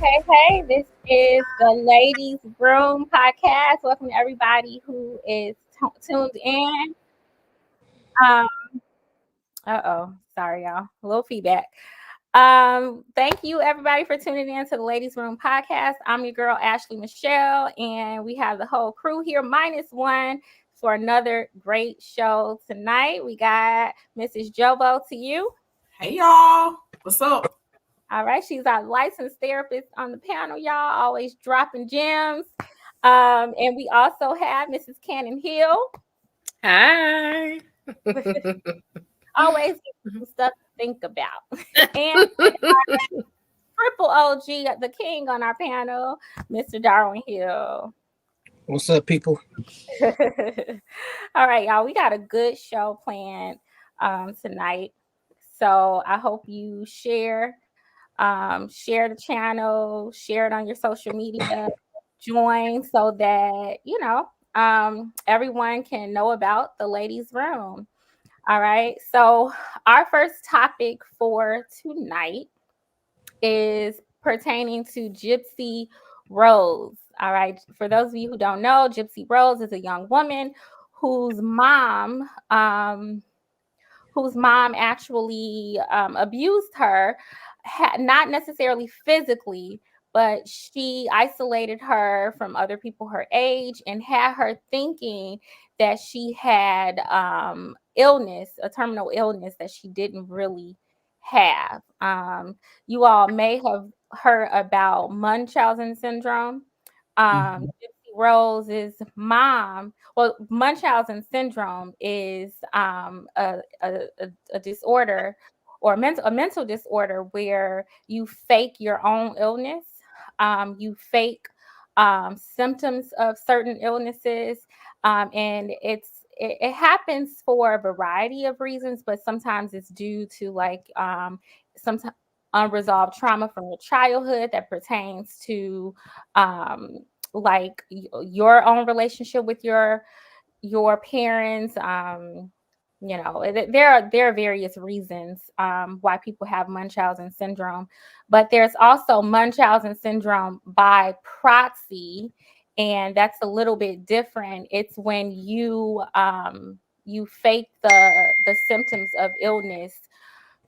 Hey, this is the Ladies Room podcast. Welcome to everybody who is tuned in. Um, sorry, y'all. A little feedback. Thank you everybody for tuning in to the Ladies Room podcast. I'm your girl Ashley Michelle, and we have the whole crew here, minus one, for another great show tonight. We got Mrs. Jobo to you. Hey y'all, what's up? All right, she's our licensed therapist on the panel, y'all, always dropping gems. And we also have Mrs. Cannon Hill. Hi. Always some stuff to think about. And triple OG, the king on our panel, Mr. Darwin Hill. What's up, people? All right, y'all, we got a good show planned tonight. So I hope you share the channel, share it on your social media, join so that everyone can know about the Ladies Room. All right, so our first topic for tonight is pertaining to Gypsy Rose. All right, for those of you who don't know, Gypsy Rose is a young woman whose mom actually abused her, not necessarily physically, but she isolated her from other people her age and had her thinking that she had a terminal illness that she didn't really have. You all may have heard about Munchausen syndrome. Gypsy Rose's mom, well, Munchausen syndrome is a disorder or a mental disorder where you fake your own illness. You fake symptoms of certain illnesses, and it happens for a variety of reasons, but sometimes it's due to some unresolved trauma from your childhood that pertains to your own relationship with your parents. There are various reasons why people have Munchausen syndrome, but there's also Munchausen syndrome by proxy, and that's a little bit different. It's when you fake the symptoms of illness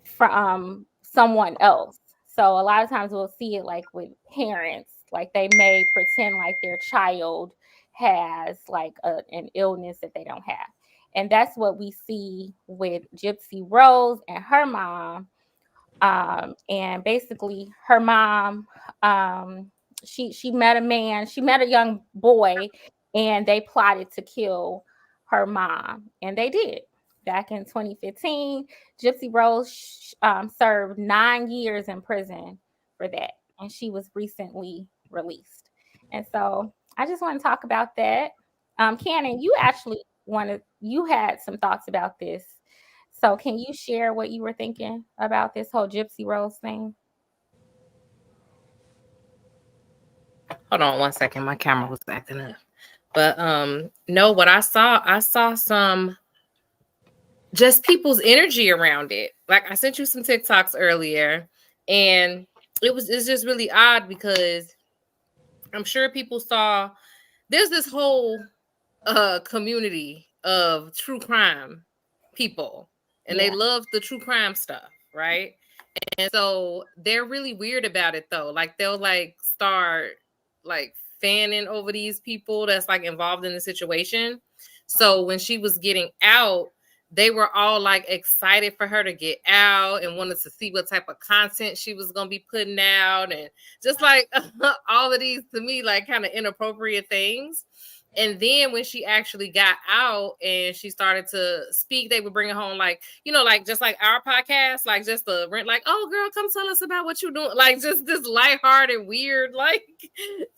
from someone else. So a lot of times we'll see it like with parents, like they may pretend like their child has like an illness that they don't have. And that's what we see with Gypsy Rose and her mom. And basically her mom, she met a young boy, and they plotted to kill her mom, and they did. Back in 2015, Gypsy Rose served 9 years in prison for that, and she was recently released. And so I just want to talk about that. Cannon, you had some thoughts about this. So can you share what you were thinking about this whole Gypsy Rose thing? Hold on one second. My camera was acting up. But no, what I saw some just people's energy around it. Like I sent you some TikToks earlier, and it's just really odd because I'm sure people saw there's this whole community of true crime people, and they love the true crime stuff, right? And so they're really weird about it though. Like they'll like start like fanning over these people that's like involved in the situation. So when she was getting out, they were all like excited for her to get out and wanted to see what type of content she was going to be putting out, and just like all of these, to me, like kind of inappropriate things. And then when she actually got out and she started to speak, they would bring her home, like, like just like our podcast, like just the rent, like, oh girl, come tell us about what you're doing. Like just this lighthearted, weird, like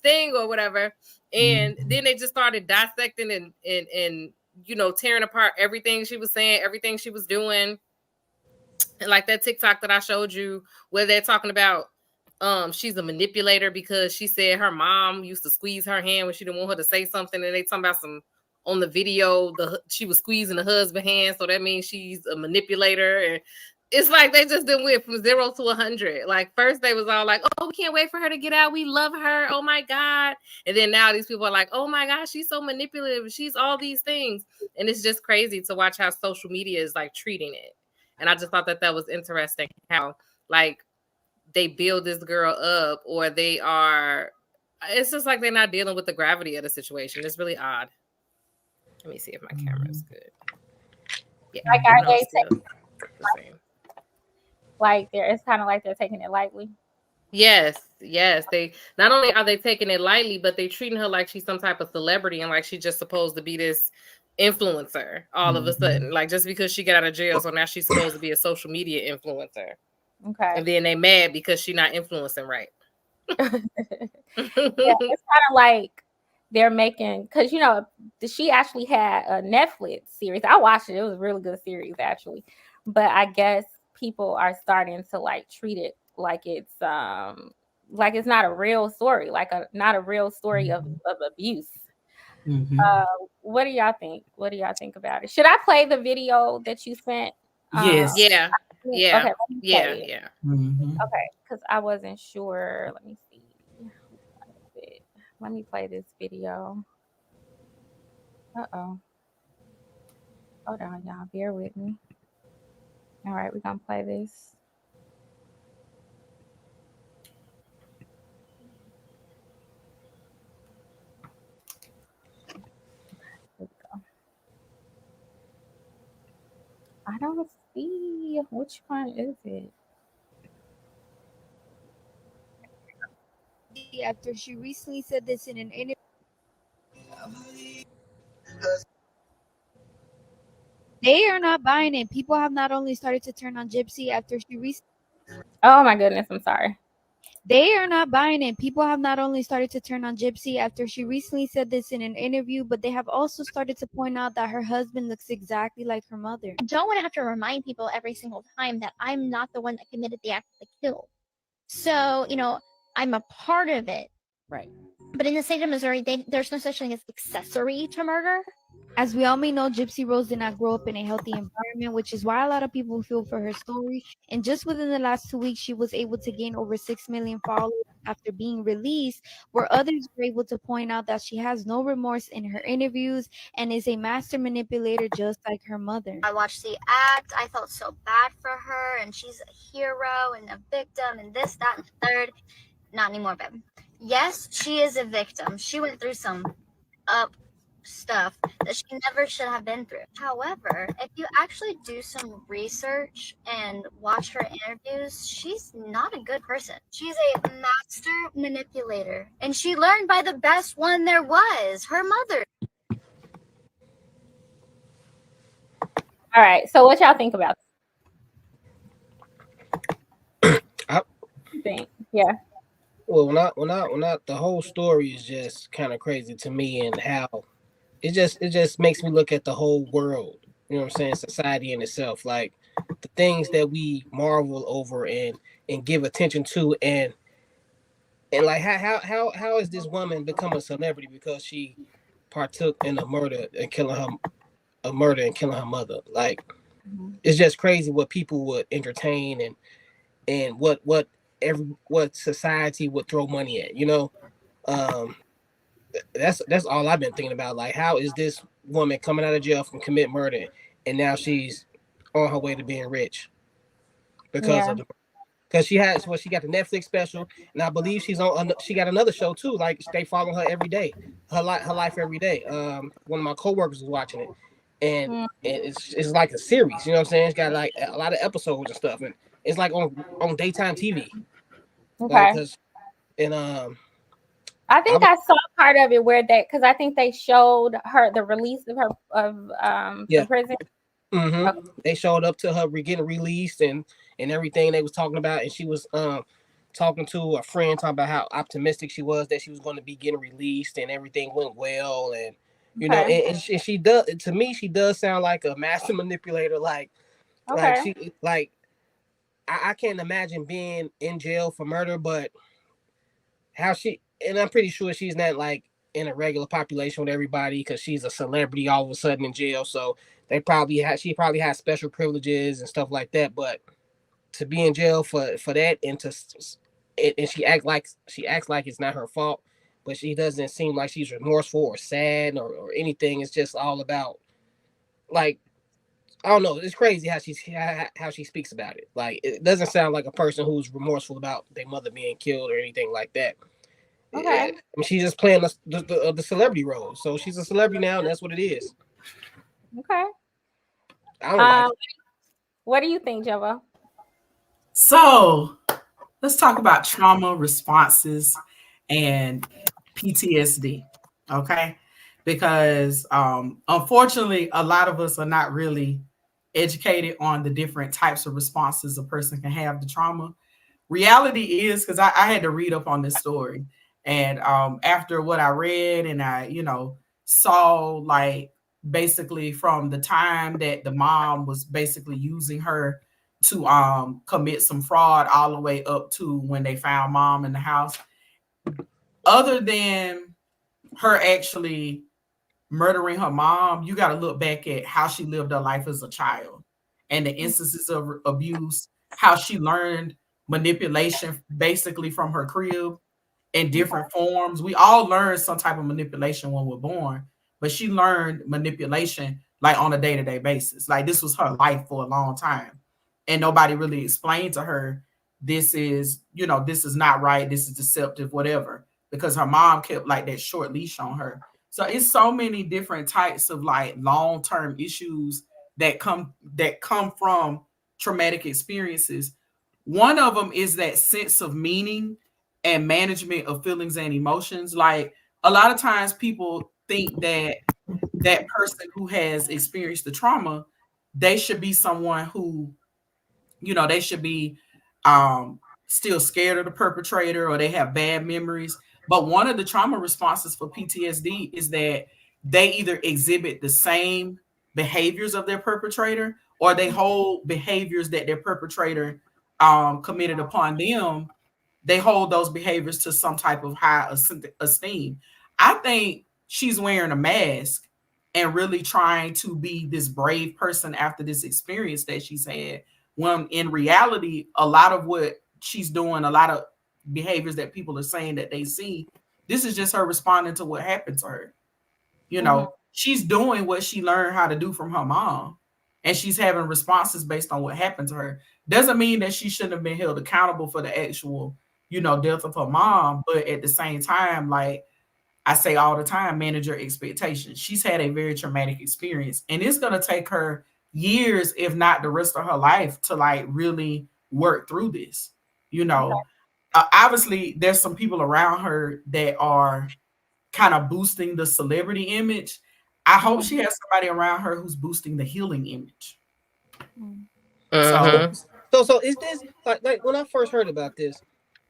thing or whatever. And then they just started dissecting and tearing apart everything she was saying, everything she was doing. And like that TikTok that I showed you where they're talking about she's a manipulator because she said her mom used to squeeze her hand when she didn't want her to say something, and they talking about some on the video she was squeezing the husband's hand, so that means she's a manipulator. And It's like they just didn't went from 0 to 100. Like first they was all like, "Oh, we can't wait for her to get out. We love her. Oh my god!" And then now these people are like, "Oh my gosh, she's so manipulative. She's all these things." And it's just crazy to watch how social media is like treating it. And I just thought that was interesting how like they build this girl up, or they are. It's just like they're not dealing with the gravity of the situation. It's really odd. Let me see if my camera's good. Yeah, Like, are no, they still the same. Like it's kind of like they're taking it lightly. Yes. They not only are they taking it lightly, but they treating her like she's some type of celebrity and like she's just supposed to be this influencer all of a sudden. Like just because she got out of jail, so now she's supposed to be a social media influencer. Okay. And then they mad because she's not influencing right. Yeah, it's kind of like they're making, because she actually had a Netflix series. I watched it. It was a really good series actually, but I guess people are starting to like treat it like it's not a real story, not a real story of abuse. What do y'all think? What do y'all think about it? Should I play the video that you sent? Yes. Yeah. Okay, let me play it. Yeah. Okay, because I wasn't sure. Let me see. Let me play this video. Uh-oh. Hold on, y'all. Bear with me. All right, we're going to play this. Here we go. I don't see which one is it. After she recently said this in an interview. They are not buying it. People have not only started to turn on Gypsy after she recently. Oh my goodness, I'm sorry. They are not buying it. People have not only started to turn on Gypsy after she recently said this in an interview, but they have also started to point out that her husband looks exactly like her mother. I don't want to have to remind people every single time that I'm not the one that committed the act of the kill. So, I'm a part of it. Right. But in the state of Missouri, there's no such thing as accessory to murder. As we all may know, Gypsy Rose did not grow up in a healthy environment, which is why a lot of people feel for her story. And just within the last 2 weeks, she was able to gain over 6 million followers after being released, where others were able to point out that she has no remorse in her interviews and is a master manipulator just like her mother. I watched the act. I felt so bad for her, and she's a hero and a victim and this, that, and the third. Not anymore, babe. Yes, she is a victim. She went through some stuff that she never should have been through. However, if you actually do some research and watch her interviews, she's not a good person. She's a master manipulator, and she learned by the best one there was, her mother. All right, so what y'all think about this? Think? Yeah. Well, when I, the whole story is just kind of crazy to me, and how it just makes me look at the whole world. You know what I'm saying? Society in itself, like the things that we marvel over and give attention to, and like how is this woman become a celebrity because she partook in a murder and killing her mother? Like, it's just crazy what people would entertain and what society would throw money at, that's all I've been thinking about. Like, how is this woman coming out of jail from commit murder, and now she's on her way to being rich because she got the Netflix special, and I believe she got another show too. Like, they follow her every day, her life every day. One of my coworkers was watching it, and it's like a series. You know what I'm saying? It's got like a lot of episodes and stuff, and it's like on daytime TV. Okay. I think I saw part of it because I think they showed her the release of her from prison. Mm-hmm. Okay. They showed up to her getting released and everything they was talking about, and she was talking to a friend, talking about how optimistic she was that she was going to be getting released and everything went well, and and she does, to me, she does sound like a master manipulator. Like I can't imagine being in jail for murder, but and I'm pretty sure she's not like in a regular population with everybody because she's a celebrity all of a sudden in jail. So she probably has special privileges and stuff like that. But to be in jail for that, and she acts like it's not her fault, but she doesn't seem like she's remorseful or sad or anything. It's just all about, like, I don't know. It's crazy how she speaks about it. Like, it doesn't sound like a person who's remorseful about their mother being killed or anything like that. Okay. I mean, she's just playing the celebrity role. So she's a celebrity now, and that's what it is. Okay. I don't like it. What do you think, Jova? So let's talk about trauma responses and PTSD. Okay. Because unfortunately, a lot of us are not really educated on the different types of responses a person can have to trauma. Reality is, because I had to read up on this story. And after what I read and I, saw, like, basically from the time that the mom was basically using her to commit some fraud all the way up to when they found mom in the house, other than her actually murdering her mom, you got to look back at how she lived her life as a child and the instances of abuse, how she learned manipulation basically from her crib in different forms. We all learn some type of manipulation when we're born, but she learned manipulation like on a day-to-day basis. Like, this was her life for a long time. And nobody really explained to her, this is not right, this is deceptive, whatever, because her mom kept like that short leash on her. So it's so many different types of like long-term issues that come from traumatic experiences. One of them is that sense of meaning and management of feelings and emotions. Like, a lot of times people think that that person who has experienced the trauma, they should be someone who, they should be still scared of the perpetrator, or they have bad memories. But one of the trauma responses for PTSD is that they either exhibit the same behaviors of their perpetrator, or they hold behaviors that their perpetrator committed upon them. They hold those behaviors to some type of high esteem. I think she's wearing a mask and really trying to be this brave person after this experience that she's had, when in reality, a lot of what she's doing, a lot of behaviors that people are saying that they see, this is just her responding to what happened to her. She's doing what she learned how to do from her mom, and she's having responses based on what happened to her. Doesn't mean that she shouldn't have been held accountable for the actual, death of her mom. But at the same time, like I say all the time, manage your expectations. She's had a very traumatic experience, and it's going to take her years, if not the rest of her life, to like really work through this. Obviously there's some people around her that are kind of boosting the celebrity image. I hope she has somebody around her who's boosting the healing image. Mhm. So is this like when I first heard about this,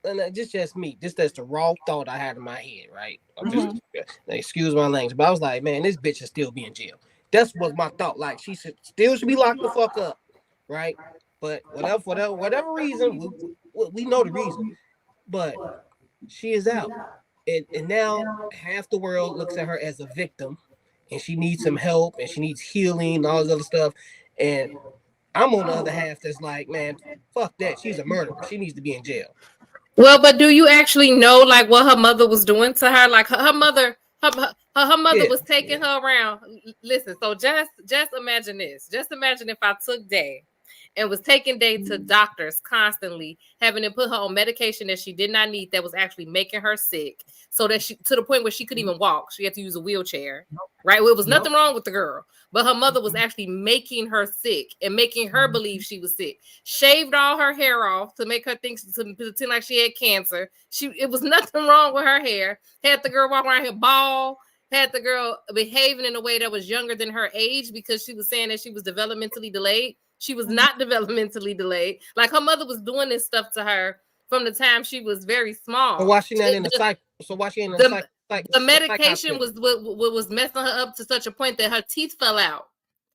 and just me, that's the raw thought I had in my head, right? I'm just excuse my language, but I was like, man, this bitch should still be in jail. That's what my thought. Like, she should be locked the fuck up, right? But whatever reason, we know the reason, but she is out, and now half the world looks at her as a victim, and she needs some help, and she needs healing, and all this other stuff, and I'm on the other half that's like, man, fuck that. She's a murderer. She needs to be in jail. Well, but do you actually know like what her mother was doing to her? Like her mother, her mother was taking her around. Listen, so just imagine this. Just imagine if I took Day and was taking Day to doctors constantly, having to put her on medication that she did not need, that was actually making her sick, so that she, to the point where she couldn't even walk. She had to use a wheelchair, right? Well, it was nothing wrong with the girl, but her mother was actually making her sick and making her believe she was sick. Shaved all her hair off to make her think, to pretend like she had cancer. It was nothing wrong with her hair. Had the girl walk around here bald. Had the girl behaving in a way that was younger than her age because she was saying that she was developmentally delayed. She was not developmentally delayed. Like, her mother was doing this stuff to her from the time she was very small. So why she not in the psych? So why she ain't in the medication was what was messing her up to such a point that her teeth fell out.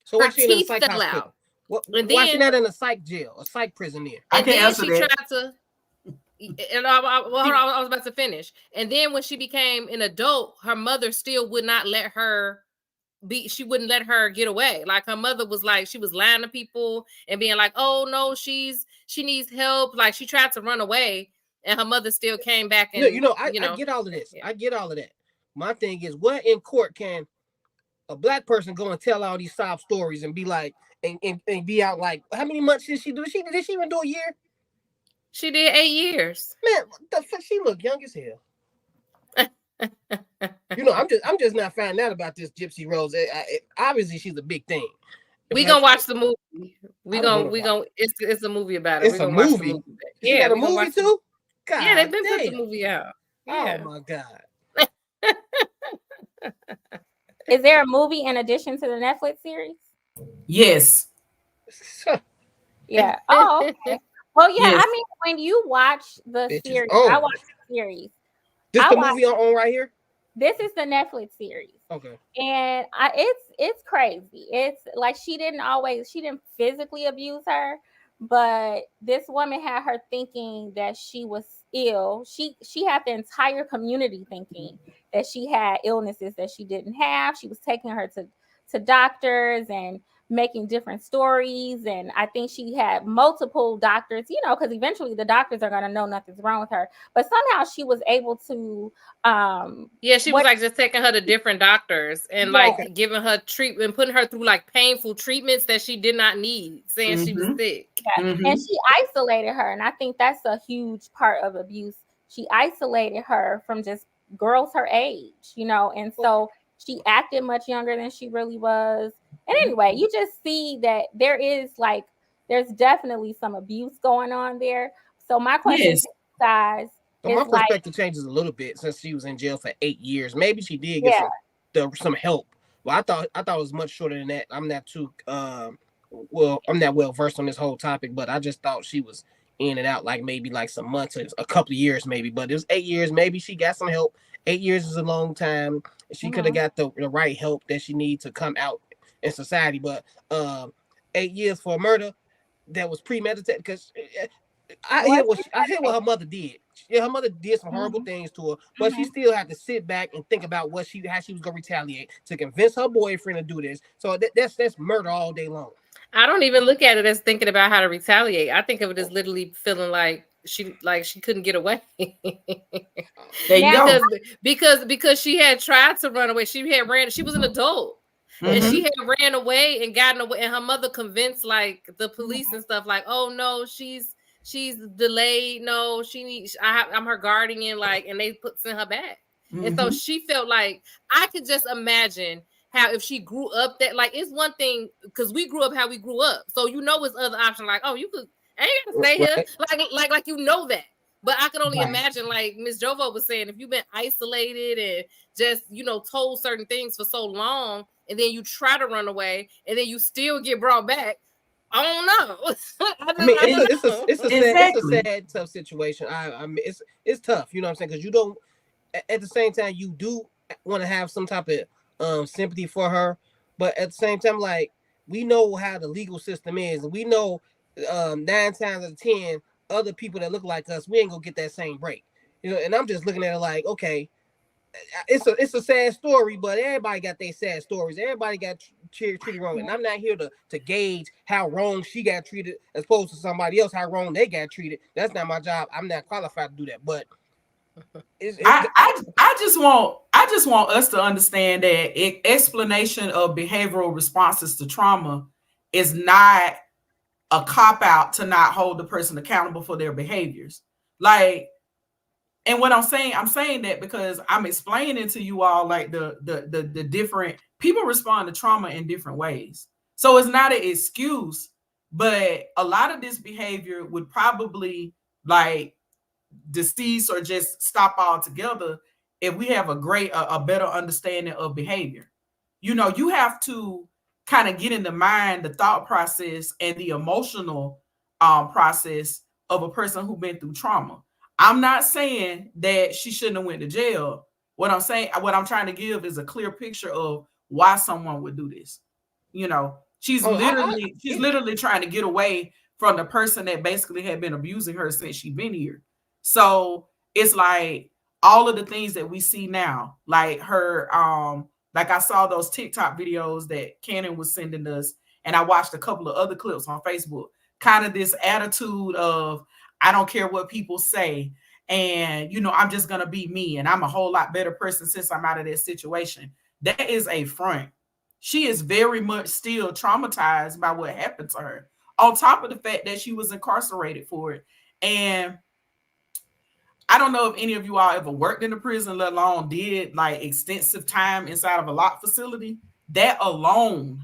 So why her she in the teeth psych fell hospital? out. Why she not in a psych jail, a psych prison there? I can't answer that. Tried to. And I was about to finish. And then when she became an adult, her mother still would not let her she wouldn't let her get away. Like, her mother was like, she was lying to people and being like, oh no, she's she needs help. Like she tried to run away, and her mother still came back and I get all of this. Yeah. I get all of that. My thing is, what in court can a black person go and tell all these sob stories and be like, and be out like, how many months did she do? Did she even do a year? She did 8 years. Man, what the fuck? She look young as hell. I'm just not finding out about this Gypsy Rose. Obviously, she's a big thing. We gonna watch the movie. We gonna. It's a movie about it. It's a movie. She got a movie too. God, yeah, they've been put the movie out. Yeah. Oh my god. Is there a movie in addition to the Netflix series? Yes. Yeah. Oh, okay. Well, yeah. Yes. I mean, when you watch the series, I watch the series. This the movie on right here? This is the Netflix series. Okay. And it's crazy. It's like she didn't physically abuse her, but this woman had her thinking that she was ill. She had the entire community thinking that she had illnesses that she didn't have. She was taking her to doctors and making different stories, and I think she had multiple doctors, because eventually the doctors are going to know nothing's wrong with her, but somehow she was able to she was like just taking her to different doctors and like giving her treatment, putting her through like painful treatments that she did not need, saying she was sick. And she isolated her, and I think that's a huge part of abuse. She isolated her from just girls her age, and so she acted much younger than she really was. And anyway, you just see that there's definitely some abuse going on there. So my question to you guys is, my perspective changes a little bit since she was in jail for 8 years. Maybe she did get some help. Well, I thought it was much shorter than that. I'm not too I'm not well versed on this whole topic, but I just thought she was in and out like maybe like some months, a couple of years maybe. But it was 8 years. Maybe she got some help. 8 years is a long time. She could have got the right help that she needs to come out in society. But 8 years for a murder that was premeditated, because I hear what her mother did. Yeah, her mother did some horrible things to her, but she still had to sit back and think about how she was gonna retaliate to convince her boyfriend to do this. So that's murder all day long. I don't even look at it as thinking about how to retaliate. I think of it as literally feeling like she couldn't get away. Because she had tried to run away. She was an adult. And she had ran away and gotten away, and her mother convinced like the police and stuff, like, oh no, she's delayed. No, I'm her guardian, like, and they sent her back. And so she felt like, I could just imagine how if she grew up that, like, it's one thing because we grew up how we grew up, so it's other option, like, oh, you could, I ain't gonna stay here, like that. But I can only imagine, like Miss Jovo was saying, if you've been isolated and just told certain things for so long, and then you try to run away, and then you still get brought back. I don't know. It's a sad, tough situation. I mean, it's tough. You know what I'm saying? Because you don't. At the same time, you do want to have some type of sympathy for her, but at the same time, like, we know how the legal system is, and we know 9 times out of 10, other people that look like us, we ain't gonna get that same break. And I'm just looking at it like, okay, it's a sad story, but everybody got their sad stories. Everybody got treated wrong, and I'm not here to gauge how wrong she got treated as opposed to somebody else how wrong they got treated. That's not my job. I'm not qualified to do that. But I just want us to understand that explanation of behavioral responses to trauma is not a cop-out to not hold the person accountable for their behaviors. Like, and what I'm saying that because I'm explaining to you all, like, the different people respond to trauma in different ways. So it's not an excuse, but a lot of this behavior would probably like decease or just stop altogether if we have a better understanding of behavior. You have to kind of get in the mind, the thought process, and the emotional process of a person who's been through trauma. I'm not saying that she shouldn't have went to jail. What I'm trying to give is a clear picture of why someone would do this. She's literally trying to get away from the person that basically had been abusing her since she's been here. So it's like all of the things that we see now, like her, like I saw those TikTok videos that Cannon was sending us, and I watched a couple of other clips on Facebook. kind of this attitude of, I don't care what people say. And, I'm just going to be me. And I'm a whole lot better person since I'm out of that situation. That is a front. She is very much still traumatized by what happened to her, on top of the fact that she was incarcerated for it. And I don't know if any of you all ever worked in a prison, let alone did like extensive time inside of a lock facility. That alone,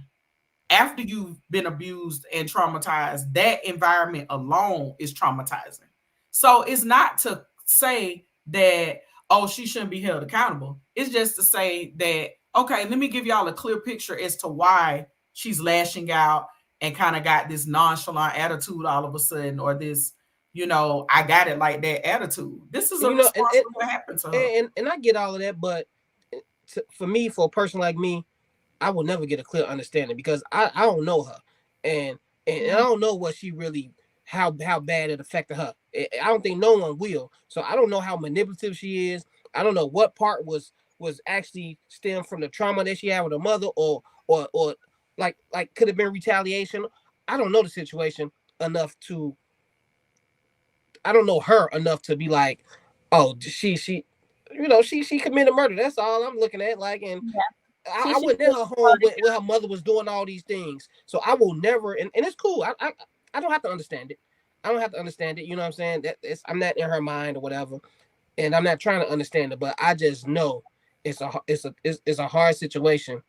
after you've been abused and traumatized, that environment alone is traumatizing. So it's not to say that, oh, she shouldn't be held accountable. It's just to say that, okay, let me give y'all a clear picture as to why she's lashing out and kind of got this nonchalant attitude all of a sudden, or this, I got it like that attitude. This is a response to what happened to her. And I get all of that, but for me, for a person like me, I will never get a clear understanding because I don't know her, and I don't know what she really, how bad it affected her. I don't think no one will. So I don't know how manipulative she is. I don't know what part was actually stemmed from the trauma that she had with her mother, or like could have been retaliation. I don't know the situation enough to. I don't know her enough to be like, oh, she committed murder. That's all I'm looking at. Like, and I went in her home where her mother was doing all these things. So I will never, and it's cool. I don't have to understand it. I don't have to understand it. You know what I'm saying? I'm not in her mind or whatever, and I'm not trying to understand it. But I just know it's a hard situation.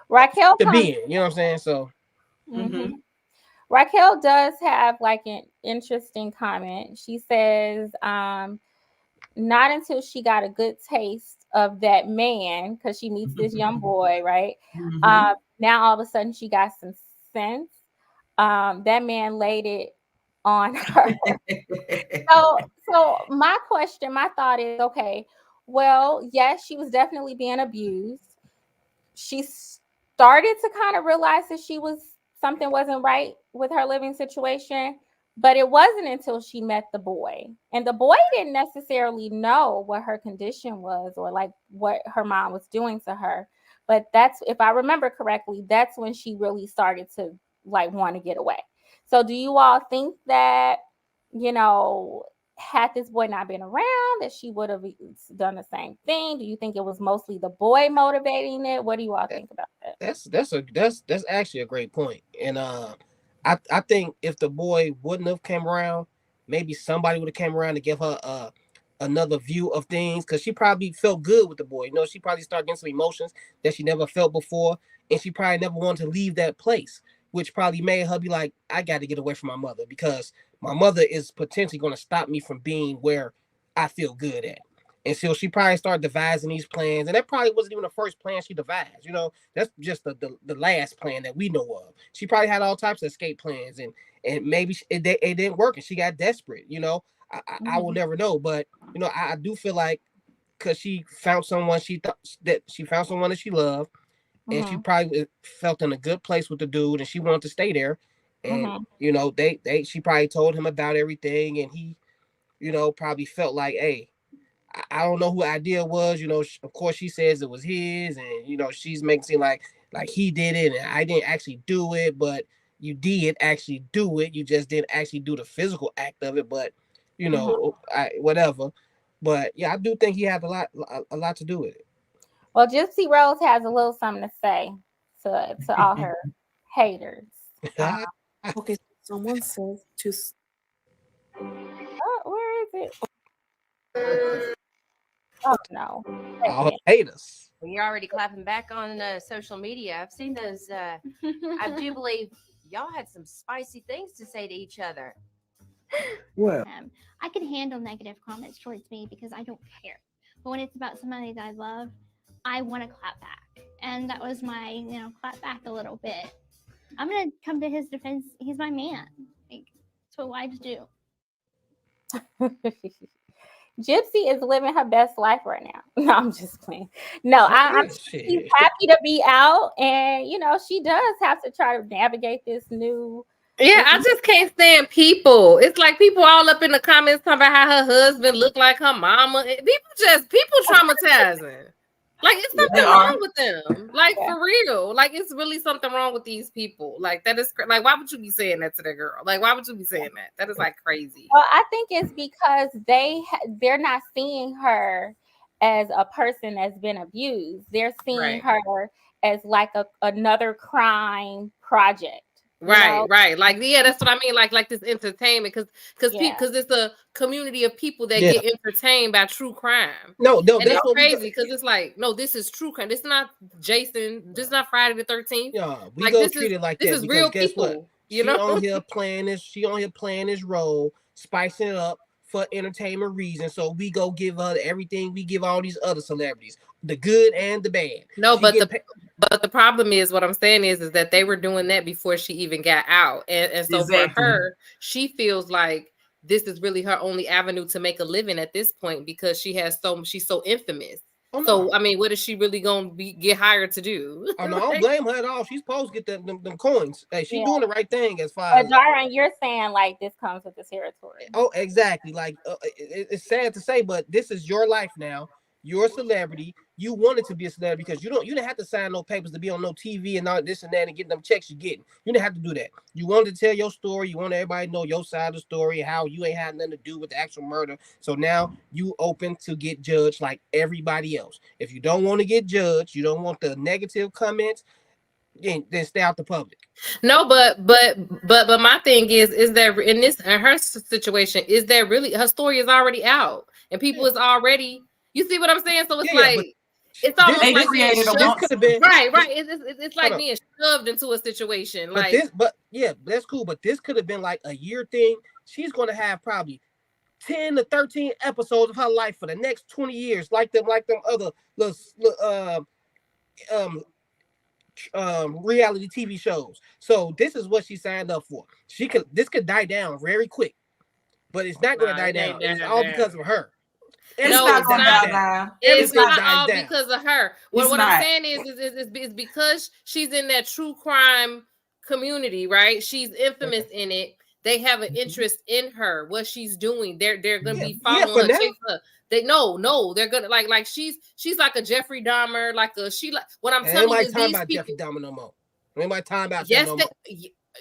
Raquel to be in. You know what I'm saying? So. Raquel does have like an interesting comment. She says, not until she got a good taste of that man, because she meets this young boy, right? Now all of a sudden she got some sense. That man laid it on her. So my thought is, okay, well, yes, she was definitely being abused. She started to kind of realize that something wasn't right with her living situation, but it wasn't until she met the boy. And the boy didn't necessarily know what her condition was or like what her mom was doing to her. But that's, if I remember correctly, that's when she really started to like want to get away. So do you all think that, had this boy not been around, that she would have done the same thing? Do you think it was mostly the boy motivating it? What do you all think about that? That's actually a great point. And I think if the boy wouldn't have came around, maybe somebody would have came around to give her another view of things, because she probably felt good with the boy. She probably started getting some emotions that she never felt before, and she probably never wanted to leave that place, which probably made her be like, I got to get away from my mother, because my mother is potentially going to stop me from being where I feel good at. And so she probably started devising these plans, and that probably wasn't even the first plan she devised. That's just the last plan that we know of. She probably had all types of escape plans, and maybe it didn't work, and she got desperate. I will never know, but I do feel like, because she found someone she thought that she loved, and she probably felt in a good place with the dude, and she wanted to stay there. And she probably told him about everything, and he probably felt like, hey, I don't know who the idea was. Of course she says it was his, and she's making it seem like he did it and I didn't actually do it, but you did actually do it. You just didn't actually do the physical act of it, but whatever. But yeah, I do think he had a lot to do with it. Well, Gypsy Rose has a little something to say to all her haters. Okay, someone says to. Where is it? Oh no! All her haters. Well, you're already clapping back on social media. I've seen those. I do believe y'all had some spicy things to say to each other. Well, I can handle negative comments towards me because I don't care. But when it's about somebody that I love, I want to clap back. And that was my, clap back a little bit. I'm going to come to his defense. He's my man. Like, that's what wives do. Gypsy is living her best life right now. No, I'm just playing. No, she's happy to be out. And, she does have to try to navigate this new. Yeah, I just can't stand people. It's like people all up in the comments talking about how her husband looked like her mama. People traumatizing. Like it's They something are. wrong with them. Like for real. Like it's really something wrong with these people. Like that is like why would you be saying that to that girl? Like why would you be saying that? That is like crazy. Well, I think it's because they're not seeing her as a person that's been abused. They're seeing Right. her as like another crime project. you Right, know? right. Like yeah, that's what I mean. Like this entertainment because Yeah. because it's a community of people that Yeah. get entertained by true crime. No, And that's it's what we crazy because it's like, no, this is true crime. This is not Jason. This is not Friday the 13th. Yeah, we Like gonna this treat is it like this that is because real guess people. what? You She know? on here playing this. She on here playing this role, spicing it up for entertainment reasons. So we go give her everything we give all these other celebrities, the good and the bad. No, She but getting but the problem is what I'm saying is that they were doing that before she even got out. And so for Exactly. her, she feels like this is really her only avenue to make a living at this point because she's so infamous. Oh, no. So I mean, what is she really gonna get hired to do? Oh no, I don't blame her at all. She's supposed to get them coins. Hey, she Yeah. doing the right thing as far But as. Darren, you're saying like this comes with the territory. Oh, exactly. Like it's sad to say, but this is your life now. You're a celebrity. You wanted to be a celebrity because you didn't have to sign no papers to be on no TV and all this and that and get them checks you're getting. You didn't have to do that. You wanted to tell your story. You want everybody to know your side of the story, how you ain't had nothing to do with the actual murder. So now you open to get judged like everybody else. If you don't want to get judged, you don't want the negative comments, then stay out the public. No, but my thing is that in her situation is that really her story is already out and people is already, you see what I'm saying? So it's it's almost They like being created a shoved. monster. Right. It's like being shoved into a situation. But yeah, that's cool. But this could have been like a year thing. She's gonna have probably 10 to 13 episodes of her life for the next 20 years, like them other reality TV shows. So this is what she signed up for. This could die down very quick, but it's not gonna die down. It's all because of her. It's not gonna die down. It's not all because of her. What I'm not. saying is because she's in that true crime community, right? She's infamous in it. They have an interest in her, what she's doing. They're gonna be following her, chasing her. They're gonna like she's like a Jeffrey Dahmer, what I'm telling you is these people. Jeffrey Dahmer no more. Ain't time about yes, no more.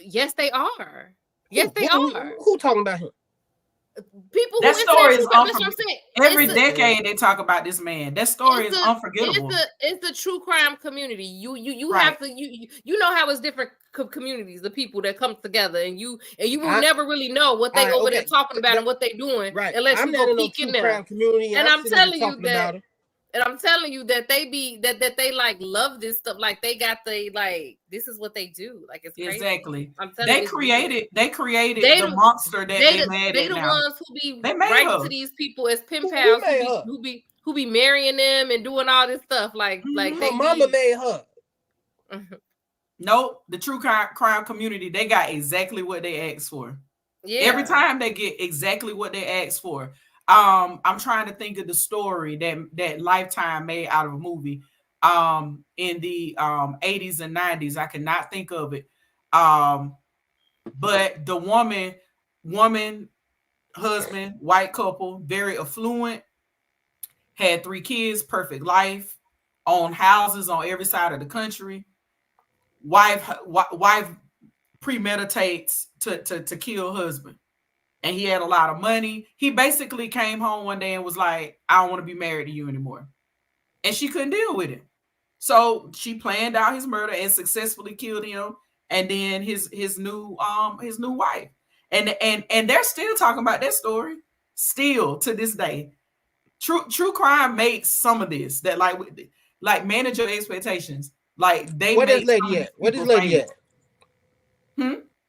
Yes, they are. Yes, they are. Who talking about him? People that story is unforgettable. Every decade they talk about this man. That story is unforgettable. It's the true crime community. You right. have to you know how it's different communities, the people that come together, and you will never really know what they over there talking about and what they doing, right? Unless I'm you not go in no peek in true there. crime community, and I'm telling you that. And I'm telling you that they be that they like love this stuff. Like they got this is what they do. Like it's crazy. Exactly. I'm telling they created the monster that they made. They the now. ones who be writing to these people as pen pals who be marrying them and doing all this stuff. Like her mama made her. Nope, the true crime community, they got exactly what they asked for. Yeah. Every time they get exactly what they asked for. I'm trying to think of the story that Lifetime made out of a movie in the 80s and 90s. I cannot think of it. But the woman, husband, white couple, very affluent, had 3 kids, perfect life, owned houses on every side of the country. Wife premeditates to kill husband. And he had a lot of money. He basically came home one day and was like, I don't want to be married to you anymore. And she couldn't deal with it. So she planned out his murder and successfully killed him. And then his new wife. And they're still talking about that story still to this day. True crime makes some of this that like manage your expectations. Like they Where this lady at? Where this lady at?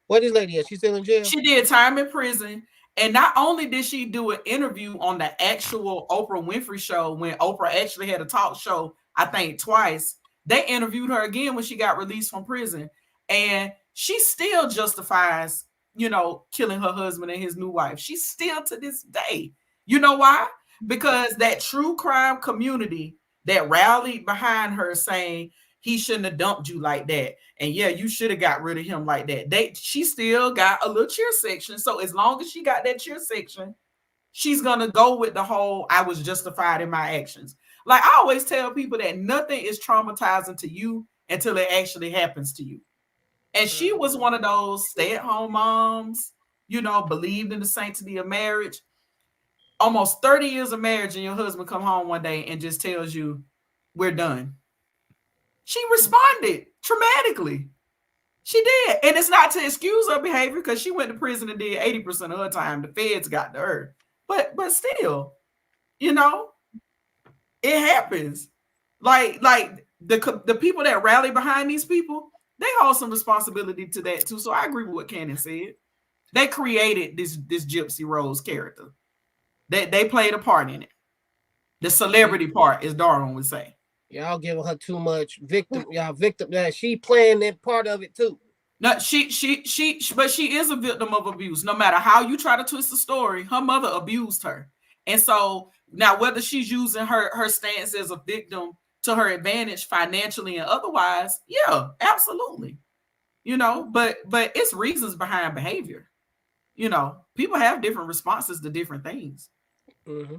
Where this lady at? She's still in jail? She did time in prison. And not only did she do an interview on the actual Oprah Winfrey show when Oprah actually had a talk show, I think twice, they interviewed her again when she got released from prison. And she still justifies, killing her husband and his new wife. She still to this day. You know why? Because that true crime community that rallied behind her saying, he shouldn't have dumped you like that. And yeah, you should have got rid of him like that. She still got a little cheer section. So as long as she got that cheer section, she's going to go with the whole, I was justified in my actions. Like I always tell people that nothing is traumatizing to you until it actually happens to you. And she was one of those stay-at-home moms, believed in the sanctity of marriage. Almost 30 years of marriage, and your husband come home one day and just tells you, we're done. She responded traumatically. She did. And it's not to excuse her behavior because she went to prison and did 80% of her time. The feds got to her. But still, it happens. Like the people that rally behind these people, they hold some responsibility to that too. So I agree with what Cannon said. They created this Gypsy Rose character. They played a part in it. The celebrity part, as Darwin would say. Y'all giving her too much victim. Y'all victim that she playing that part of it too. No, but she is a victim of abuse. No matter how you try to twist the story, her mother abused her. And so now whether she's using her stance as a victim to her advantage financially and otherwise, yeah, absolutely. But it's reasons behind behavior. People have different responses to different things. Mm-hmm.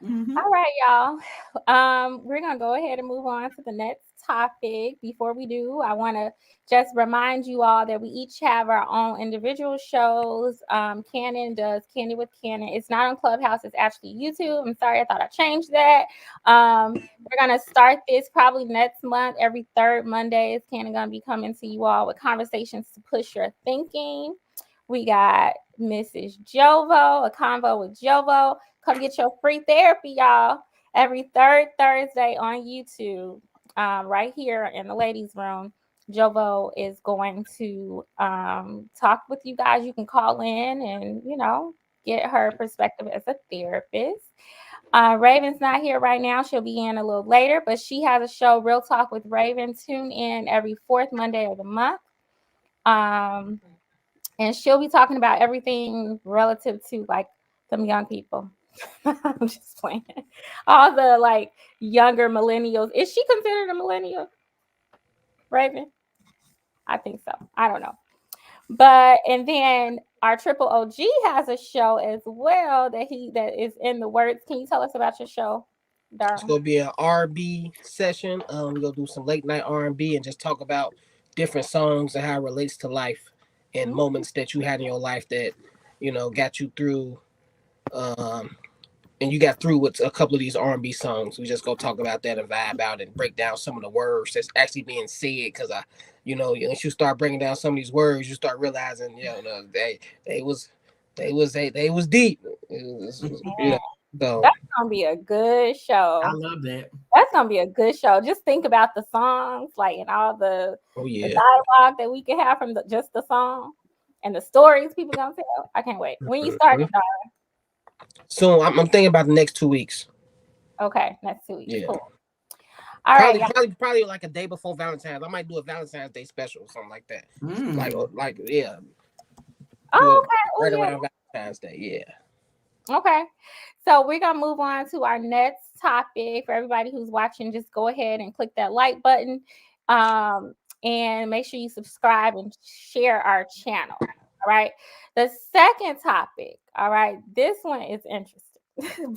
Mm-hmm. All right, y'all. We're gonna go ahead and move on to the next topic. Before we do, I want to just remind you all that we each have our own individual shows. Cannon does Candy with Cannon. It's not on Clubhouse, it's actually YouTube. I'm sorry, I thought I changed that. We're gonna start this probably next month. Every third Monday is Cannon gonna be coming to you all with conversations to push your thinking. We got Mrs. Jovo, a convo with Jovo. Come get your free therapy, y'all. Every third Thursday on YouTube, right here in the ladies' room. Jovo is going to talk with you guys. You can call in and, get her perspective as a therapist. Raven's not here right now. She'll be in a little later, but she has a show, Real Talk with Raven. Tune in every fourth Monday of the month. And she'll be talking about everything relative to like some young people. I'm just playing. All the like younger millennials. Is she considered a millennial? Raven? I think so. I don't know. But and then our Triple OG has a show as well that is in the works. Can you tell us about your show, Darwin? It's gonna be an R&B session. We're gonna do some late night R&B and just talk about different songs and how it relates to life and moments that you had in your life that got you through. And you got through with a couple of these R&B songs. We just go talk about that and vibe out and break down some of the words that's actually being said. Because once you start breaking down some of these words, you start realizing, they was deep. So that's gonna be a good show. I love that. That's gonna be a good show. Just think about the songs, like and all the dialogue that we can have from just the song and the stories people gonna tell. I can't wait. When you start, Darwin? So I'm thinking about the next 2 weeks. Okay, next 2 weeks. Yeah. Cool. All right. Probably like a day before Valentine's. I might do a Valentine's Day special or something like that. Like yeah. Oh, okay. Right around Valentine's Day. Yeah. Okay. So we're gonna move on to our next topic. For everybody who's watching, just go ahead and click that like button. And make sure you subscribe and share our channel. All right. The second topic, all right, this one is interesting.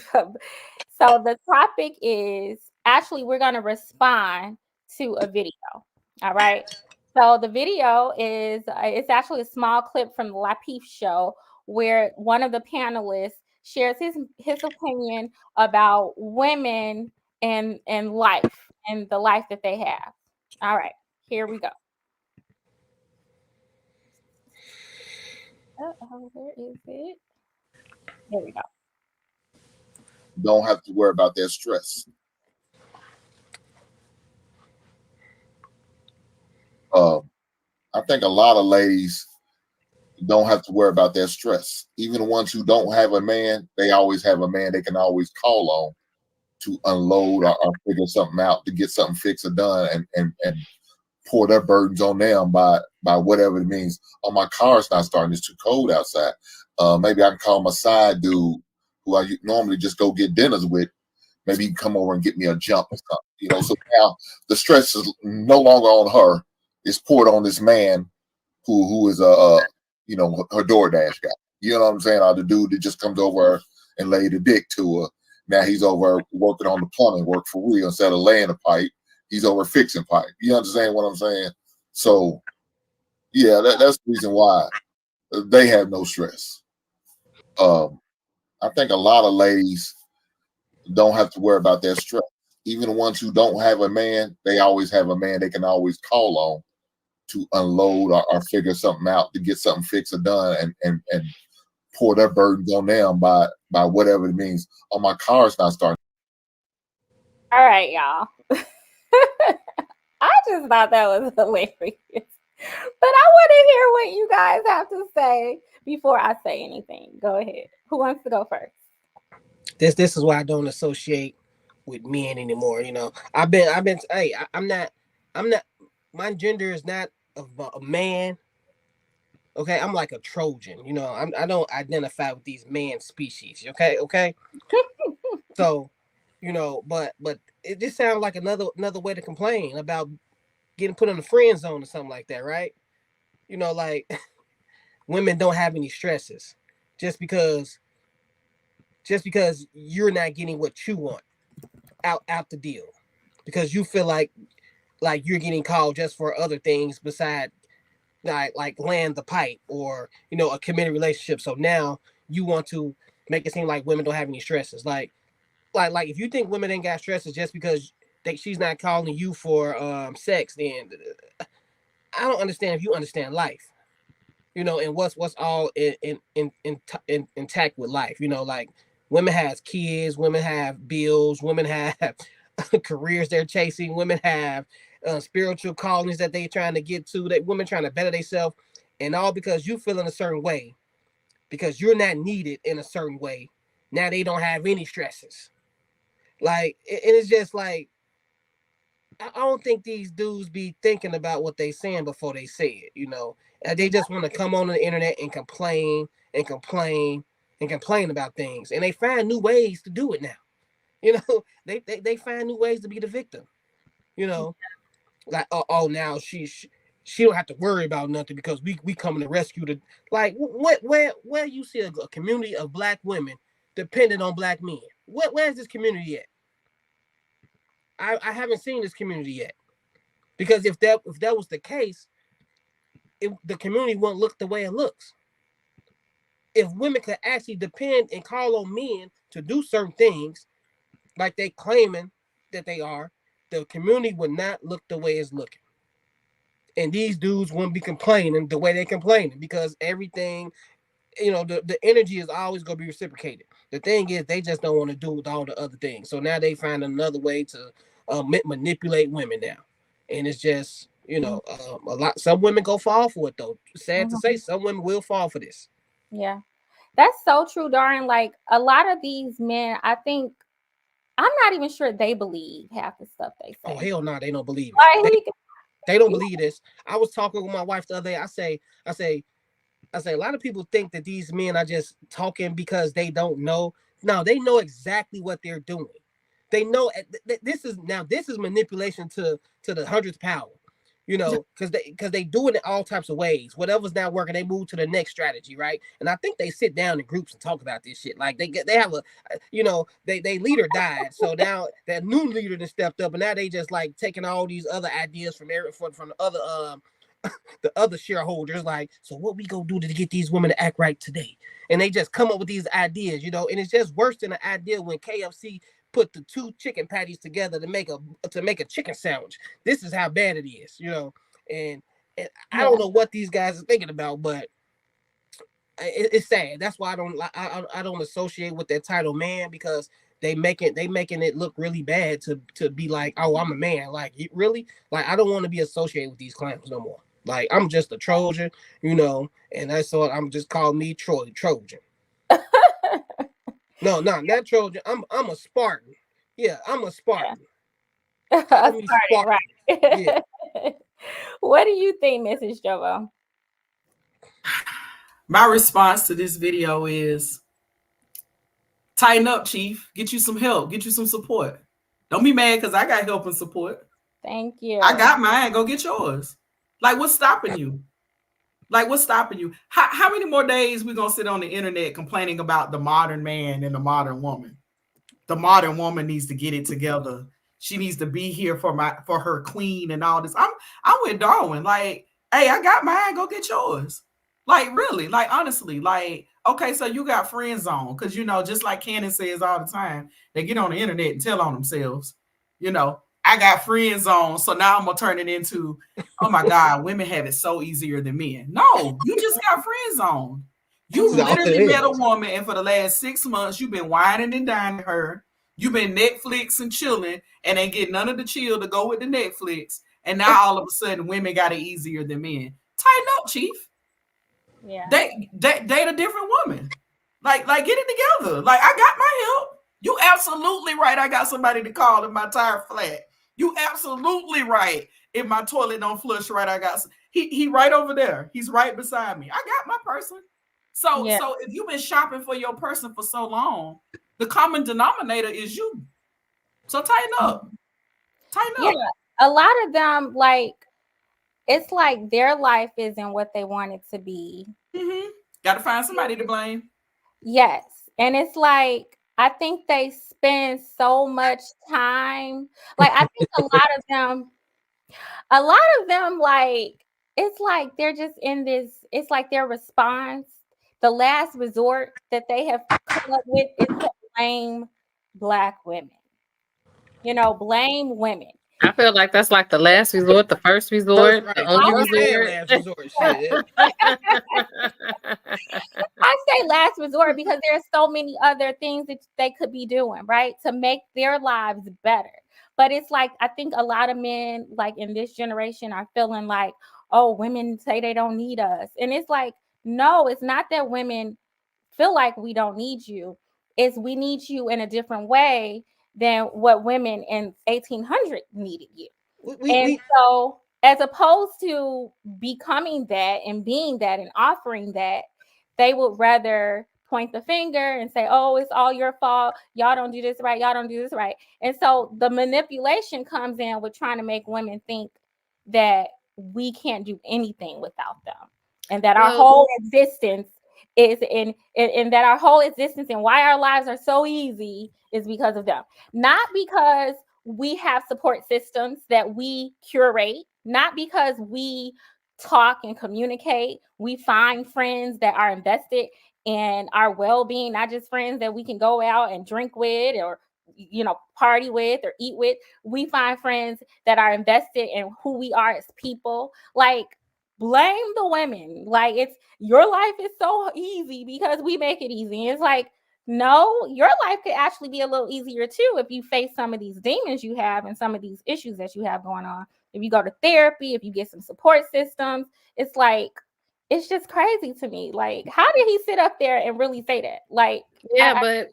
So the topic is actually we're going to respond to a video. All right. So the video is it's actually a small clip from the Lapeef show where one of the panelists shares his opinion about women and life and the life that they have. All right, here we go. Where is it? There we go. Don't have to worry about their stress. I think a lot of ladies don't have to worry about their stress. Even the ones who don't have a man, they always have a man they can always call on to unload or figure something out, to get something fixed or done, and pour their burdens on them by whatever it means. Oh, my car's not starting. It's too cold outside. Maybe I can call my side dude who I normally just go get dinners with. Maybe he can come over and get me a jump or something. So now the stress is no longer on her. It's poured on this man who is her DoorDash guy. You know what I'm saying? Or the dude that just comes over and lay the dick to her Now he's over working on the plumbing work for real instead of laying the pipe. He's over fixing pipe. You understand what I'm saying? So, yeah, that's the reason why they have no stress. I think a lot of ladies don't have to worry about their stress. Even the ones who don't have a man, they always have a man they can always call on to unload or figure something out, to get something fixed or done, and pour their burdens on them by whatever it means. Oh, my car's not starting. All right, y'all. I just thought that was hilarious. But I want to hear what you guys have to say before I say anything. Go ahead. Who wants to go first? This is why I don't associate with men anymore. You know, hey, I'm not, my gender is not a man. Okay, I'm like a Trojan. You know, I don't identify with these man species. Okay. So, you know, but it just sounds like another way to complain about getting put in the friend zone or something like that, right? You know, like women don't have any stresses just because you're not getting what you want out the deal, because you feel like you're getting called just for other things beside like land the pipe or, you know, a committed relationship. So now you want to make it seem like women don't have any stresses. Like if you think women ain't got stresses just because she's not calling you for sex, then I don't understand if you understand life, you know, and what's all intact with life. You know, like women have kids, women have bills, women have careers they're chasing, women have spiritual callings that they're trying to get to, that women trying to better themselves, and all because you feel in a certain way, because you're not needed in a certain way. Now they don't have any stresses. Like, and it's just like, I don't think these dudes be thinking about what they saying before they say it, you know. They just want to come on the internet and complain and complain and complain about things, and they find new ways to do it now. You know, they find new ways to be the victim. You know, like now she don't have to worry about nothing because we coming to rescue the, like, where you see a community of black women dependent on black men. Where's this community at? I haven't seen this community yet. Because if that was the case, the community won't look the way it looks. If women could actually depend and call on men to do certain things, like they claiming that they are, the community would not look the way it's looking. And these dudes wouldn't be complaining the way they're complaining, because everything, you know, the energy is always going to be reciprocated. The thing is, they just don't want to do with all the other things. So now they find another way to manipulate women now. And it's just, you know, a lot. Some women go fall for it, though. Sad to say, some women will fall for this. Yeah, that's so true, Darren. Like, a lot of these men, I think, I'm not even sure they believe half the stuff they say. Oh, hell no, they don't believe it. They don't believe this. I was talking with my wife the other day. I say, a lot of people think that these men are just talking because they don't know. No, they know exactly what they're doing. They know this is manipulation to the 100th power, you know, because they do it in all types of ways. Whatever's not working, they move to the next strategy, right? And I think they sit down in groups and talk about this shit. Like they have a, you know, they leader died, so now that new leader then stepped up, and now they just like taking all these other ideas from the other the other shareholders, like, so what we gonna do to get these women to act right today? And they just come up with these ideas, you know, and it's just worse than an idea when KFC put the 2 chicken patties together to make a chicken sandwich. This is how bad it is, you know. And I don't know what these guys are thinking about, but it's sad. That's why I don't associate with that title man, because they making it look really bad to be like, oh, I'm a man. Like, really? Like, I don't want to be associated with these clowns no more. Like, I'm just a Trojan, you know, and that's all. I'm just call me Trojan. No, not Trojan. I'm a Spartan. Yeah, I'm a Spartan. Call me Spartan. Right. Yeah. What do you think, Mrs. Jovo? My response to this video is tighten up, Chief. Get you some help. Get you some support. Don't be mad because I got help and support. Thank you. I got mine. Go get yours. Like, what's stopping you? Like, what's stopping you? How many more days we gonna sit on the internet complaining about the modern man and the modern woman? the modern woman needs to get it together. She needs to be here for her queen and all this. I'm with Darwin. Like, hey, I got mine. Go get yours. Like, really, like, honestly, like, okay, so you got friend zone because, you know, just like Cannon says all the time, they get on the internet and tell on themselves, you know, I got friend zone, so now I'm gonna turn it into, oh my God, women have it so easier than men. No, you just got friend zone. You literally met a woman, and for the last 6 months, you've been whining and dining her. You've been Netflix and chilling, and ain't get none of the chill to go with the Netflix. And now all of a sudden, women got it easier than men. Tighten up, Chief. Yeah. Date a different woman. Like get it together. Like, I got my help. You absolutely right. I got somebody to call if my tire flat. You absolutely right. If my toilet don't flush right, I got he right over there. He's right beside me. I got my person. So if you've been shopping for your person for so long, the common denominator is you. So tighten up. Yeah, a lot of them, like, it's like their life isn't what they want it to be. Mm-hmm. Got to find somebody to blame. Yes. And it's like, I think they spend so much time. Like, I think a lot of them, like, it's like they're just in this, it's like their response, the last resort that they have come up with is to blame Black women. You know, blame women. I feel like that's like the last resort, the first resort, the only resort. Last resort. Shit. I say last resort because there's so many other things that they could be doing, right, to make their lives better. But it's like, I think a lot of men, like in this generation, are feeling like, oh, women say they don't need us. And it's like, no, it's not that women feel like we don't need you. It's we need you in a different way than what women in 1800 needed you. So as opposed to becoming that and being that and offering that, they would rather point the finger and say, oh, it's all your fault. Y'all don't do this right. Y'all don't do this right. And so the manipulation comes in with trying to make women think that we can't do anything without them and that our whole existence is in that our whole existence and why our lives are so easy is because of them. Not because we have support systems that we curate, not because we talk and communicate. We find friends that are invested in our well-being, not just friends that we can go out and drink with or, you know, party with or eat with. We find friends that are invested in who we are as people. Like, blame the women. Like, it's your life is so easy because we make it easy. It's like, no, your life could actually be a little easier too if you face some of these demons you have and some of these issues that you have going on. If you go to therapy, if you get some support systems, it's like, it's just crazy to me. Like, how did he sit up there and really say that? Like, but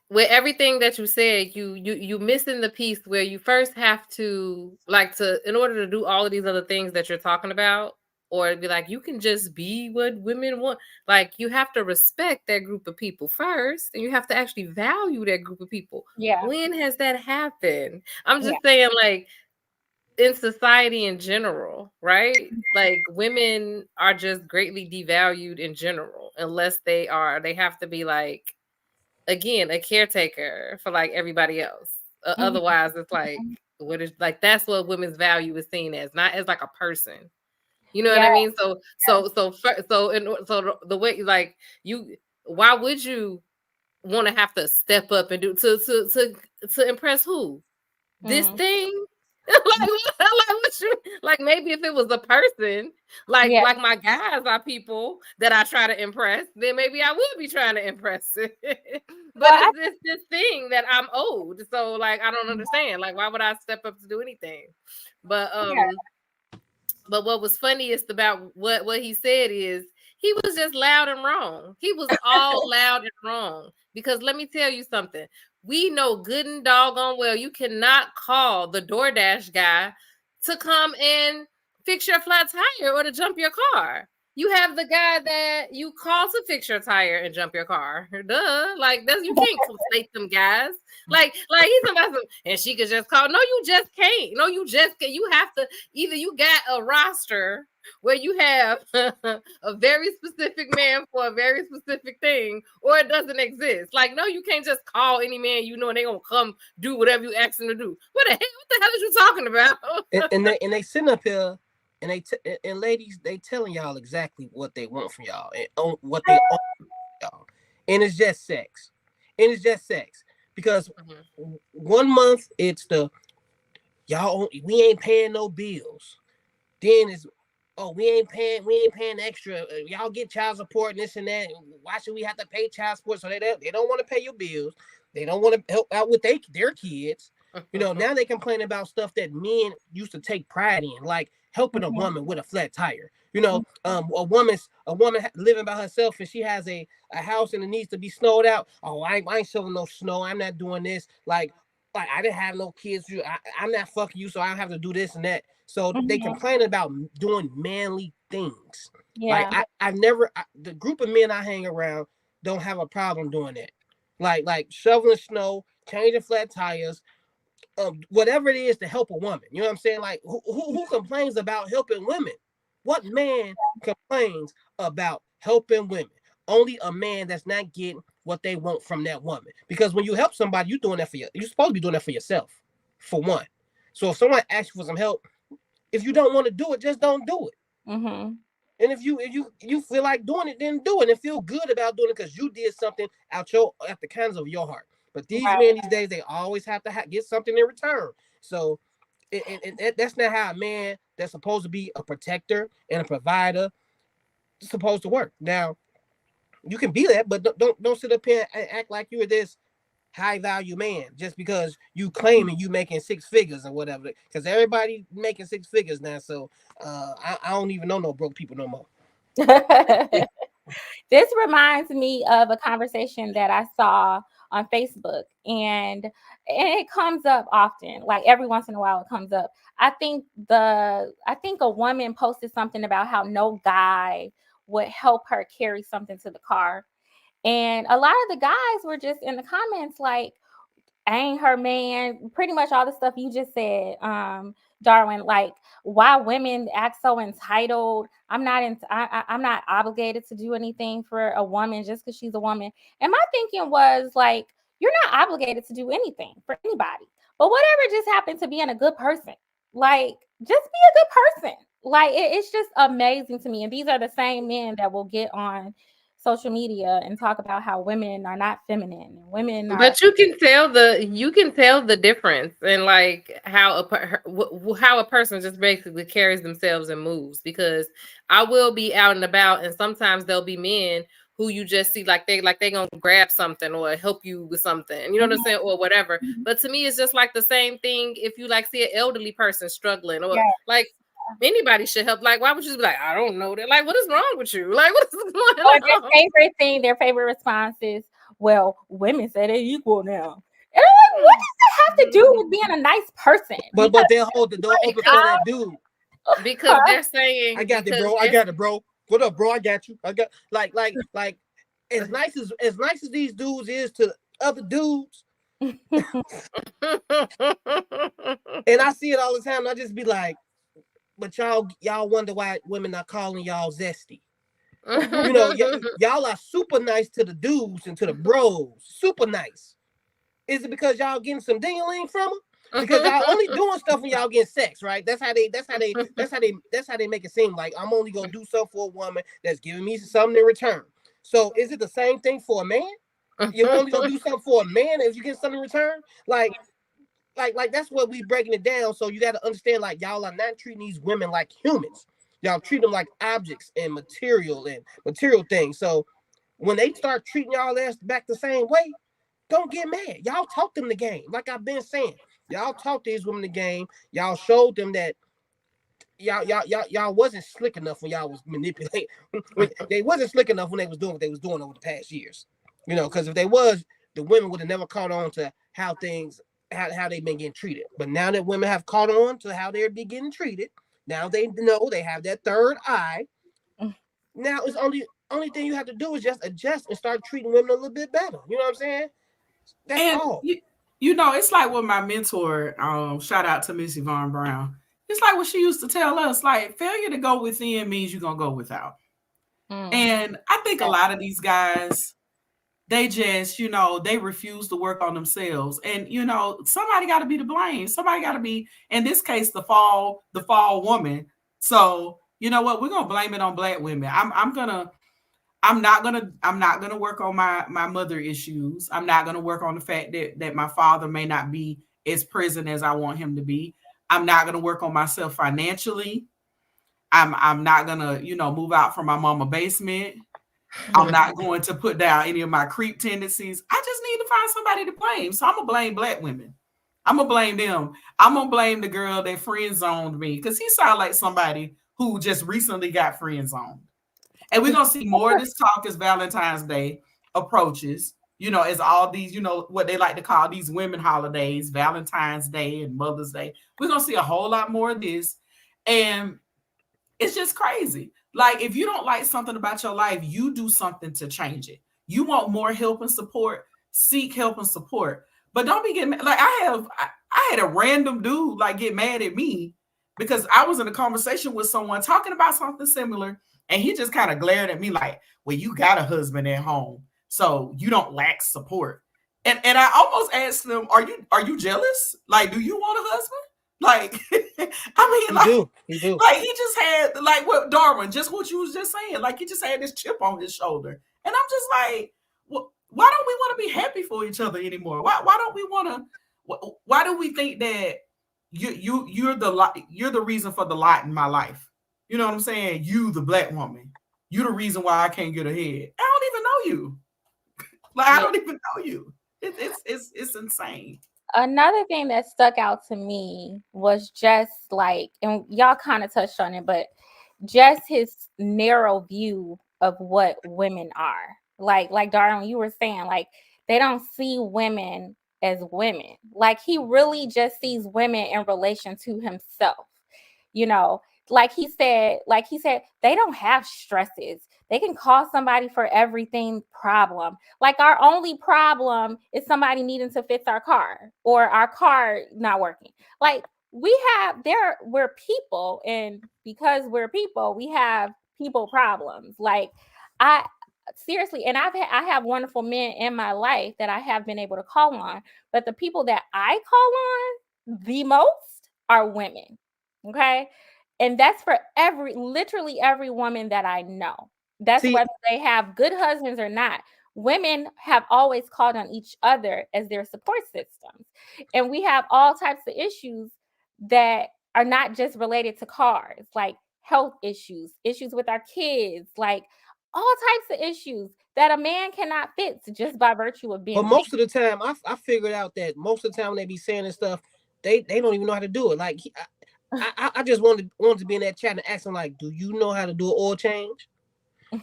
with everything that you said, you missing the piece where you first have to, like, in order to do all of these other things that you're talking about, or be like, you can just be what women want. Like, you have to respect that group of people first, and you have to actually value that group of people. Yeah. When has that happened? I'm just saying, like, in society in general, right? Like, women are just greatly devalued in general, unless they have to be like, again, a caretaker for like everybody else. Otherwise, it's like, what is, like, that's what women's value is seen as, not as like a person. You know what I mean? So the way, like, why would you want to have to step up and do to impress who? This thing? like maybe if it was a person, like my guys are people that I try to impress, then maybe I would be trying to impress it. But it's this thing that I'm owed. So, like, I don't understand. Like, why would I step up to do anything? But but what was funniest about what he said is he was just loud and wrong. He was all loud and wrong. Because let me tell you something. We know good and doggone well you cannot call the DoorDash guy to come and fix your flat tire or to jump your car. You have the guy that you call to fix your tire and jump your car. Duh. Like you can't conflate them guys. Like he's about some, and she could just call. No, you just can't. No, you just can't. You have to either you got a roster where you have a very specific man for a very specific thing, or it doesn't exist. Like, no, you can't just call any man you know and they gonna come do whatever you ask them to do. What the hell is you talking about? and they sitting up here and and ladies, they telling y'all exactly what they want from y'all and what they want from y'all. And it's just sex. And it's just sex. Because 1 month it's the we ain't paying no bills. Then it's we ain't paying extra. Y'all get child support and this and that. Why should we have to pay child support? So they don't want to pay your bills. They don't want to help out with their kids. Now they complain about stuff that men used to take pride in, like helping a woman with a flat tire. A woman living by herself and she has a house and it needs to be snowed out. Oh, I ain't shoveling no snow. I'm not doing this. Like I didn't have no kids. I'm not fucking you, so I don't have to do this and that. So they complain about doing manly things. Yeah. Like the group of men I hang around don't have a problem doing that. Like shoveling snow, changing flat tires, whatever it is to help a woman. You know what I'm saying? Like who complains about helping women? What man complains about helping women? Only a man that's not getting what they want from that woman. Because when you help somebody, you're doing that for you're supposed to be doing that for yourself, for one. So if someone asks you for some help, if you don't want to do it, just don't do it. Mm-hmm. And if you feel like doing it, then do it and feel good about doing it because you did something out the kindness of your heart. But these men these days, they always have to get something in return. So that's not how a man that's supposed to be a protector and a provider is supposed to work. Now, you can be that, but don't sit up here and act like you're this high value man just because you claiming you making 6 figures or whatever. Because everybody making 6 figures now. So I don't even know no broke people no more. This reminds me of a conversation that I saw on Facebook, and it comes up often. Like every once in a while, it comes up. I think a woman posted something about how no guy would help her carry something to the car, and a lot of the guys were just in the comments like, I ain't her man, pretty much all the stuff you just said, Darwin, like why women act so entitled. I'm not obligated to do anything for a woman just because she's a woman. And my thinking was like, you're not obligated to do anything for anybody, but whatever just happened to being a good person, like just be a good person. Like it's just amazing to me. And these are the same men that will get on social media and talk about how women are not feminine and women are. But you can tell the difference in like how a person just basically carries themselves and moves. Because I will be out and about and sometimes there'll be men who you just see like they gonna grab something or help you with something, you know what I'm saying, or whatever. But to me it's just like the same thing if you like see an elderly person struggling or like anybody should help. Like, why would you be like, I don't know that? Like, what is wrong with you? Like, what is going on? Their favorite response is, well, women say they're equal now. And I'm like, what does that have to do with being a nice person? But they'll hold the door open for that dude. Because they're saying, I got it, bro. What up, bro? I got you. I got like as nice as these dudes is to other dudes. And I see it all the time. And I just be like, but y'all wonder why women are calling y'all zesty. Y'all are super nice to the dudes and to the bros. Super nice. Is it because y'all getting some ding-a-ling from them? Because y'all only doing stuff when y'all getting sex, right? That's how they make it seem like I'm only gonna do something for a woman that's giving me something in return. So is it the same thing for a man? You're only gonna do something for a man if you get something in return? Like that's what we breaking it down. So you got to understand, like, y'all are not treating these women like humans. Y'all treat them like objects and material things. So when they start treating y'all ass back the same way, don't get mad. Y'all taught them the game. Like I've been saying, y'all taught these women the game. Y'all showed them that y'all wasn't slick enough when y'all was manipulating. They wasn't slick enough when they was doing what they was doing over the past years. Because if they was, the women would have never caught on to how they've been getting treated. But now that women have caught on to how they're getting treated, now they know they have that third eye. Now it's only thing you have to do is just adjust and start treating women a little bit better. You know what I'm saying? That's And all. you know, it's like what my mentor, shout out to Miss Yvonne Brown. It's like what she used to tell us, like failure to go within means you're gonna go without. And I think a lot of these guys, they just, you know, they refuse to work on themselves. And you know, somebody got to be to blame. Somebody got to be, in this case, the fall woman. So you know what? We're gonna blame it on Black women. I'm not gonna work on my mother issues. I'm not gonna work on the fact that my father may not be as present as I want him to be. I'm not gonna work on myself financially. I'm not gonna, you know, move out from my mama basement. I'm not going to put down any of my creep tendencies. I just need to find somebody to blame. So I'm gonna blame Black women. I'm gonna blame them. I'm gonna blame the girl that friend zoned me because he sounded like somebody who just recently got friend zoned. And we're gonna see more of this talk as Valentine's Day approaches. You know, as all these, you know, what they like to call these women holidays, Valentine's Day and Mother's Day. We're gonna see a whole lot more of this. And it's just crazy. Like, if you don't like something about your life, you do something to change it. You want more help and support, seek help and support. But don't be getting mad. Like, I had a random dude like get mad at me because I was in a conversation with someone talking about something similar, and he just kind of glared at me like, well, you got a husband at home, so you don't lack support. And I almost asked him, are you jealous? Like, do you want a husband? Like, I mean, he do. Like he just had, like what Darwin, just what you was just saying. Like he just had this chip on his shoulder, and I'm just like, well, why don't we want to be happy for each other anymore? Why don't we want to? Why do we think that you're the reason for the lot in my life? You know what I'm saying? You, the Black woman, you the reason why I can't get ahead. I don't even know you. Like I don't even know you. It's insane. Another thing that stuck out to me was just like, and y'all kind of touched on it, but just his narrow view of what women are. Like Darwin, you were saying, like they don't see women as women. Like he really just sees women in relation to himself. You know, like he said, they don't have stresses. They can call somebody for everything problem. Like our only problem is somebody needing to fix our car or our car not working. Like we're people, and because we're people, we have people problems. Like I seriously, and I have wonderful men in my life that I have been able to call on, but the people that I call on the most are women. Okay. And that's for literally every woman that I know. That's whether they have good husbands or not. Women have always called on each other as their support systems. And we have all types of issues that are not just related to cars, like health issues, issues with our kids, like all types of issues that a man cannot fix just by virtue of being. But most of the time, I figured out that most of the time when they be saying this stuff, they don't even know how to do it. Like I just wanted to be in that chat and ask them, like, do you know how to do an oil change?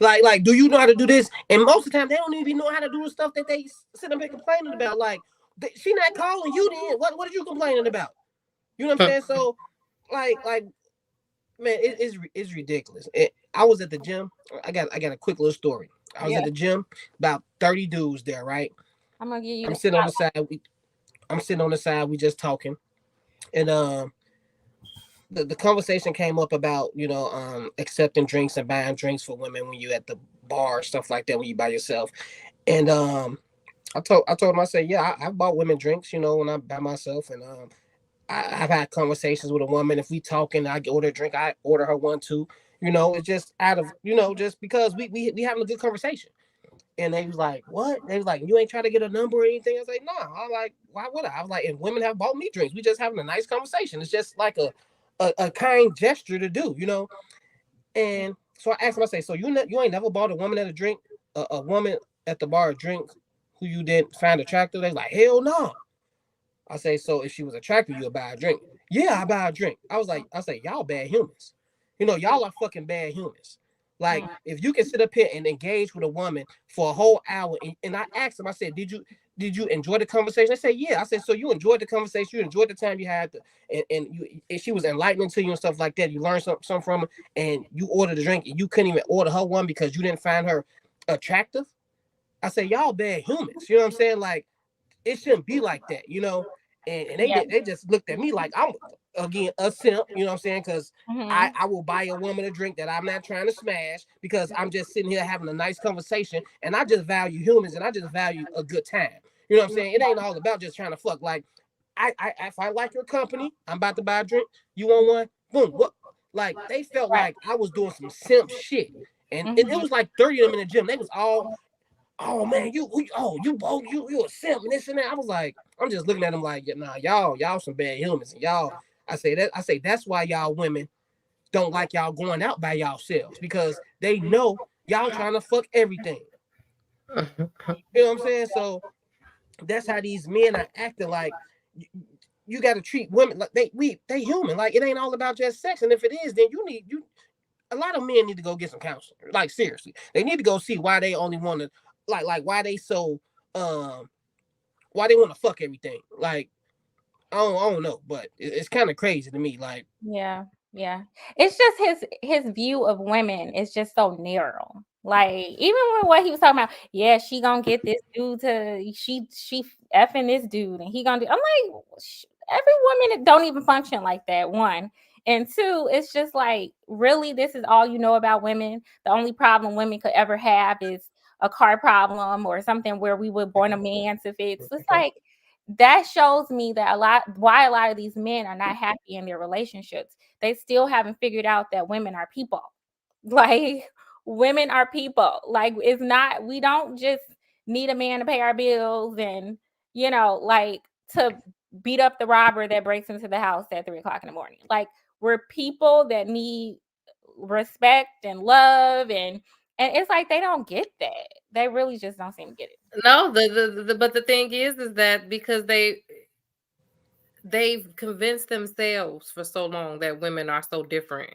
Like, do you know how to do this? And most of the time, they don't even know how to do the stuff that they sit up here complaining about. Like, she not calling you then. What are you complaining about? You know what I'm saying? So, like, man, it's ridiculous. I was at the gym. I got a quick little story. I was at the gym, about 30 dudes there, right? I'm gonna give you. I'm sitting on the side. I'm sitting on the side. We just talking, and the conversation came up about, you know, accepting drinks and buying drinks for women when you at the bar, stuff like that, when you by yourself. And I told him, I said, yeah, I bought women drinks, you know, when I'm by myself. And I've had conversations with a woman. If we talking, I order a drink, I order her one too. You know, it's just out of, you know, just because we having a good conversation. And they was like, what? They was like, you ain't trying to get a number or anything? I was like, no. I'm like, why would I? I was like, and women have bought me drinks. We just having a nice conversation. It's just like a kind gesture to do, you know. And so I asked him, I say, so you ain't never bought a woman at a drink, a woman at the bar a drink who you didn't find attractive? They like, hell no. I say, so if she was attractive, you'll buy a drink. Yeah, I buy a drink. I say, y'all bad humans. You know, y'all are fucking bad humans. Like, if you can sit up here and engage with a woman for a whole hour, and I asked him, I said, did you enjoy the conversation? They say, yeah. I said, so you enjoyed the conversation, you enjoyed the time you had, and she was enlightening to you and stuff like that. You learned something from her, and you ordered a drink, and you couldn't even order her one because you didn't find her attractive. I said, y'all bad humans. You know what I'm saying? Like, it shouldn't be like that, you know. And Yeah. they just looked at me like I'm again a simp, you know what I'm saying? Because Mhm. I will buy a woman a drink that I'm not trying to smash because I'm just sitting here having a nice conversation, and I just value humans and I just value a good time. You know what I'm saying? It ain't all about just trying to fuck. Like I if I like your company, I'm about to buy a drink. You want one? Boom. What? Like they felt Right. like I was doing some simp shit, and it Mhm. was like 30 of them in the gym. They was all, oh man, you a simp and this and that. I was like, I'm just looking at them like, yeah, nah, y'all some bad humans, and y'all. I say that's why y'all women don't like y'all going out by yourselves, because they know y'all trying to fuck everything. You know what I'm saying? So that's how these men are acting. Like you got to treat women like they human. Like it ain't all about just sex. And if it is, then you a lot of men need to go get some counseling. Like seriously, they need to go see why they only want to like why they so why they want to fuck everything. Like I don't know, but it's kind of crazy to me. Like Yeah, yeah. It's just his view of women is just so narrow. Like even with what he was talking about, yeah, she gonna get this dude to she effing this dude, and he gonna do. I'm like, every woman don't even function like that. One and two, it's just like really, this is all you know about women. The only problem women could ever have is a car problem or something where we were born a man to fix. It's like that shows me that a lot of these men are not happy in their relationships. They still haven't figured out that women are people. Like women are people. Like it's not, we don't just need a man to pay our bills and like to beat up the robber that breaks into the house at 3 o'clock in the morning. Like we're people that need respect and love, and it's like they don't get that. They really just don't seem to get it. No, but the thing is that because they've convinced themselves for so long that women are so different.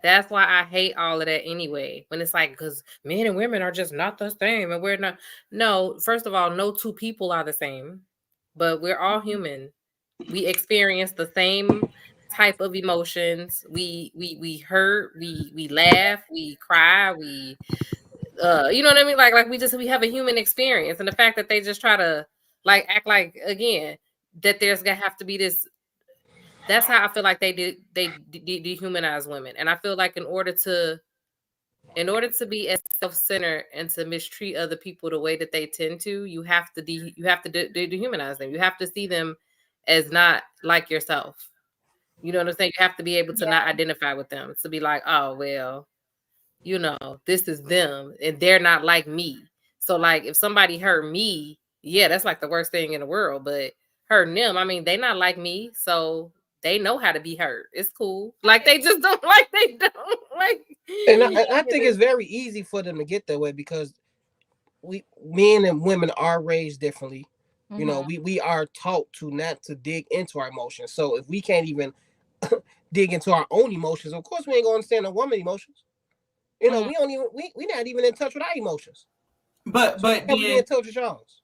That's why I hate all of that anyway. When it's like, because men and women are just not the same, and we're not. No, first of all, no two people are the same, but we're all human. We experience the same type of emotions. We hurt. We laugh. We cry. You know what I mean? Like we have a human experience, and the fact that they just try to like act like again that there's gonna have to be this. That's how I feel like they dehumanize women, and I feel like in order to be as self-centered and to mistreat other people the way that they tend to, you have to dehumanize them. You have to see them as not like yourself. You know what I'm saying? You have to be able to not identify with them, to be like, oh well, this is them and they're not like me. So like if somebody hurt me, yeah, that's like the worst thing in the world. But hurting them, I mean, they not like me, so they know how to be hurt. It's cool. Like they just don't like they don't like. and I think it's very easy for them to get that way because men and women are raised differently. You know, we are taught to not to dig into our emotions. So if we can't even dig into our own emotions, of course we ain't gonna understand a woman's emotions. You know, we don't even we not even in touch with our emotions. But So how we be in touch with y'all's?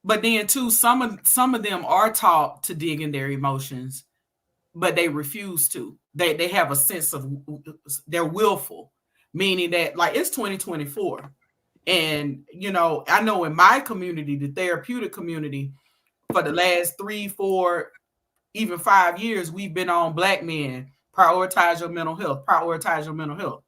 But then too, some of them are taught to dig in their emotions, but they refuse to. They have a sense of they're willful, meaning that like it's 2024. And I know in my community, the therapeutic community, for the last 3, 4, even 5 years, we've been on Black men, prioritize your mental health, prioritize your mental health.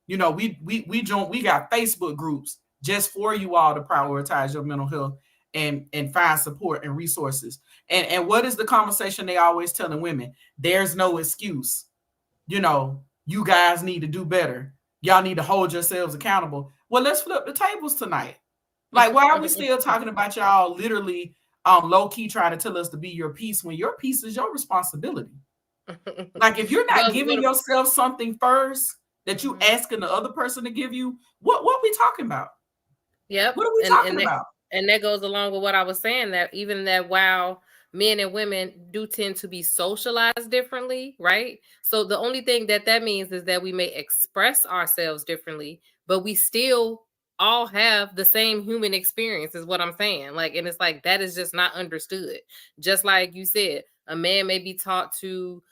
We got Facebook groups just for you all to prioritize your mental health and find support and resources. And what is the conversation they always telling women? There's no excuse. You guys need to do better. Y'all need to hold yourselves accountable. Well, let's flip the tables tonight. Like, why are we still talking about y'all literally low key trying to tell us to be your piece when your piece is your responsibility? Like, if you're not giving yourself something first that you asking the other person to give you, what are we talking about? Yep. What are we talking about? And that goes along with what I was saying, that even that while men and women do tend to be socialized differently, right? So the only thing that means is that we may express ourselves differently, but we still all have the same human experience is what I'm saying. Like, and it's like, that is just not understood. Just like you said, a man may be taught to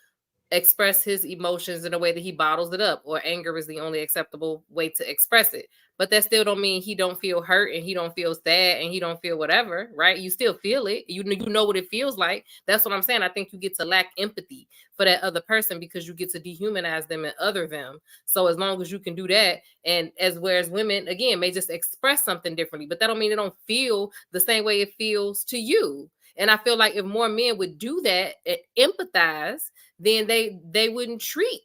express his emotions in a way that he bottles it up, or anger is the only acceptable way to express it. But that still don't mean he don't feel hurt and he don't feel sad and he don't feel whatever, right? You still feel it. You know what it feels like. That's what I'm saying. I think you get to lack empathy for that other person because you get to dehumanize them and other them. So as long as you can do that, and whereas women again may just express something differently, but that don't mean they don't feel the same way it feels to you. And I feel like if more men would do that and empathize, then they wouldn't treat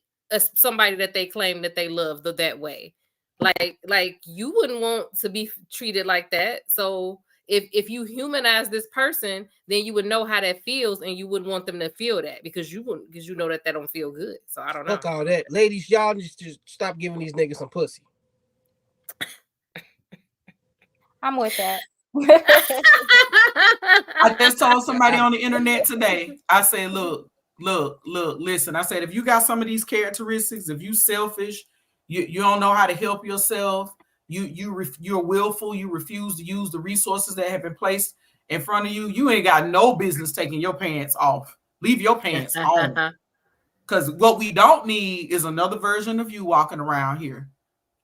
somebody that they claim that they love that way. Like you wouldn't want to be treated like that. So if you humanize this person, then you would know how that feels, and you wouldn't want them to feel that because you know that don't feel good. So I don't know. Fuck all that, ladies. Y'all just stop giving these niggas some pussy. I'm with that. I just told somebody on the internet today. I said, look, listen. I said, if you got some of these characteristics, if you selfish, you don't know how to help yourself, you're willful, you refuse to use the resources that have been placed in front of you, you ain't got no business taking your pants off. Leave your pants on. Because what we don't need is another version of you walking around here.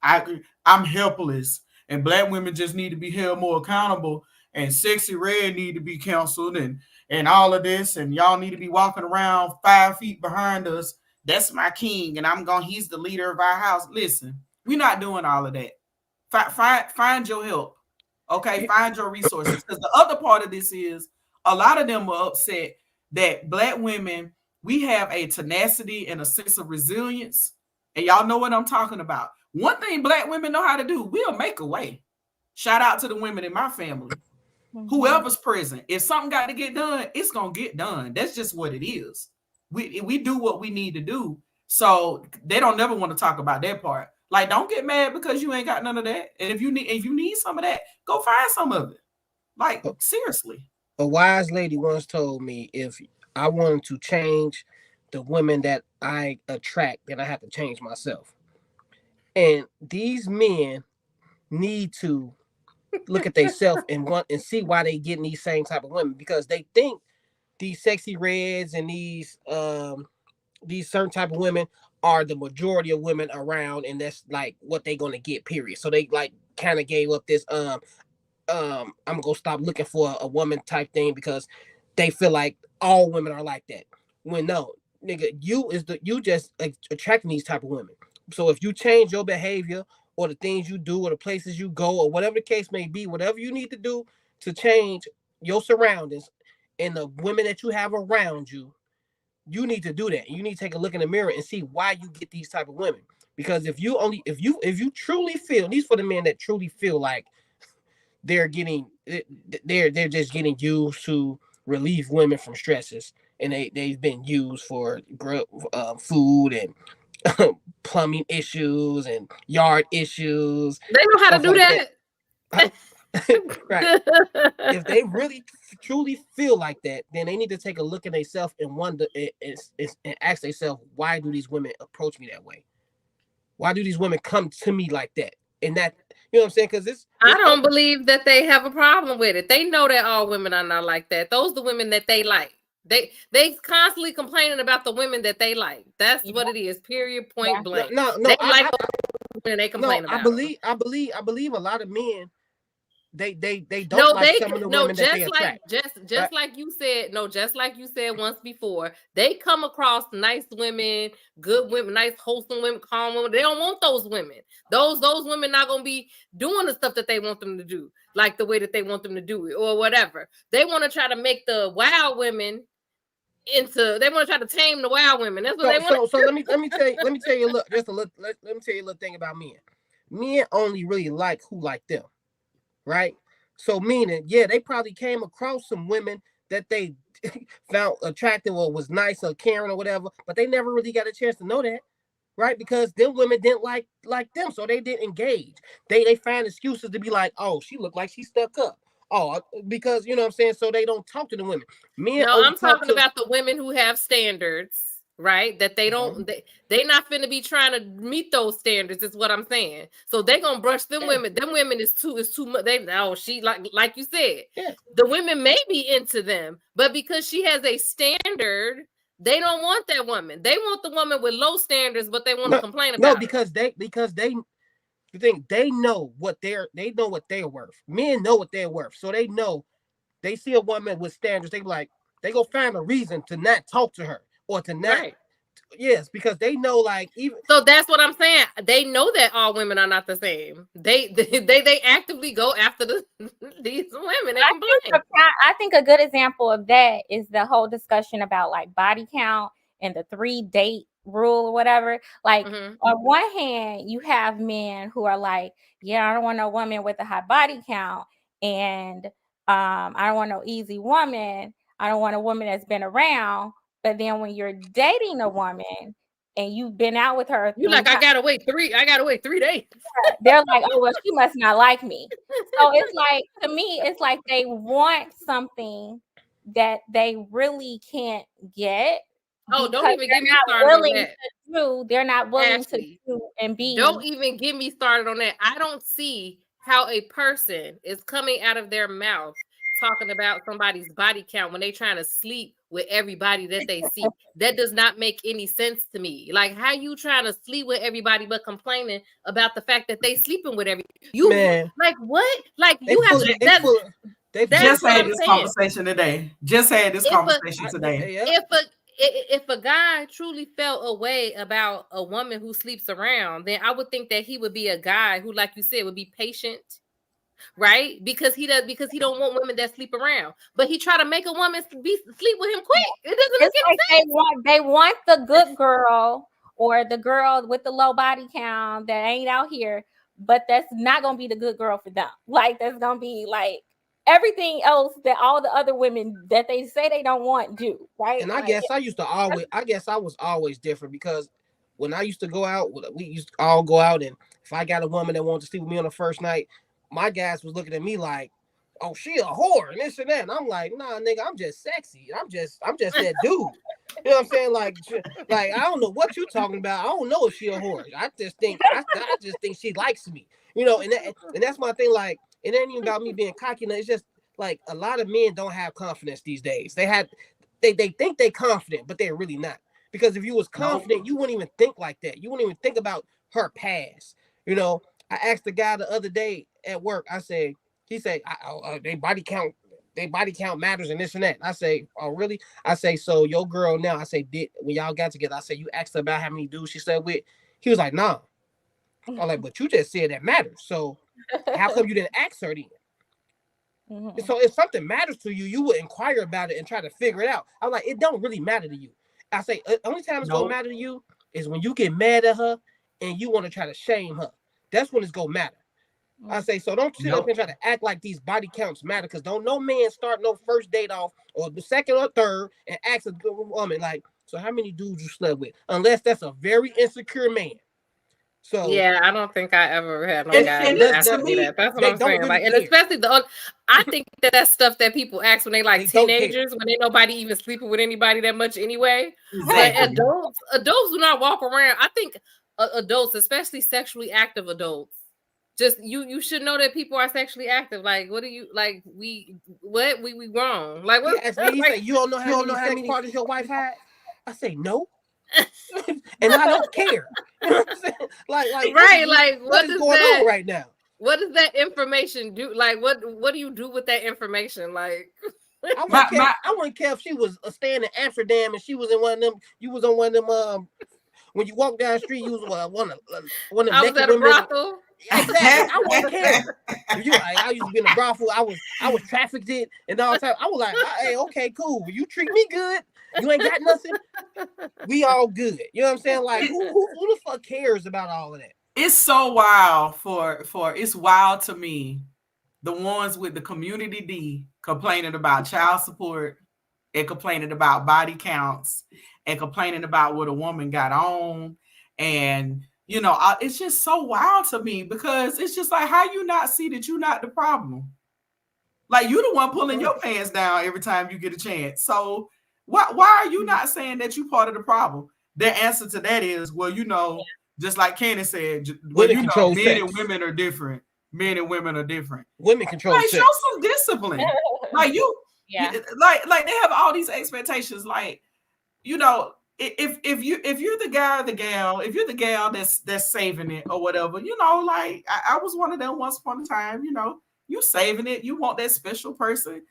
I'm helpless, and black women just need to be held more accountable, and Sexy Red need to be counseled, and all of this, and y'all need to be walking around 5 feet behind us. That's my king, and he's the leader of our house. Listen, we're not doing all of that. Find your help. Okay, find your resources. Because the other part of this is a lot of them are upset that black women, we have a tenacity and a sense of resilience. And y'all know what I'm talking about. One thing black women know how to do, we'll make a way. Shout out to the women in my family. Mm-hmm. Whoever's present, if something got to get done, it's going to get done. That's just what it is. We do what we need to do. So they don't never want to talk about that part. Like, don't get mad because you ain't got none of that. And if you need some of that, go find some of it. Like, seriously. A wise lady once told me, if I wanted to change the women that I attract, then I have to change myself. And these men need to look at themselves and see why they getting these same type of women, because they think these Sexy Reds and these certain type of women are the majority of women around, and that's like what they're gonna get, period. So they like kind of gave up this I'm gonna stop looking for a woman type thing because they feel like all women are like that. When no, nigga, you just attracting these type of women. So if you change your behavior or the things you do or the places you go or whatever the case may be, whatever you need to do to change your surroundings and the women that you have around you, you need to do that. You need to take a look in the mirror and see why you get these type of women. Because if you truly feel, these for the men that truly feel like they're just getting used to relieve women from stresses, and they've been used for food and plumbing issues and yard issues. They know how to do that. Right. If they really truly feel like that, then they need to take a look at themselves and wonder and ask themselves, why do these women approach me that way? Why do these women come to me like that? And that, you know what I'm saying? Because I don't believe that they have a problem with it. They know that all women are not like that. Those are the women that they like. They constantly complaining about the women that they like. That's what it is. Period. Point blank. No. They they complain about. I believe a lot of men. They don't like some of the women that they attract. Just like you said, just like you said once before, they come across nice women, good women, nice wholesome women, calm women. They don't want those women. Those women not gonna be doing the stuff that they want them to do, like the way that they want them to do it, or whatever. They want to try to make the wild women they want to try to tame the wild women. That's what they want. So let me tell you, let me tell you a little thing about men. Men only really like who like them. Right? So meaning, yeah, they probably came across some women that they found attractive or was nice or caring or whatever, but they never really got a chance to know that, right? Because them women didn't like them, so they didn't engage. They find excuses to be like, oh, she looked like she stuck up. Oh, because you know what I'm saying, so they don't talk to the women. I'm talking about the women who have standards right? That they don't, they not finna be trying to meet those standards, is what I'm saying. So they gonna brush them women. Them women is too much. They she like you said, the women may be into them, but because she has a standard, they don't want that woman. They want the woman with low standards, but they want to complain about. No, because they you think they know what they're worth. Men know what they're worth, so they know. They see a woman with standards, they like they go find a reason to not talk to her or to not. Right. Yes, because they know, like, even so that's what I'm saying. They know that all women are not the same. They actively go after these women and complain. I think a good example of that is the whole discussion about like body count and the 3-date rule or whatever. Like on one hand, you have men who are like, yeah, I don't want no woman with a high body count, and I don't want no easy woman. I don't want a woman that's been around. But then when you're dating a woman and you've been out with her, you like, I gotta wait 3 days. They're like, oh, well, she must not like me. So it's like, to me, it's like they want something that they really can't get. Oh, don't even get me started on that. They're not willing to do and be. Don't even get me started on that. I don't see how a person is coming out of their mouth talking about somebody's body count when they trying to sleep with everybody that they see. That does not make any sense to me. Like, how you trying to sleep with everybody but complaining about the fact that they sleeping with everybody? You like what? Like you have to. They just had this conversation today. If a guy truly felt a way about a woman who sleeps around, then I would think that he would be a guy who, like you said, would be patient, right? Because he don't want women that sleep around, but he try to make a woman sleep with him quick. It doesn't make sense. They want the good girl or the girl with the low body count that ain't out here, but that's not gonna be the good girl for them. Like that's gonna be like everything else that all the other women that they say they don't want do, right? And I guess I was always different, because when I used to go out, we used to all go out, and if I got a woman that wanted to sleep with me on the first night, my guys was looking at me like, oh, she a whore and this and that. And I'm like, nah, nigga, I'm just sexy. I'm just that dude. You know what I'm saying? Like I don't know what you talking about. I don't know if she a whore. I just think she likes me. You know, and that's my thing. Like, it ain't even about me being cocky. It's just like a lot of men don't have confidence these days. They think they confident, but they're really not. Because if you was confident, you wouldn't even think like that. You wouldn't even think about her past. You know, I asked the guy the other day at work. He said, they body count matters and this and that. I say, oh really? I say, so your girl now, I say, when y'all got together, I say, you asked her about how many dudes she slept with? He was like, nah. I'm like, but you just said that matters. So how come you didn't ask her then? Mm-hmm. So if something matters to you, you would inquire about it and try to figure it out. I'm like, it don't really matter to you. I say, the only time it's gonna matter to you is when you get mad at her and you want to try to shame her. That's when it's gonna matter. I say, so don't sit up and try to act like these body counts matter, because don't no man start no first date off or the second or third and ask a good woman like, so how many dudes you slept with? Unless that's a very insecure man. So yeah, I don't think I ever had no guy ask me that. That's what I'm saying. Really like, and especially I think that's stuff that people ask when they like teenagers, when ain't nobody even sleeping with anybody that much anyway. Exactly. But adults do not walk around. I think adults, especially sexually active adults, just you should know that people are sexually active. Like, what do you like? We wrong. Like, what? He said, you don't know how many parties your wife had? I say no. And I don't care. You know what I'm saying? Like right, like what is going on right now? What does that information do? Like, what do you do with that information? Like, I wouldn't care if she was staying in Amsterdam and she was in one of them. You was on one of them. When you walk down the street, you was one of them. I was at a brothel. Exactly. I wouldn't care. I used to be in a brothel. I was trafficked it and all that. I was like, hey, okay, cool. You treat me good. You ain't got nothing. We all good. You know what I'm saying? Like, who the fuck cares about all of that? It's so wild it's wild to me. The ones with the community D complaining about child support and complaining about body counts and complaining about what a woman got on. And, you know, it's just so wild to me, because it's just like, how you not see that you're not the problem? Like, you the one pulling your pants down every time you get a chance. So why are you not saying that you part of the problem? their answer to that is, well, you know, just like Candy said, well, Women you know, control men sex. and women are different. Men and women are different. Women control Like, sex. show some discipline. Like you, like they have all these expectations. Like, you know, if you're the guy or the gal, if you're the gal that's saving it or whatever, you know, like I was one of them once upon a time. You know, you saving it, you want that special person.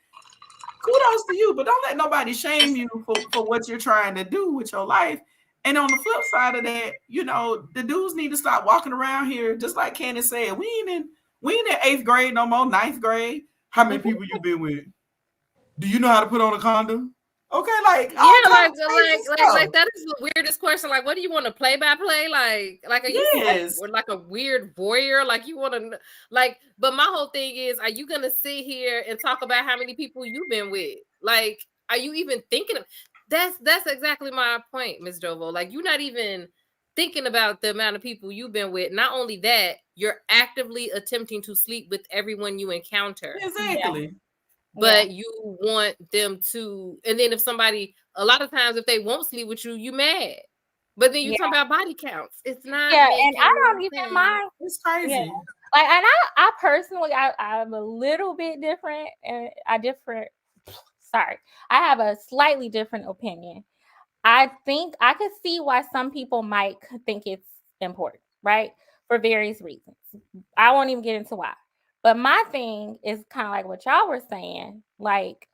Kudos to you, but don't let nobody shame you for what you're trying to do with your life. And on the flip side of that, you know, the dudes need to stop walking around here, just like Candace said. We ain't in 8th grade no more, 9th grade. How many people you been with? Do you know how to put on a condom? Okay, like yeah, like that is the weirdest question. Like, what do you want to play by play? Like, are you like a weird voyeur? Like, you want to like? But my whole thing is, are you gonna sit here and talk about how many people you've been with? Like, are you even thinking of? That's exactly my point, Ms. Jovo. Like, you're not even thinking about the amount of people you've been with. Not only that, you're actively attempting to sleep with everyone you encounter. Exactly. Yeah. But you want them to, and then if somebody, a lot of times if they won't sleep with you, you mad. But then you talk about body counts. It's not. Yeah, and I don't even mind. It's crazy. Yeah. Like, and I personally, I'm a little bit different, and Sorry, I have a slightly different opinion. I think I could see why some people might think it's important, right? For various reasons. I won't even get into why. But my thing is kind of like what y'all were saying. Like,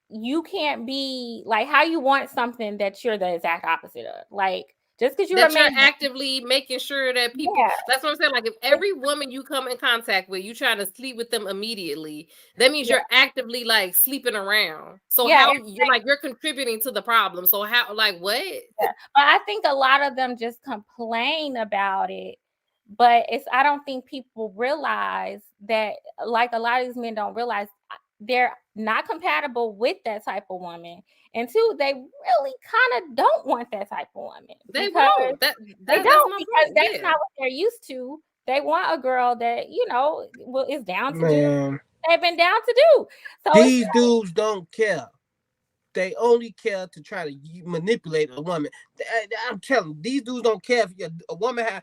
you can't be like how you want something that you're the exact opposite of. Like, just because you're actively making sure that people, that's what I'm saying. Like, if every woman you come in contact with, you trying to sleep with them immediately, that means you're actively like sleeping around. So how you're like, you're contributing to the problem. So how, like, what? But I think a lot of them just complain about it. But I don't think people realize that, like, a lot of these men don't realize they're not compatible with that type of woman. And two, they really kind of don't want that type of woman. They won't. They don't, because that's not what they're used to. They want a girl that, you know, is down to do. They've been down to do. So these dudes don't care. They only care to try to manipulate a woman. I'm telling you, these dudes don't care if a woman has.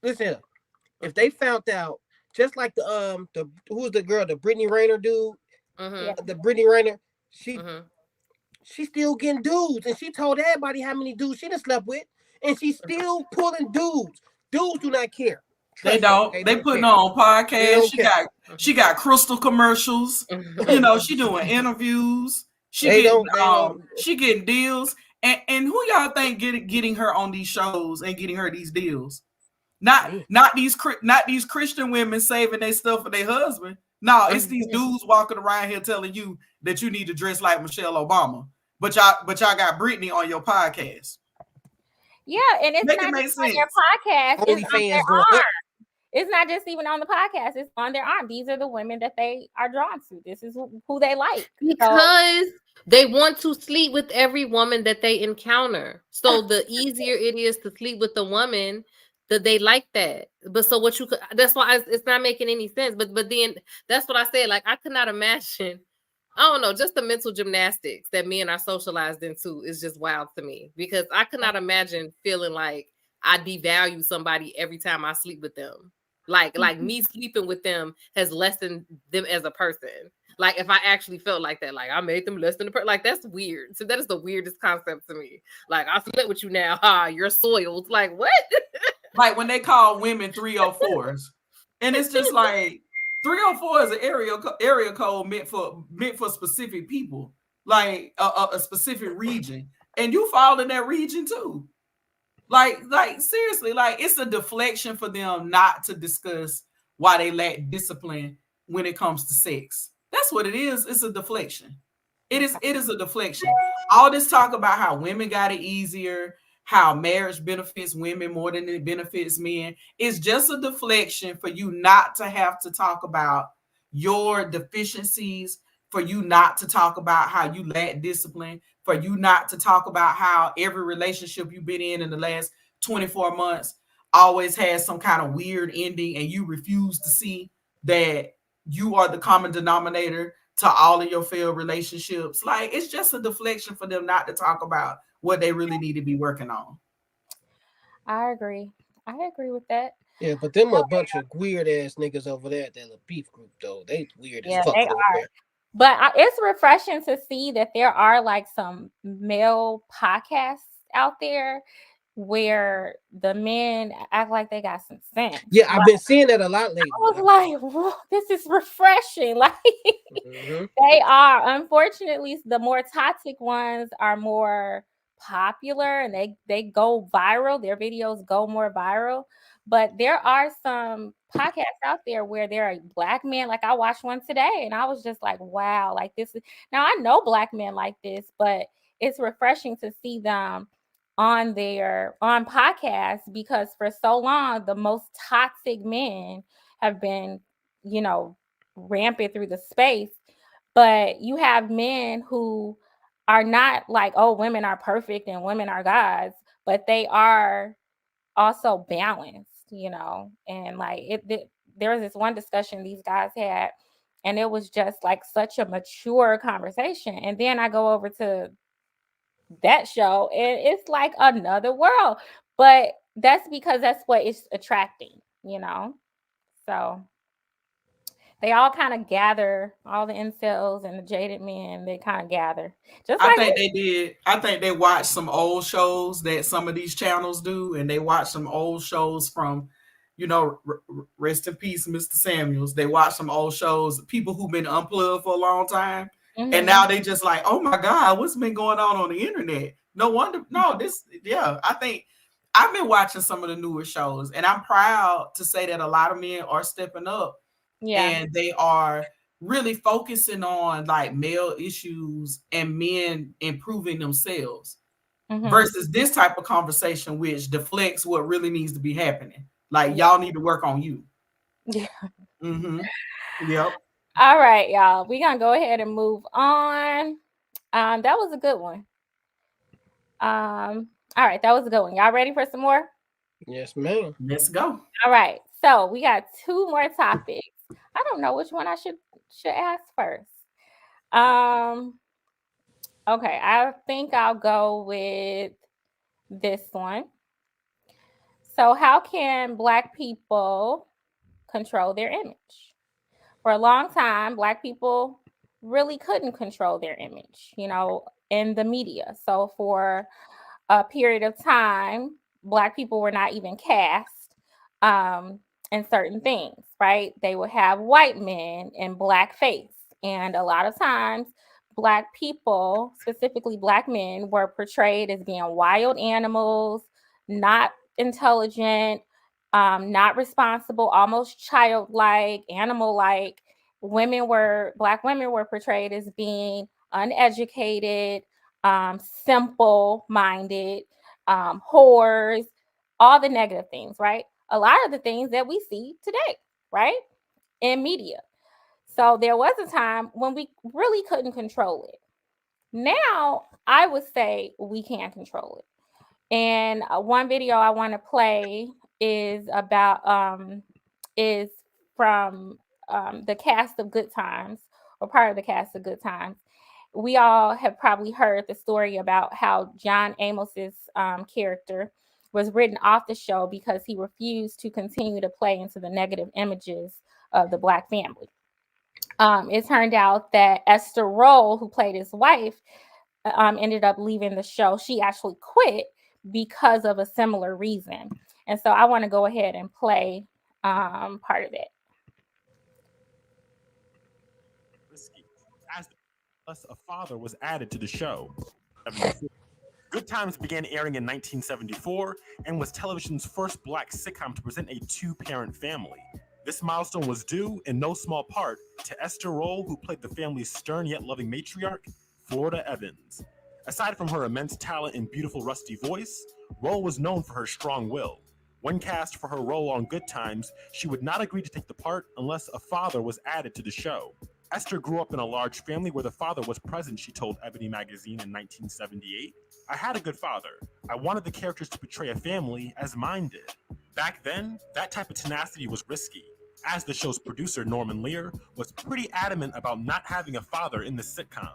Listen here. If they found out, just like the who's the girl, the Brittany Rayner dude, the Brittany Rayner, she's still getting dudes, and she told everybody how many dudes she done slept with, and she's still pulling dudes. Dudes do not care. They don't. They putting on podcasts. She got crystal commercials. You know, she doing interviews. She getting deals. And who y'all think getting her on these shows and getting her these deals? Not these Christian women saving their stuff for their husband. No, it's these dudes walking around here telling you that you need to dress like Michelle Obama. But y'all got Britney on your podcast. Yeah, and it's not just on your podcast. It's on their arm. It's not just even on the podcast. It's on their arm. These are the women that they are drawn to. This is who they like. Because they want to sleep with every woman that they encounter. So the easier it is to sleep with the woman, that they like that. But so what that's why it's not making any sense. But then that's what I said. Like, I could not imagine. I don't know, just the mental gymnastics that men are socialized into is just wild to me, because I could not imagine feeling like I devalue somebody every time I sleep with them. Like me sleeping with them has lessened them as a person. Like, if I actually felt like that, like I made them less than a person, like that's weird. So that is the weirdest concept to me. Like, I slept with you now, you're soiled. Like, what? Like when they call women 304s, and it's just like 304 is an area code meant for specific people, like a specific region, and you fall in that region too. Like seriously, like it's a deflection for them not to discuss why they lack discipline when it comes to sex. That's what it is. It's a deflection. It is a deflection. All this talk about how women got it easier, how marriage benefits women more than it benefits men, is just a deflection for you not to have to talk about your deficiencies, for you not to talk about how you lack discipline, for you not to talk about how every relationship you've been in the last 24 months always has some kind of weird ending, and you refuse to see that you are the common denominator to all of your failed relationships. Like, it's just a deflection for them not to talk about what they really need to be working on. I agree. I agree with that. Yeah, but them a bunch of weird ass niggas over there at that little beef group though. They weird as Yeah, fuck they over are. there. But it's refreshing to see that there are like some male podcasts out there where the men act like they got some sense. Yeah, I've been seeing that a lot lately. I was like, whoa, this is refreshing. Like, Mhm. they are. Unfortunately, the more toxic ones are more popular and they go viral. Their videos go more viral. But there are some podcasts out there where there are black men. Like, I watched one today and I was just like, wow, like this is now I know black men like this, but it's refreshing to see them on podcasts, because for so long the most toxic men have been, you know, rampant through the space. But you have men who are not like, oh, women are perfect and women are gods, but they are also balanced, you know. And like there was this one discussion these guys had, and it was just like such a mature conversation. And then I go over to that show and it's like another world. But that's because that's what it's attracting, you know. So they all kind of gather, all the incels and the jaded men, they kind of gather. Just I like think they did. I think they watched some old shows that some of these channels do, and they watched some old shows from, you know, rest in peace, Mr. Samuels. They watched some old shows, people who've been unplugged for a long time, and now they just like, oh my God, what's been going on the internet? No wonder. No, I think I've been watching some of the newer shows, and I'm proud to say that a lot of men are stepping up. Yeah. And they are really focusing on like male issues and men improving themselves versus this type of conversation, which deflects what really needs to be happening. Like, y'all need to work on you. Yeah. Yep. All right, y'all. We're gonna go ahead and move on. That was a good one. All right, that was a good one. Y'all ready for some more? Yes, ma'am. Let's go. All right. So we got two more topics. I don't know which one I should ask first. Okay, I think I'll go with this one. So, how can Black people control their image? For a long time, Black people really couldn't control their image, you know, in the media. So, for a period of time, Black people were not even cast in certain things, right? They would have white men in blackface. And a lot of times, Black people, specifically Black men, were portrayed as being wild animals, not intelligent, not responsible, almost childlike, animal-like. Black women were portrayed as being uneducated, simple-minded, whores, all the negative things, right? A lot of the things that we see today, right, in media. So there was a time when we really couldn't control it. Now, I would say we can control it. And one video I want to play is from the cast of Good Times, or part of the cast of Good Times. We all have probably heard the story about how John Amos's character was written off the show because he refused to continue to play into the negative images of the Black family. It turned out that Esther Rolle, who played his wife, ended up leaving the show. She actually quit because of a similar reason. And so I want to go ahead and play part of it. As a father was added to the show. Good Times began airing in 1974 and was television's first Black sitcom to present a two-parent family. This milestone was due, in no small part, to Esther Rolle, who played the family's stern yet loving matriarch, Florida Evans. Aside from her immense talent and beautiful rusty voice, Rolle was known for her strong will. When cast for her role on Good Times, she would not agree to take the part unless a father was added to the show. Esther grew up in a large family where the father was present, she told Ebony magazine in 1978. I had a good father. I wanted the characters to portray a family as mine did. Back then, that type of tenacity was risky. as the show's producer, Norman Lear, was pretty adamant about not having a father in the sitcom.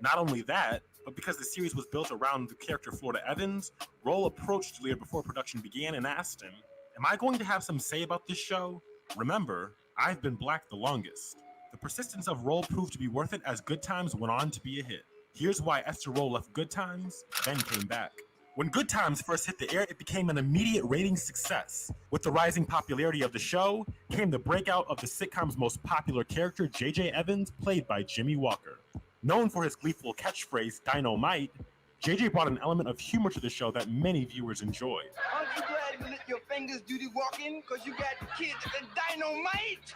Not only that, but because the series was built around the character Florida Evans, Roll approached Lear before production began and asked him, "Am I going to have some say about this show? Remember, I've been black the longest." The persistence of Roll proved to be worth it as Good Times went on to be a hit. Here's why Esther Roll left Good Times, then came back. When Good Times first hit the air, it became an immediate ratings success. With the rising popularity of the show came the breakout of the sitcom's most popular character, J.J. Evans, played by Jimmy Walker. Known for his gleeful catchphrase, Dynamite, J.J. brought an element of humor to the show that many viewers enjoyed. Aren't you glad you let your fingers do the walking? Because you got kids and dynamite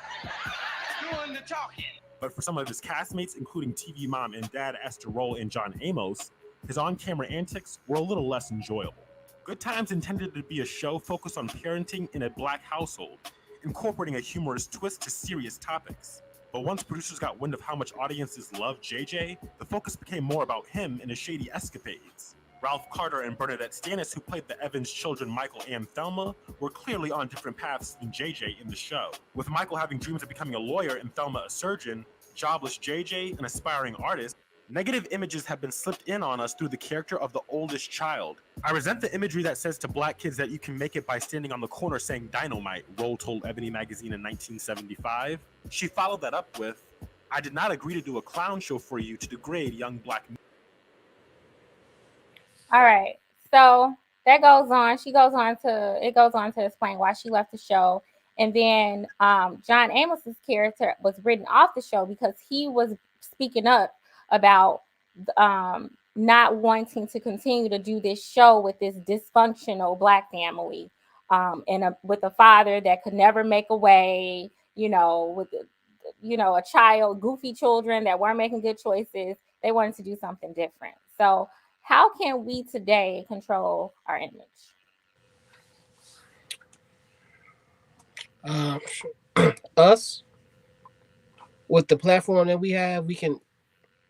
doing the talking. But for some of his castmates, including TV mom and dad Esther Roll and John Amos, his on-camera antics were a little less enjoyable. Good Times intended to be a show focused on parenting in a black household, incorporating a humorous twist to serious topics. But once producers got wind of how much audiences loved JJ, the focus became more about him and his shady escapades. Ralph Carter and Bernadette Stannis, who played the Evans children Michael and Thelma, were clearly on different paths than JJ in the show. With Michael having dreams of becoming a lawyer and Thelma a surgeon, jobless JJ an aspiring artist, negative images have been slipped in on us through the character of the oldest child. I resent the imagery that says to black kids that you can make it by standing on the corner saying dynamite, Roll told Ebony magazine in 1975. She followed that up with, "I did not agree to do a clown show for you to degrade young black men." All right. So that goes on. It goes on to explain why she left the show. And then John Amos's character was written off the show because he was speaking up about not wanting to continue to do this show with this dysfunctional black family, with a father that could never make a way, with a child, goofy children that weren't making good choices. They wanted to do something different. So how can we today control our image? Us, with the platform that we have, we can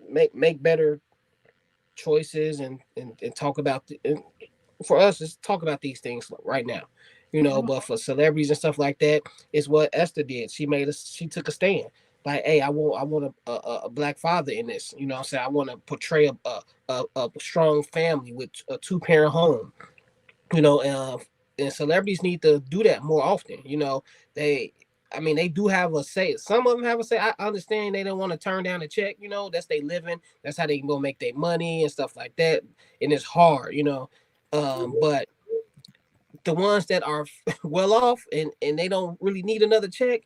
make better choices and talk about for us, just talk about these things right now, but for celebrities and stuff like that, it's what Esther did. She took a stand. Like, hey, I want a black father in this. I'm saying, I want to portray a strong family with a 2-parent home. And celebrities need to do that more often. They do have a say. Some of them have a say. I understand they don't want to turn down a check. That's they living. That's how they can go make their money and stuff like that. And it's hard, but the ones that are well off and they don't really need another check,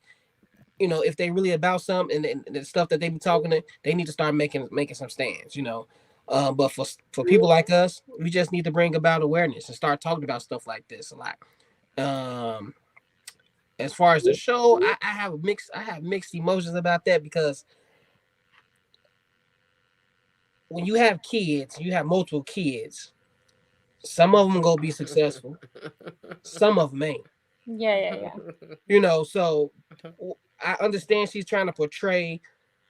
if they really about something and the stuff that they be talking to, they need to start making some stands, but for people like us, we just need to bring about awareness and start talking about stuff like this a lot. As far as the show, I have mixed emotions about that, because when you have kids, you have multiple kids, some of them gonna be successful, some of them ain't. Yeah. So I understand she's trying to portray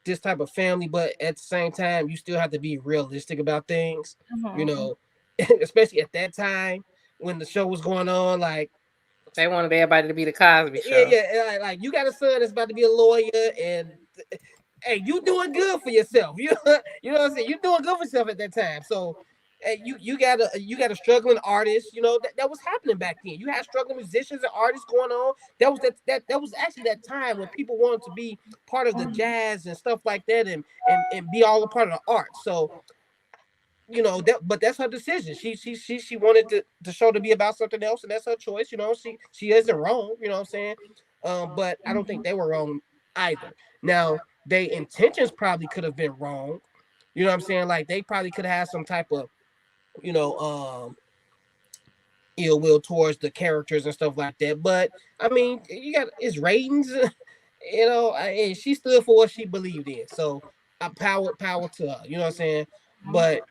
this type of family, but at the same time, you still have to be realistic about things. Especially at that time when the show was going on, like they wanted everybody to be the Cosby Show. Yeah. Like, you got a son that's about to be a lawyer, and hey, you doing good for yourself. You know what I'm saying? You doing good for yourself at that time. So, hey, you got a struggling artist. That was happening back then. You had struggling musicians and artists going on. That was actually that time when people wanted to be part of the jazz and stuff like that, and be all a part of the art. So, but that's her decision. She wanted the show to be about something else, and that's her choice. She isn't wrong. You know what I'm saying? But I don't think they were wrong either. Now, their intentions probably could have been wrong. You know what I'm saying? Like, they probably could have had some type of, ill will towards the characters and stuff like that. But it's ratings. And she stood for what she believed in. So power to her. You know what I'm saying? But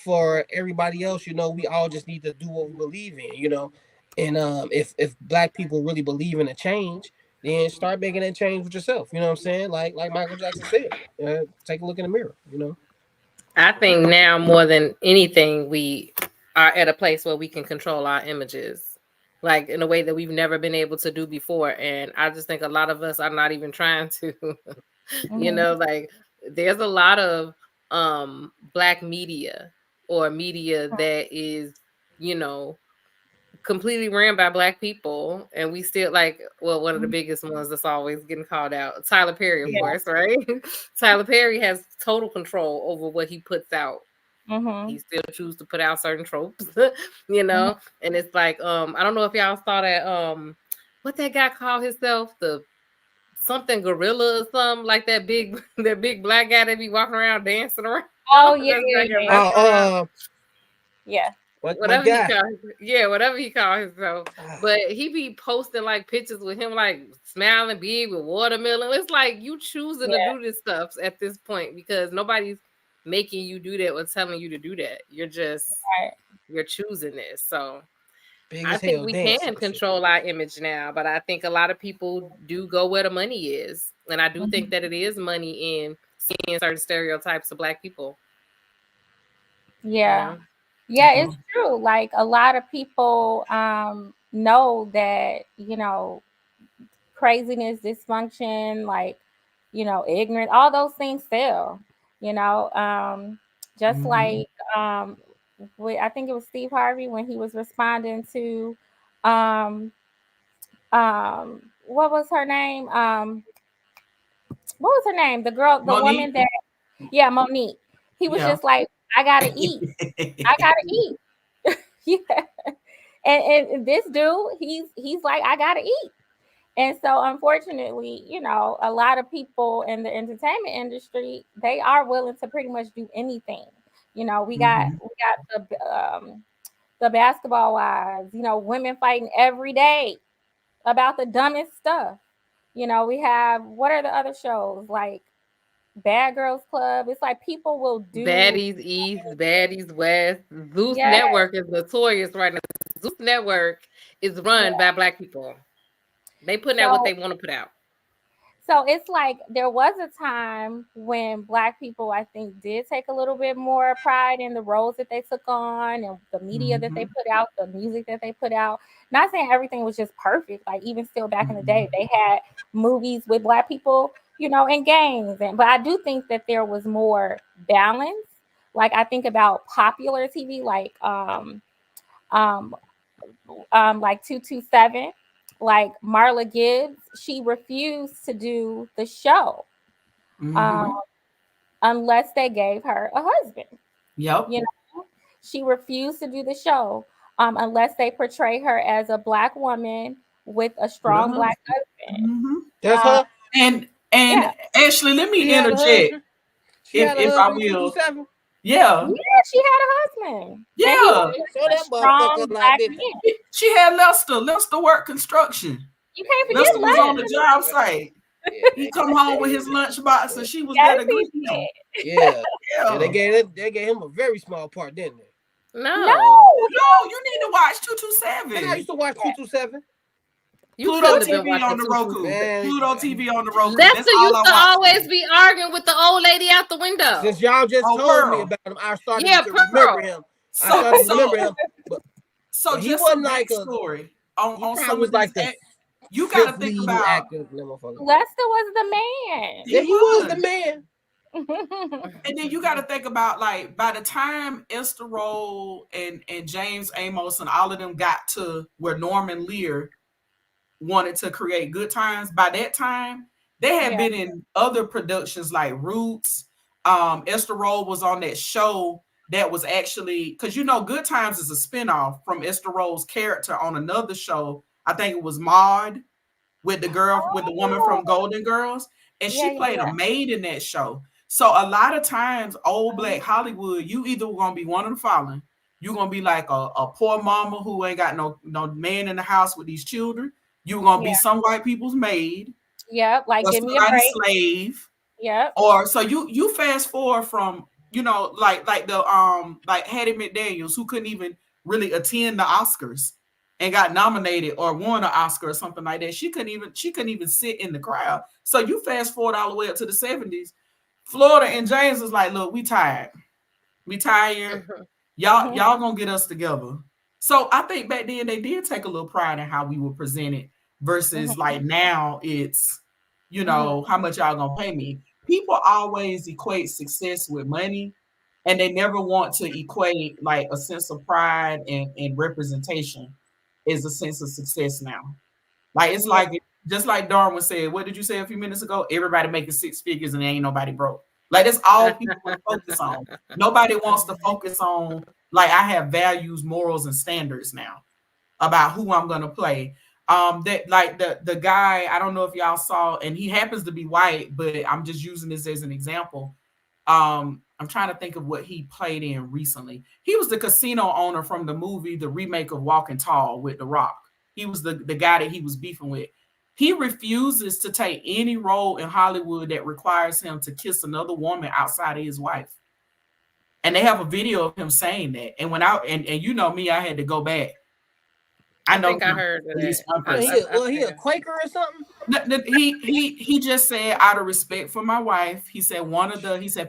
for everybody else, we all just need to do what we believe in. And if black people really believe in a change, then start making that change with yourself. You know what I'm saying? Like Michael Jackson said, take a look in the mirror. I think now more than anything, we are at a place where we can control our images. like in a way that we've never been able to do before. And I just think a lot of us are not even trying to, you know, like there's a lot of Black media or media that is, you know, completely ran by Black people, and we still like, well, one of the biggest ones that's always getting called out, Tyler Perry, of course, right? Tyler Perry has total control over what he puts out. He still chooses to put out certain tropes, you know. And it's like, I don't know if y'all saw that, what that guy called himself, the something gorilla or something, like that big that big Black guy that be walking around dancing around. Oh yeah. Yeah. Whatever he called, whatever he called himself. But he be posting like pictures with him like smiling big with watermelon. It's like you choosing to do this stuff at this point because nobody's making you do that or telling you to do that. You're just you're choosing this. So I think we can control our image now, but I think a lot of people do go where the money is. And I do think that it is money in seeing certain stereotypes of Black people. Yeah. Yeah, it's true. Like a lot of people know that, you know, craziness, dysfunction, like, you know, ignorance, all those things sell, you know. Just like I think it was Steve Harvey when he was responding to what was her name? What was her name? The girl, the woman that Monique. He was just like, I gotta eat. I gotta eat. And this dude, he's like, I gotta eat. And so unfortunately, you know, a lot of people in the entertainment industry, they are willing to pretty much do anything. You know, we got the basketball wives, you know, women fighting every day about the dumbest stuff. You know, we have, what are the other shows like Bad Girls Club? It's like people will do Baddies East, Baddies West. Zeus Network is notorious right now. Zeus Network is run by Black people. They putting out what they want to put out. So it's like there was a time when Black people, I think, did take a little bit more pride in the roles that they took on and the media that they put out, the music that they put out. Not saying everything was just perfect. Like even still back in the day, they had movies with Black people, you know, and games. But I do think that there was more balance. Like I think about popular TV, like 227. Like Marla Gibbs, she refused to do the show unless they gave her a husband. Yep. You know, she refused to do the show unless they portray her as a Black woman with a strong Black husband. That's her. And Ashley, let me interject. If I will. Yeah, she had a husband. Yeah. Black man. She had Lester. Lester worked construction. You can't forget Lester was on the job site. He come home with his lunchbox, and she was there to greet him. Yeah, they gave him a very small part, didn't they? No, you need to watch 227. I used to watch 227. Pluto TV on the Roku. Pluto TV on the Roku. Lester used to always be arguing with the old lady out the window. Since y'all just told me about him, I started to remember him. So he wasn't like a story on some of like that. You got to think about Lester was the man. Yeah, he was the man. And then you got to think about, like, by the time Esther Roll and James Amos and all of them got to where Norman Lear wanted to create Good Times, by that time they had been in other productions like Roots. Esther Roll was on that show that was actually, because you know Good Times is a spinoff from Esther Roll's character on another show. I think it was Maude with the woman from Golden Girls, and she played a maid in that show. So a lot of times, old Black Hollywood, you either gonna be one of the following. You're gonna be like a poor mama who ain't got no man in the house with these children. You're gonna be some white people's maid. Yep, like give me a break. Slave. Yep. Or so you fast forward from, you know, like the like Hattie McDaniels, who couldn't even really attend the Oscars and got nominated or won an Oscar or something like that. She couldn't even sit in the crowd. So you fast forward all the way up to the 70s. Florida and James was like, look, we tired. We tired. Y'all gonna get us together. So I think back then they did take a little pride in how we were presented versus like now it's, how much y'all gonna pay me? People always equate success with money, and they never want to equate like a sense of pride and representation is a sense of success now. Like it's like just like Darwin said, what did you say a few minutes ago? Everybody making six figures and there ain't nobody broke. Like that's all people want to focus on. Nobody wants to focus on like I have values, morals, and standards now about who I'm gonna play. That like the guy, I don't know if y'all saw, and he happens to be white, but I'm just using this as an example. I'm trying to think of what he played in recently. He was the casino owner from the movie, the remake of Walking Tall with The Rock. He was the guy that he was beefing with. He refuses to take any role in Hollywood that requires him to kiss another woman outside of his wife. And they have a video of him saying that. And when and you know me, I had to go back. I think I heard of that. He a Quaker or something? He just said out of respect for my wife, he said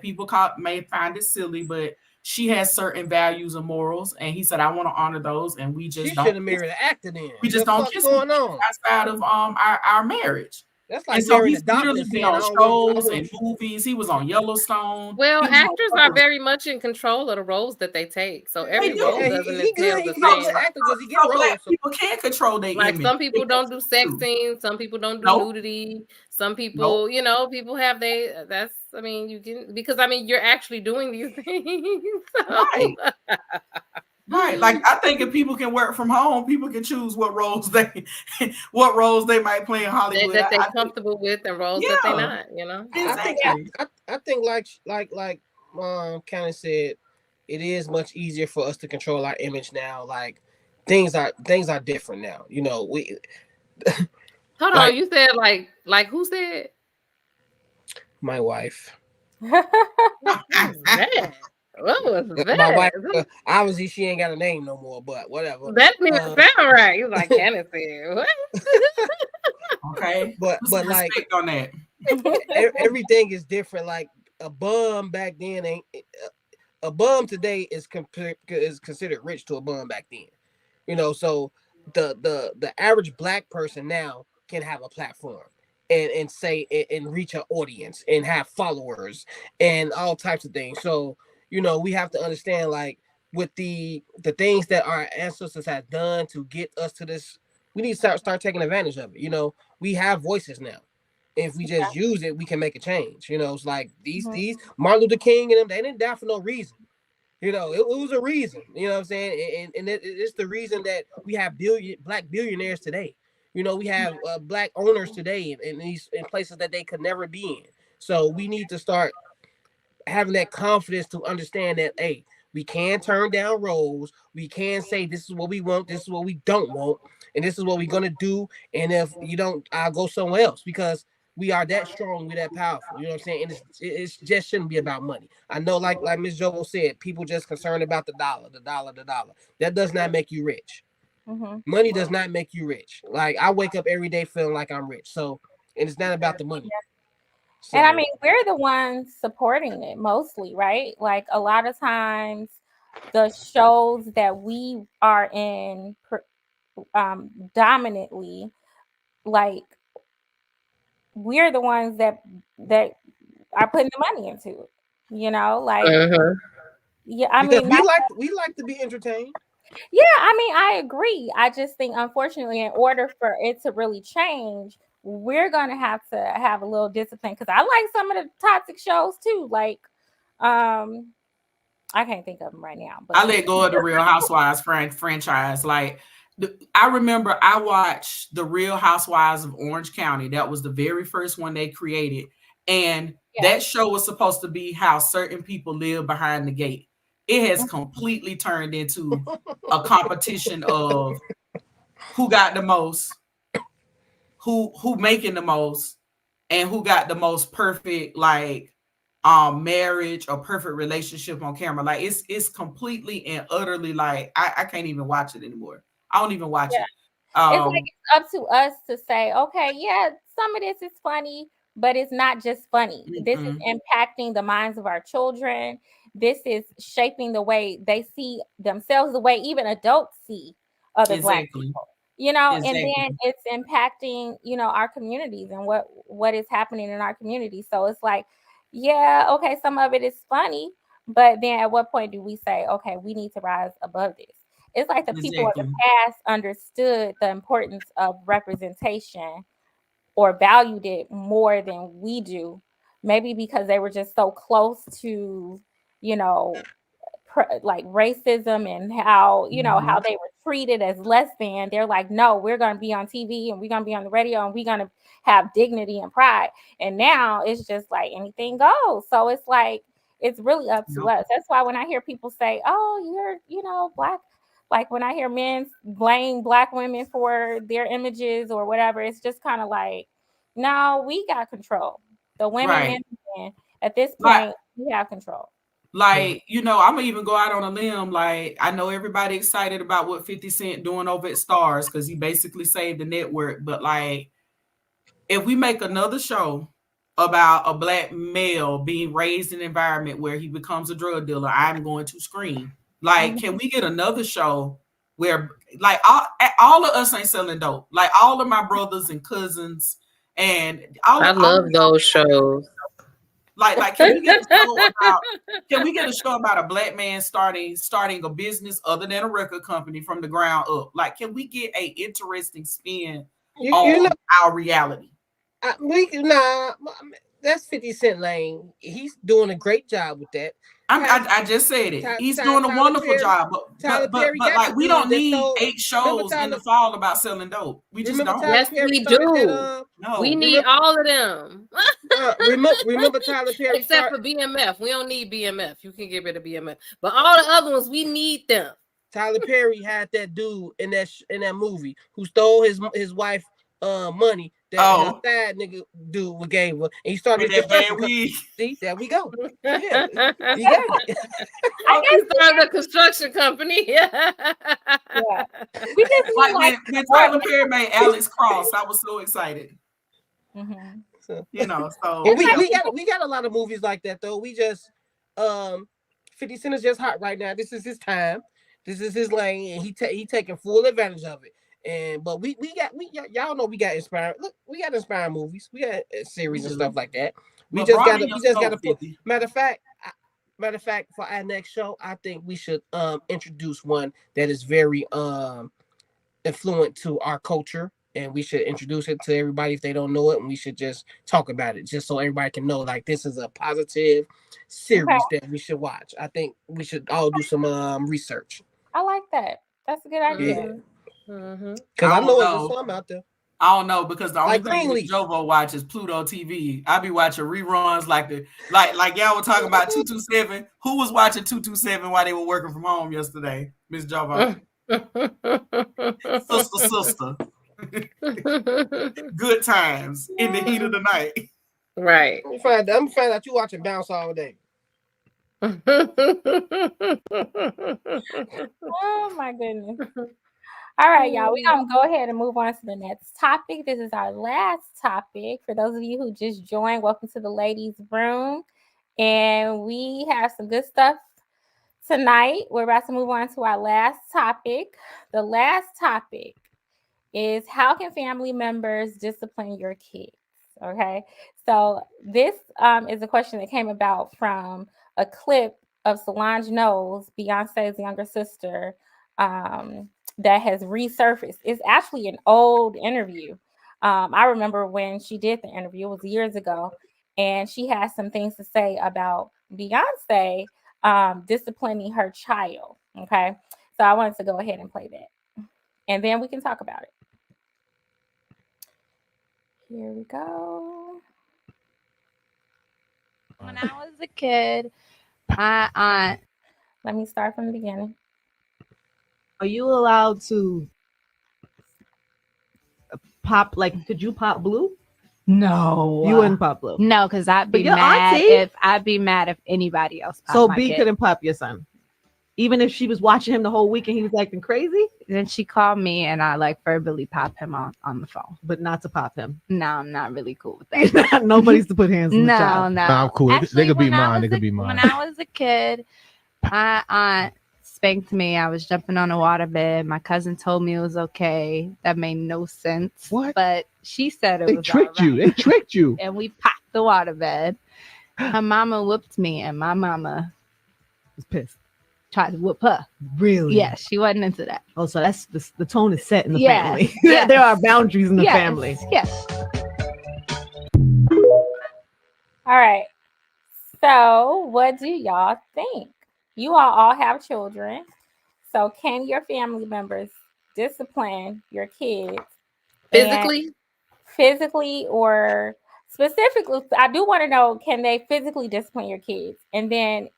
people may find it silly, but she has certain values and morals, and he said I want to honor those, and we just should have married an actor then. We just don't kiss going on outside of our marriage. That's like so he's literally been on shows and movies. He was on Yellowstone. Well, actors are very much in control of the roles that they take. So every role doesn't entail the same. People can't control their like image. Some people don't do sex scenes. Some people don't do nudity. Some people, people have you can, because you're actually doing these things. Right. Right. Like I think if people can work from home, people can choose what roles they might play in Hollywood that they're comfortable with and roles that they're not, Exactly. I think like County said, it is much easier for us to control our image now. Like things are different now. We hold on, you said like who said? My wife. What was that? My wife, obviously she ain't got a name no more, but whatever. That didn't even sound right. He's like Kenneth said. What? Okay. But like on that. everything is different. Like a bum back then ain't a bum today is considered rich to a bum back then. So the average black person now can have a platform and say and reach an audience and have followers and all types of things. So we have to understand, like, with the things that our ancestors have done to get us to this, we need to start taking advantage of it. We have voices now. If we just use it, we can make a change. It's like these Martin Luther King and them, they didn't die for no reason. It was a reason. You know what I'm saying? And it's the reason that we have black billionaires today. We have black owners today in places that they could never be in. So we need to start having that confidence to understand that, hey, we can turn down roles. We can say this is what we want, this is what we don't want, and this is what we're gonna do. And if you don't, I'll go somewhere else, because we are that strong, we're that powerful. You know what I'm saying? And it just shouldn't be about money. I know, like Ms. Jovo said, people just concerned about the dollar. That does not make you rich. Money does not make you rich. Like I wake up every day feeling like I'm rich. So, and it's not about the money. So, and we're the ones supporting it mostly, right? Like a lot of times the shows that we are in dominantly, like we're the ones that are putting the money into it, like yeah, because we like to be entertained. Yeah, I agree. I just think, unfortunately, in order for it to really change, we're going to have a little discipline, because I like some of the toxic shows too. Like, I can't think of them right now. But I let go of the Real Housewives franchise. Like, I remember I watched the Real Housewives of Orange County. That was the very first one they created. And that show was supposed to be how certain people live behind the gate. It has completely turned into a competition of who got the most, who making the most, and who got the most perfect marriage or perfect relationship on camera. Like it's completely and utterly like I can't even watch it anymore. I don't even watch it. It's like it's up to us to say, okay, yeah, some of this is funny, but it's not just funny. This is impacting the minds of our children. this is shaping the way they see themselves, the way even adults see other Black people. You know, and then it's impacting, you know, our communities and what is happening in our community. So it's like, yeah, okay, some of it is funny, but then at what point do we say, okay, we need to rise above this? It's like the people of the past understood the importance of representation or valued it more than we do. Maybe because they were just so close to, you know, like racism and how, you know, how they were treated as less than. They're like, no, we're going to be on TV and we're going to be on the radio and we're going to have dignity and pride. And now it's just like anything goes. So it's like, it's really up to us. That's why when I hear people say, oh, you're, you know, Black, like when I hear men blame Black women for their images or whatever, it's just kind of like, no, we got control. The women and men, at this point, we have control. Like, you know, I'm gonna even go out on a limb. Like, I know everybody excited about what 50 Cent doing over at Stars because he basically saved the network. But like, if we make another show about a Black male being raised in an environment where he becomes a drug dealer, I'm going to scream. Like, can we get another show where, like, all of us ain't selling dope? Like, all of my brothers and cousins and I love those shows. Like, can we get a show about a Black man starting a business other than a record company from the ground up? Like, can we get a interesting spin on our reality? That's 50 Cent lane. He's doing a great job with that. I just said it. He's doing a wonderful job, but like, we don't need 8 shows in the fall about selling dope. We just don't. Yes, we do. No, we need all of them. Remember Tyler Perry, except for BMF. We don't need BMF. You can get rid of BMF, but all the other ones, we need them. Tyler Perry had that dude in that movie who stole his wife money. That sad nigga dude gave her, and he started that bad weed. See, there we go. Yeah, you got it. I guess started a construction company. Yeah. We just like when Tyler Perry made Alex Cross, I was so excited. Mm-hmm. So, you know, so we got a lot of movies like that though. We just 50 Cent is just hot right now. This is his time. This is his lane, and he taking full advantage of it. But we y'all know we got inspired. Look, we got inspired movies. We got series and stuff like that. We just gotta put. Matter of fact, for our next show, I think we should introduce one that is very influent to our culture, and we should introduce it to everybody if they don't know it, and we should just talk about it just so everybody can know like this is a positive series that we should watch. I think we should all do some research. I like that. That's a good idea. Yeah. Because I know there's some out there. I don't know because the only thing that Jovo watches Pluto TV. I be watching reruns like y'all were talking about 227. Who was watching 227 while they were working from home yesterday? Miss Jovo. sister. Good times in the heat of the night. Right. I'm find out you watching Bounce all day. Oh my goodness. All right, y'all. We're going to go ahead and move on to the next topic. This is our last topic. For those of you who just joined, welcome to the ladies' room. And we have some good stuff tonight. We're about to move on to our last topic. The last topic is how can family members discipline your kids? Okay. So this is a question that came about from a clip of Solange Knowles, Beyonce's younger sister, that has resurfaced. It's actually an old interview. I remember when she did the interview, it was years ago, and she has some things to say about Beyonce disciplining her child. Okay. So I wanted to go ahead and play that, and then we can talk about it. Here we go. When I was a kid, let me start from the beginning. Are you allowed to pop? Like, could you pop blue? No, you wouldn't pop blue. No, because I'd be mad if anybody else. So B couldn't pop your son. Even if she was watching him the whole week and he was acting crazy? Then she called me and I like verbally pop him on the phone. But not to pop him. No, I'm not really cool with that. Nobody's to put hands on the No, child. no. Nah, I'm cool. They Actually, could be when I mine. They was could a- be mine. When I was a kid, my aunt spanked me. I was jumping on a waterbed. My cousin told me it was okay. That made no sense. What? But she said it They was tricked you. all They right. tricked you. And we popped the waterbed. Her mama whooped me, and my mama was pissed. tried to whoop her. Really? Yeah, she wasn't into that. Oh, so that's the tone is set in the Yes, family. yes. There are boundaries in the Yes, family. Yes. All right. So, what do y'all think? You all have children. So, can your family members discipline your kids Physically? physically or specifically? I do want to know, can they physically discipline your kids? And then,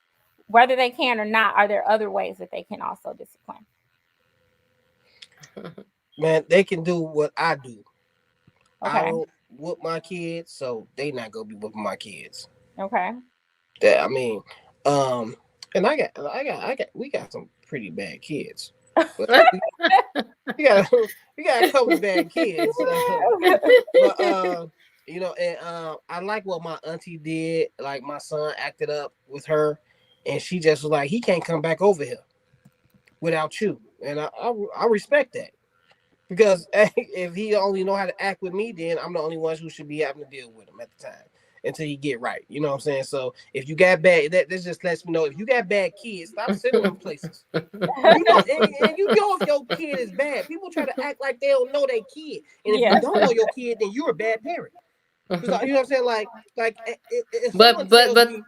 whether they can or not, are there other ways that they can also discipline? Man, they can do what I do. I Okay. don't whoop my kids, so they not gonna be whooping my kids. Okay. That I mean, and we got some pretty bad kids. But we got a couple of bad kids. But you know, and I like what my auntie did. Like my son acted up with her, and she just was like, he can't come back over here without you, and I respect that. Because if he only know how to act with me, then I'm the only one who should be having to deal with him at the time until he get right. You know what I'm saying? So if you got bad, this just lets me know if you got bad kids, stop sending them places. You know, and you know if your kid is bad. People try to act like they don't know their kid, and if you don't know your kid, then you're a bad parent. You know what I'm saying? Like if but me,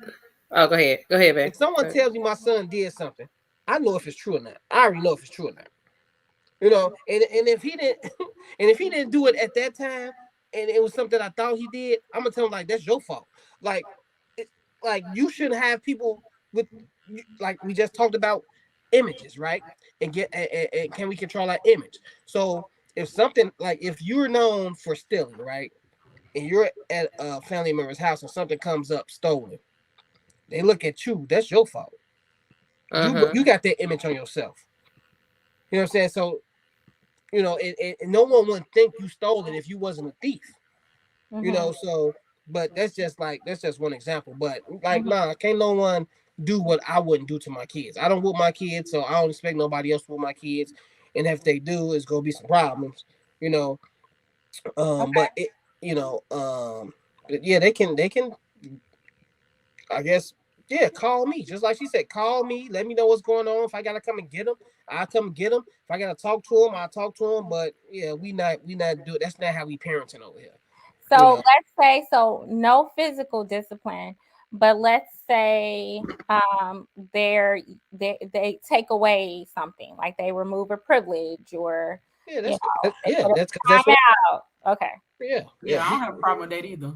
oh, go ahead, babe. If someone tells me my son did something, I know if it's true or not. I already know if it's true or not. You know, and if he didn't, and if he didn't do it at that time, and it was something I thought he did, I'm gonna tell him like that's your fault. Like you shouldn't have people with, like we just talked about, images, right? And can we control our image? So if something like if you're known for stealing, right, and you're at a family member's house and something comes up stolen, they look at you. That's your fault. You got that image on yourself. You know what I'm saying? So. You know, and no one would think you stole it if you wasn't a thief. You know, so but that's just one example. But like, nah, can't no one do what I wouldn't do to my kids. I don't whoop my kids, so I don't expect nobody else to whoop my kids. And if they do, it's gonna be some problems. You know, but it, you know, yeah, they can. I guess. Yeah, call me. Just like she said, call me. Let me know what's going on. If I gotta come and get them, I'll come and get them. If I gotta talk to them, I'll talk to them. But yeah, we not do it. That's not how we parenting over here. So let's say no physical discipline, but let's say they take away something, like they remove a privilege or that's out. Okay. Yeah, I don't have a problem with that either.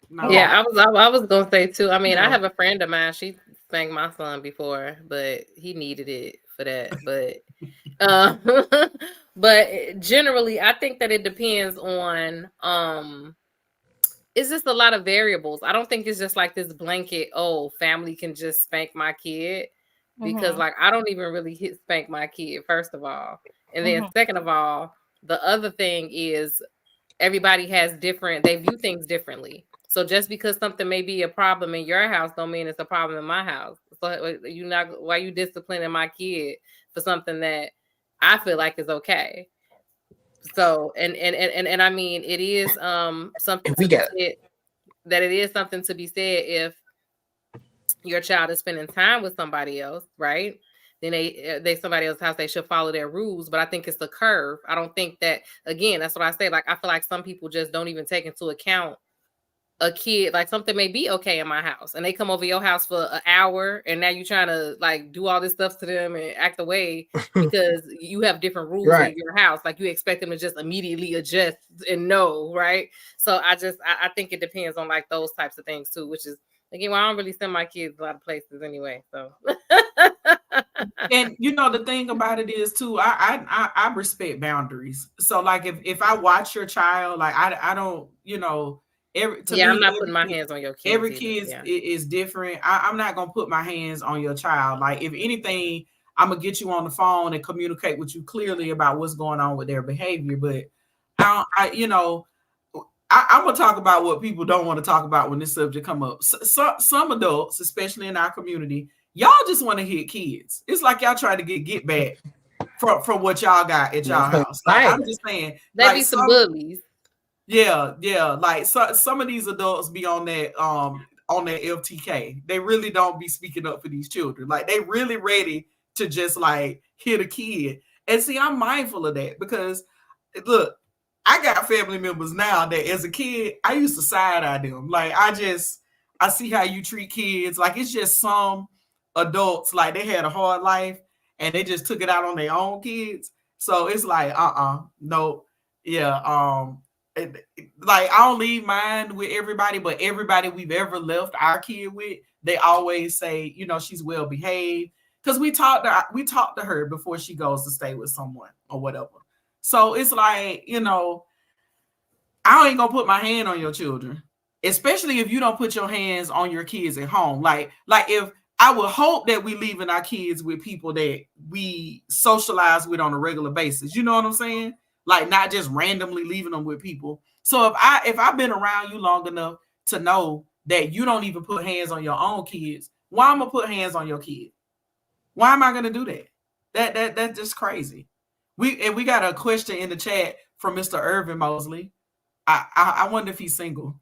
No. Yeah, I was gonna say too. I mean, I have a friend of mine. She spanked my son before, but he needed it for that. But but generally, I think that it depends on it's just a lot of variables. I don't think it's just like this blanket. Oh, family can just spank my kid because like I don't even really spank my kid. First of all, and then second of all, the other thing is everybody has they view things differently. So just because something may be a problem in your house don't mean it's a problem in my house. So why you disciplining my kid for something that I feel like is okay. So and I mean it is something to be said, that it is something to be said if your child is spending time with somebody else, right? Then they somebody else's house, they should follow their rules. But I think it's the curve. I don't think that, again, that's what I say. Like I feel like some people just don't even take into account a kid. Like something may be okay in my house and they come over your house for an hour and now you're trying to like do all this stuff to them and act away because you have different rules in your house. Like you expect them to just immediately adjust and know, right? So I think it depends on like those types of things too, which is again, well, I don't really send my kids a lot of places anyway. So and you know the thing about it is too, I respect boundaries. So like if I watch your child, like I don't, you know, I'm not putting my hands on your kids. Every kid is different. I'm not gonna put my hands on your child. Like if anything, I'm gonna get you on the phone and communicate with you clearly about what's going on with their behavior. But I'm gonna talk about what people don't want to talk about when this subject come up. Some adults, especially in our community, y'all just want to hit kids. It's like y'all trying to get back from what y'all got at y'all house. Like, I'm just saying, they be some bullies. Yeah. Like some of these adults be on that FTK. They really don't be speaking up for these children. Like, they really ready to just like hit a kid. And see, I'm mindful of that because look, I got family members now that as a kid, I used to side eye them. Like, I see how you treat kids. Like, it's just some adults, like, they had a hard life and they just took it out on their own kids. So it's like, no, yeah. Like, I don't leave mine with everybody, but everybody we've ever left our kid with, they always say, she's well behaved. Because we talked to her before she goes to stay with someone or whatever. So it's like, I ain't gonna put my hand on your children, especially if you don't put your hands on your kids at home. Like if I would hope that we leaving our kids with people that we socialize with on a regular basis. You know what I'm saying? Like, not just randomly leaving them with people. So if I've been around you long enough to know that you don't even put hands on your own kids, why am I gonna put hands on your kid? Why am I gonna do that? That's just crazy. We got a question in the chat from Mr. Irvin Mosley. I wonder if he's single.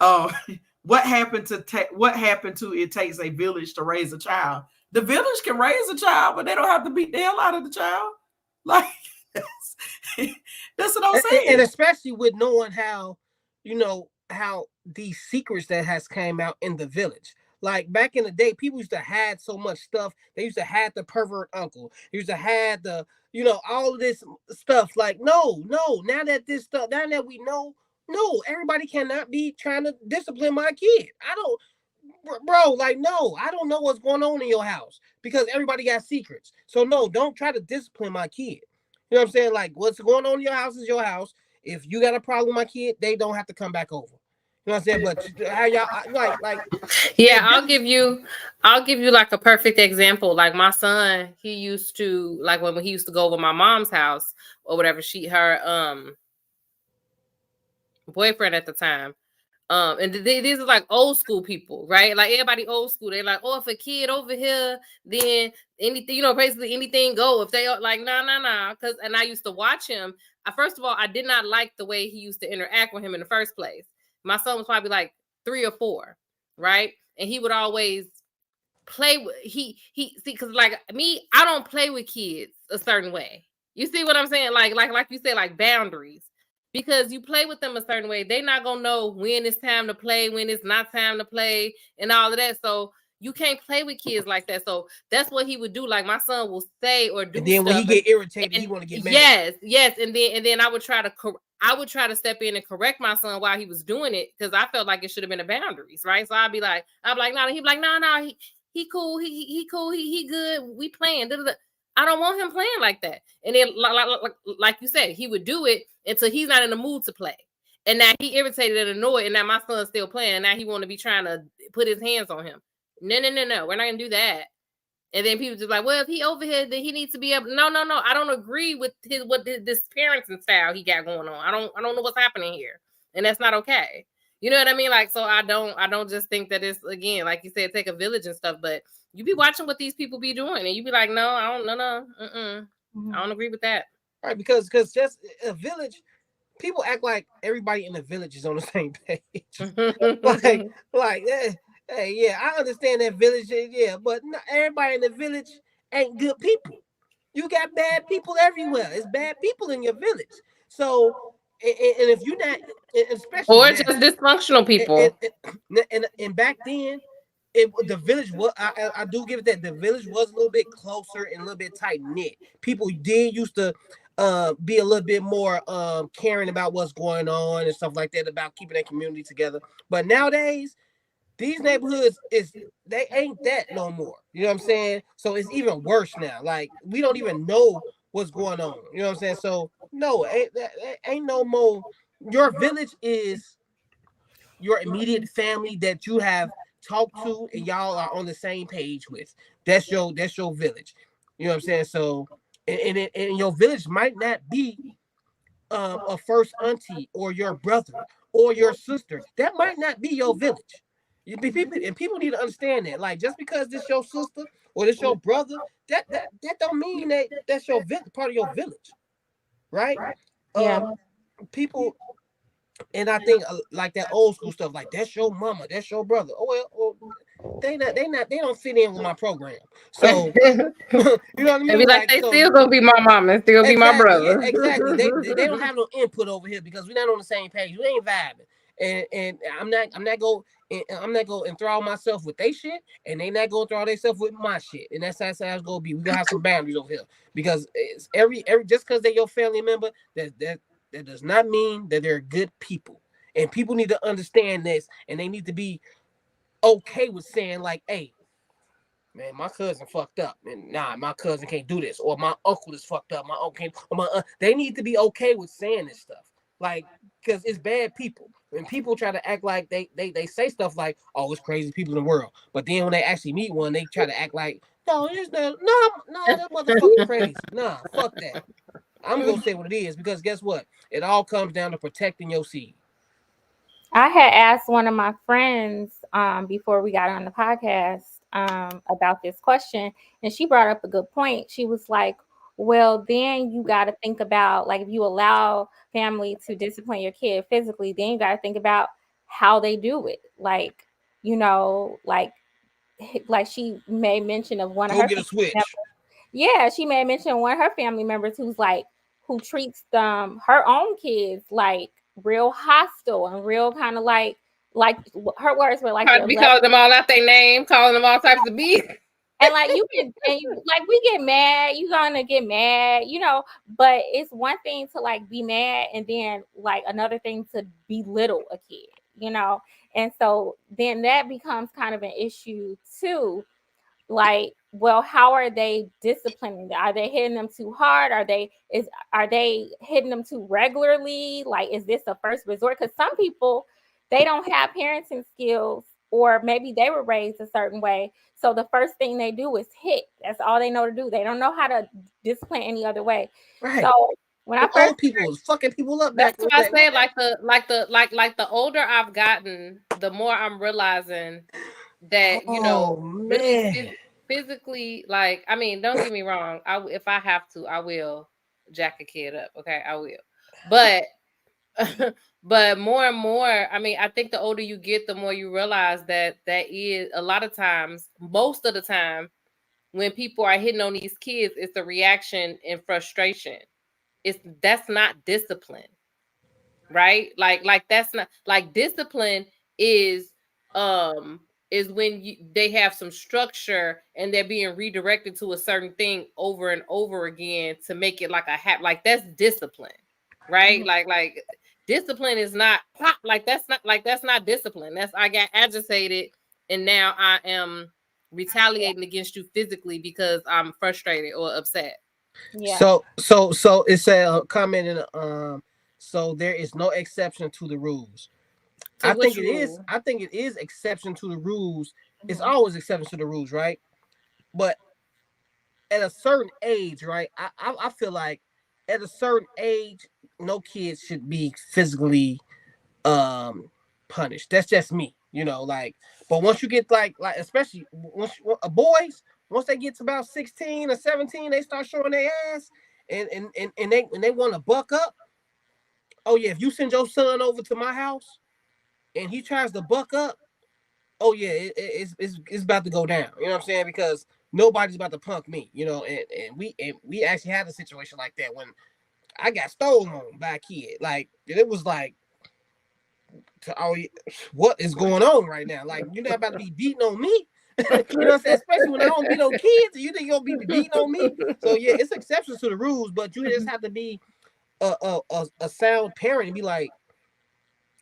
What happened to it takes a village to raise a child? The village can raise a child, but they don't have to beat the hell out of the child. Like, that's what I'm saying. And especially with knowing how these secrets that has came out in the village. Like, back in the day, people used to hide so much stuff. They used to hide the pervert uncle. They used to hide the, all of this stuff. Like, no. Now that we know, no, everybody cannot be trying to discipline my kid. Bro, like, no, I don't know what's going on in your house because everybody got secrets. So no, don't try to discipline my kid. You know what I'm saying? Like, what's going on in your house is your house. If you got a problem with my kid, they don't have to come back over. You know what I'm saying? But how y'all like? Yeah, I'll give you like a perfect example. Like, my son, he used to, like, when he used to go over my mom's house or whatever, her boyfriend at the time. And these are like old school people, right? Like, everybody old school. They're like, oh, if a kid over here, then anything, basically anything go. If they are like, nah. And I used to watch him. First of all, I did not like the way he used to interact with him in the first place. My son was probably like 3 or 4, right? And he would always play with because like me, I don't play with kids a certain way. You see what I'm saying? Like you said, like boundaries. Because you play with them a certain way, they're not gonna know when it's time to play, when it's not time to play, and all of that. So you can't play with kids like that. So that's what he would do. Like, my son will say or do. And then when he get irritated, he want to get mad. Yes. And then I would try to step in and correct my son while he was doing it, because I felt like it should have been the boundaries, right? So I'd be like, no. He'd be like, no, he cool, he cool, he good. We playing. I don't want him playing like that. And then, like you said, he would do it until he's not in the mood to play. And now he irritated and annoyed, and now my son's still playing. And now he want to be trying to put his hands on him. No. We're not gonna do that. And then people just like, well, if he over here, then he needs to be able. No. I don't agree with this parenting style he got going on. I don't know what's happening here, and that's not okay. You know what I mean? Like, so I don't just think that it's, again, like you said, take a village and stuff, but you be watching what these people be doing, and you be like, no, I don't agree with that. Right, because just a village, people act like everybody in the village is on the same page. Hey, yeah, I understand that village, yeah, but not everybody in the village ain't good people. You got bad people everywhere. It's bad people in your village. So, and if you're not, especially or just dysfunctional people, and back then, the village was, I do give it that the village was a little bit closer and a little bit tight knit. People did used to be a little bit more caring about what's going on and stuff like that, about keeping that community together. But nowadays, these neighborhoods they ain't that no more. You know what I'm saying? So it's even worse now. Like, we don't even know what's going on. You know what I'm saying? So no, ain't no more. Your village is your immediate family that you have talked to and y'all are on the same page with. That's your village. You know what I'm saying? So, and your village might not be a first auntie or your brother or your sister. That might not be your village. People need to understand that. Like, just because this your sister or this your brother, that don't mean that that's your part of your village, right? Yeah. People, and I think like that old school stuff, like that's your mama, that's your brother. Oh well, they don't fit in with my program. So you know what I They be mean? like, Like, they so still gonna be my mama and still be my brother. exactly. They don't have no input over here because we're not on the same page. We ain't vibing. And I'm not going to enthrall myself with they shit, and they not going to enthrall themselves with my shit. And that's how it's going to be. We're going to have some boundaries over here because it's every just because they're your family member, that does not mean that they're good people. And people need to understand this, and they need to be okay with saying like, hey, man, my cousin fucked up, and nah, my cousin can't do this, or my uncle is fucked up, my uncle can't, or they need to be okay with saying this stuff, like, because it's bad people. When people try to act like they say stuff like, oh, it's crazy people in the world, but then when they actually meet one, they try to act like, no, it's not, no, that motherfucker crazy, nah, fuck that. I'm gonna say what it is because guess what? It all comes down to protecting your seed. I had asked one of my friends before we got on the podcast about this question, and she brought up a good point. She was like, well, then you got to think about, like, if you allow family to discipline your kid physically, then you got to think about how they do it. Like, you know, like she made mention of one of Go her get a family members. switch. Yeah, she made mention of one of her family members who treats her own kids like real hostile and real kind of like her words were like I'd they're be less. calling them all out their name, calling them all types of beef. And like like we get mad, you gonna get mad, you know, but it's one thing to like be mad and then like another thing to belittle a kid, you know. And so then that becomes kind of an issue too. Like, well, how are they disciplining them? Are they hitting them too hard? Are they hitting them too regularly? Like, is this a first resort? Because some people, they don't have parenting skills, or maybe they were raised a certain way, so the first thing they do is hit. That's all they know to do. They don't know how to discipline any other way. Right. So when I first old people was fucking people up That's back why I in the say day. like the older I've gotten, the more I'm realizing that, you know, Oh really man. physically, like, I mean, don't get me wrong, if I have to, I will jack a kid up, okay, I will, but but more and more, I mean, I think the older you get, the more you realize that is a lot of times, most of the time, when people are hitting on these kids, it's a reaction and frustration. That's not discipline, right? Like that's not, like, discipline is when they have some structure and they're being redirected to a certain thing over and over again to make it like a like that's discipline, right? Like discipline is not pop, like that's not discipline. That's, I got agitated and now I am retaliating against you physically because I'm frustrated or upset. Yeah. So it's a comment in so there is no exception to the rules. To which rule? I think it is exception to the rules. It's Mhm. always exception to the rules, right? But at a certain age, right? I feel like at a certain age, no kids should be physically punished. That's just me, you know. Like, but once you get like especially boys, once they get to about 16 or 17, they start showing their ass, and they want to buck up. Oh yeah, if you send your son over to my house and he tries to buck up, oh yeah, it's about to go down. You know what I'm saying? Because nobody's about to punk me, you know. And we actually had a situation like that when I got stolen on by a kid. Like, it was like, oh, what is going on right now? Like, you're not about to be beating on me. You know what I'm saying? Especially when I don't beat on kids, you think you're gonna be beating on me? So yeah, it's exceptions to the rules, but you just have to be a sound parent and be like,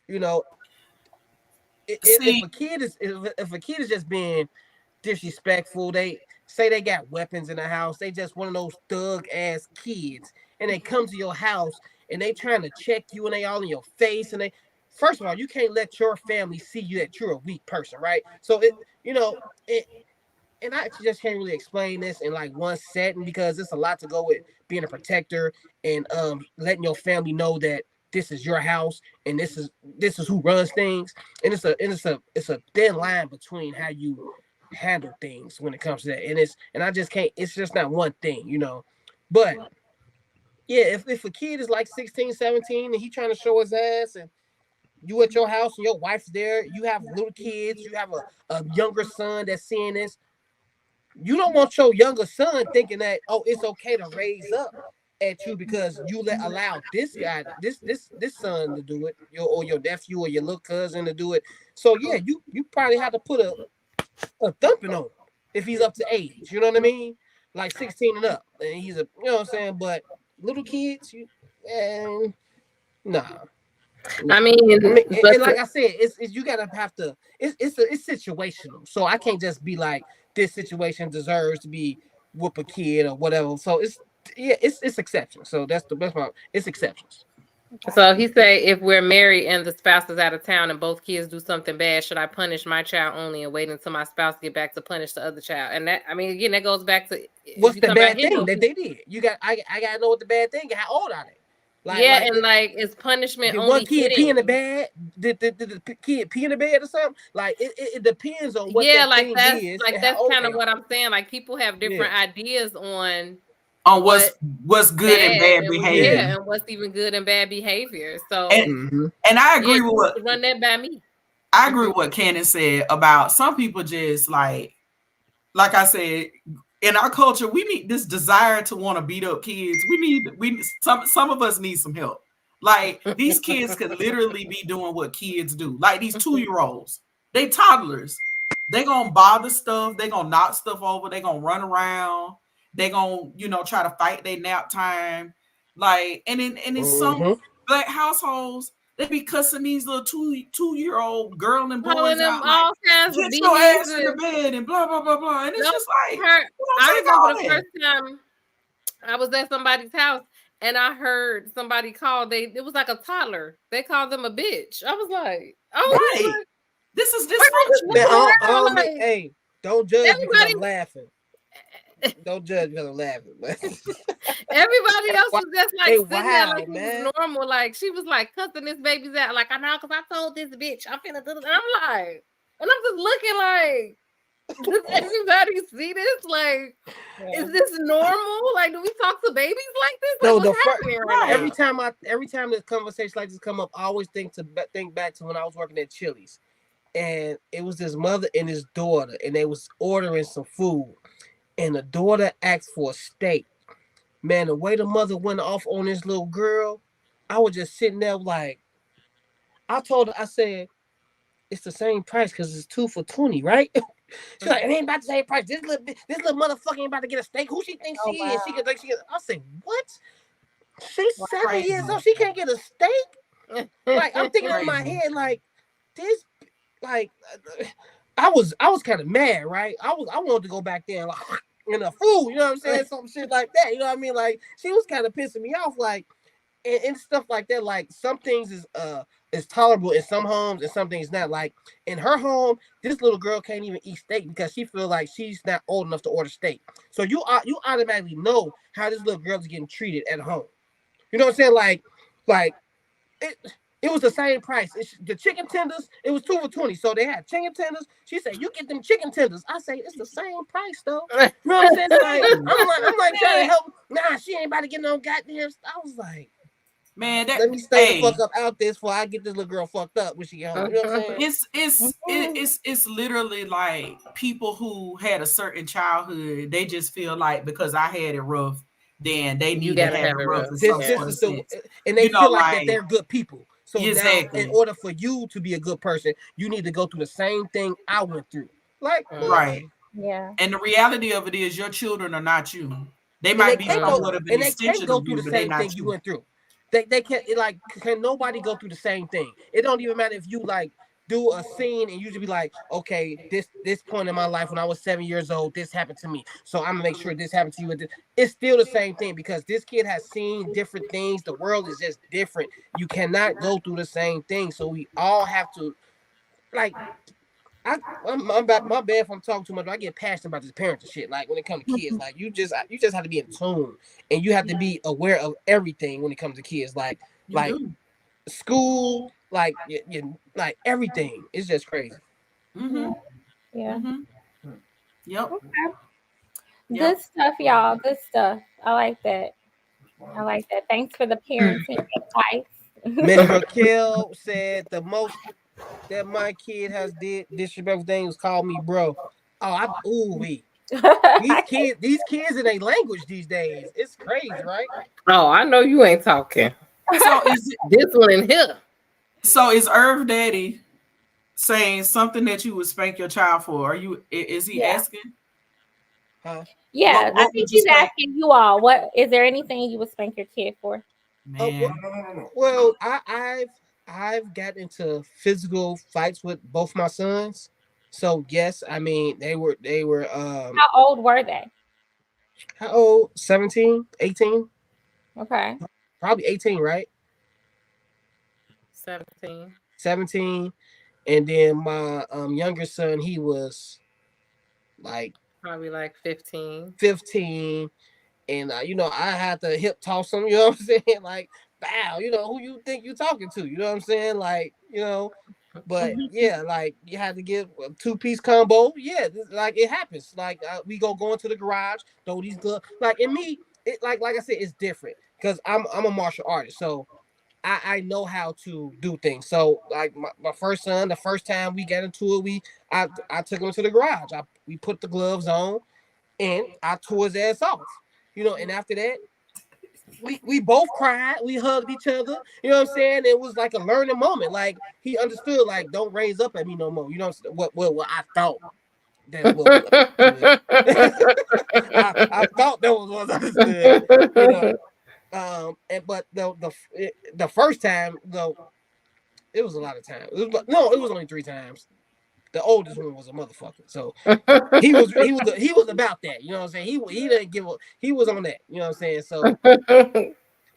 you know, if a kid is if a kid is just being disrespectful, they say they got weapons in the house, they just one of those thug ass kids, and they come to your house and they trying to check you and they all in your face, and they, first of all, you can't let your family see you that you're a weak person, right? So it, you know, and I just can't really explain this in like one setting because it's a lot to go with being a protector and letting your family know that this is your house and this is who runs things. And it's a thin line between how you handle things when it comes to that. And I just can't, it's just not one thing, you know. But yeah, if a kid is like 16, 17 and he trying to show his ass and you at your house and your wife's there, you have little kids, you have a younger son that's seeing this, you don't want your younger son thinking that, oh, it's okay to raise up at you because you allow this guy, this son to do it, your nephew or your little cousin to do it. So yeah, you probably have to put a thumping on him if he's up to age. You know what I mean? Like 16 and up, and he's a, you know what I'm saying. But little kids, nah. I mean, And like I said, it's you gotta have to. It's situational. So I can't just be like this situation deserves to be whoop a kid or whatever. So it's exceptions. So that's the best part. It's exceptions. So he say, if we're married and the spouse is out of town and both kids do something bad, should I punish my child only and wait until my spouse get back to punish the other child? And that, I mean, again, that goes back to what's the bad thing that they did. I gotta know what the bad thing. How old are they? It's punishment did only. One kid pee in the bed? Did the kid pee in the bed or something? Like it depends on what that thing is. That's kind of what I'm saying. Like people have different ideas on what's good and bad behavior. And what's even good and bad behavior. So and I agree with what run that by me. I agree with what Cannon said about some people just like I said, in our culture, we need this desire to want to beat up kids. Some of us need some help. Like these kids could literally be doing what kids do. Like these 2-year-olds, they toddlers. They gonna bother stuff. They gonna knock stuff over. They gonna run around. They gonna try to fight their nap time. Like and in some black households, they be cussing these little 2-year-old girl and boys out all like, kinds get of your ass in the BS. bed and blah blah blah blah. And it's just like I remember the first time I was at somebody's house and I heard somebody call it was like a toddler. They called them a bitch. I was like, oh, this is dysfunctional. Hey, don't judge because I'm laughing. Don't judge because I'm laughing. Everybody else was just like sitting there like man. it was normal. Like she was like cussing this baby's out. Like I know because I told this bitch I'm finna do this. And I'm like, and I'm just looking like, does everybody see this? Like, is this normal? Like, do we talk to babies like this? Like, what's happening right now? Every time this conversation like this come up, I always think back to when I was working at Chili's, and it was this mother and his daughter, and they was ordering some food. And the daughter asked for a steak. Man, the way the mother went off on this little girl, I was just sitting there like, I told her, I said, it's the same price because it's 2 for $20, right? She's like, it ain't about the same price. This little motherfucker ain't about to get a steak. Who she thinks she is? I said, what? She's 7 years old. She can't get a steak? Like, I'm thinking in my head, like, this, like, I was kind of mad, right? I wanted to go back there and like in the food, you know what I'm saying? Some shit like that, you know what I mean? Like she was kind of pissing me off, like and stuff like that. Like some things is tolerable in some homes and some things not. Like in her home, this little girl can't even eat steak because she feel like she's not old enough to order steak. So you automatically know how this little girl is getting treated at home. You know what I'm saying? Like it was the same price. The chicken tenders, it was 2 for $20. So they had chicken tenders. She said, you get them chicken tenders. I say, it's the same price, though. You know what I'm saying? Like, I'm like trying to help. Nah, she ain't about to get no goddamn. I was like, man, let me stay the fuck up out this before I get this little girl fucked up when she get home. You know what I'm saying? It's literally like people who had a certain childhood, they just feel like because I had it rough, then they need to have it rough. And they feel like that they're good people. So exactly. Now, in order for you to be a good person, you need to go through the same thing I went through. Like, right. Yeah. And the reality of it is your children are not you. They might be somewhat of an extension of you, but they're not you went through. They can't, like, can nobody go through the same thing? It don't even matter if you like do a scene and you just be like, okay, this point in my life when I was 7 years old, this happened to me. So I'm gonna make sure this happened to you. It's still the same thing because this kid has seen different things. The world is just different. You cannot go through the same thing. So we all have to, like, I'm back. My bad if I'm talking too much. But I get passionate about this parenting shit. Like when it comes to kids, like you just have to be in tune, and you have to be aware of everything when it comes to kids. Like school, like like everything. It's just crazy. Mm-hmm. Yeah. Mm-hmm. Yep. Okay. Yep. Good stuff, y'all. Good stuff. I like that. I like that. Thanks for the parenting advice. Miss Raquel said the most that my kid has did disrespectful things was call me bro. These kids in a language these days. It's crazy, right? Oh, I know you ain't talking. So is this one in here? So is Irv Daddy saying something that you would spank your child for? Is he asking? Huh? Yeah, What I think would you he's spank? asking you all. What is there anything you would spank your kid for? Man. Well, I've got into physical fights with both my sons. So yes, I mean they were How old were they? how old? 17, 18? Okay. Probably 18, right? 17. 17. And then my younger son, he was like Probably like 15. 15. And I had to hip toss him, you know what I'm saying? Like, bow, who you think you talking to? You know what I'm saying? Like, but yeah, like you had to give a 2-piece combo. Yeah, like it happens. Like we go into the garage, throw these gloves. Like in me, it like I said, it's different because I'm a martial artist, so I know how to do things. So like my first son, the first time we got into it, I took him to the garage. We put the gloves on, and I tore his ass off. And after that, we both cried, we hugged each other, you know what I'm saying? It was like a learning moment. Like he understood, like, don't raise up at me no more. You know what I thought that was understood. I thought that was understood, but the first time though, it was a lot of times. It was only 3 times. The oldest one was a motherfucker. So he was about that, you know what I'm saying? He didn't give a, he was on that, you know what I'm saying? So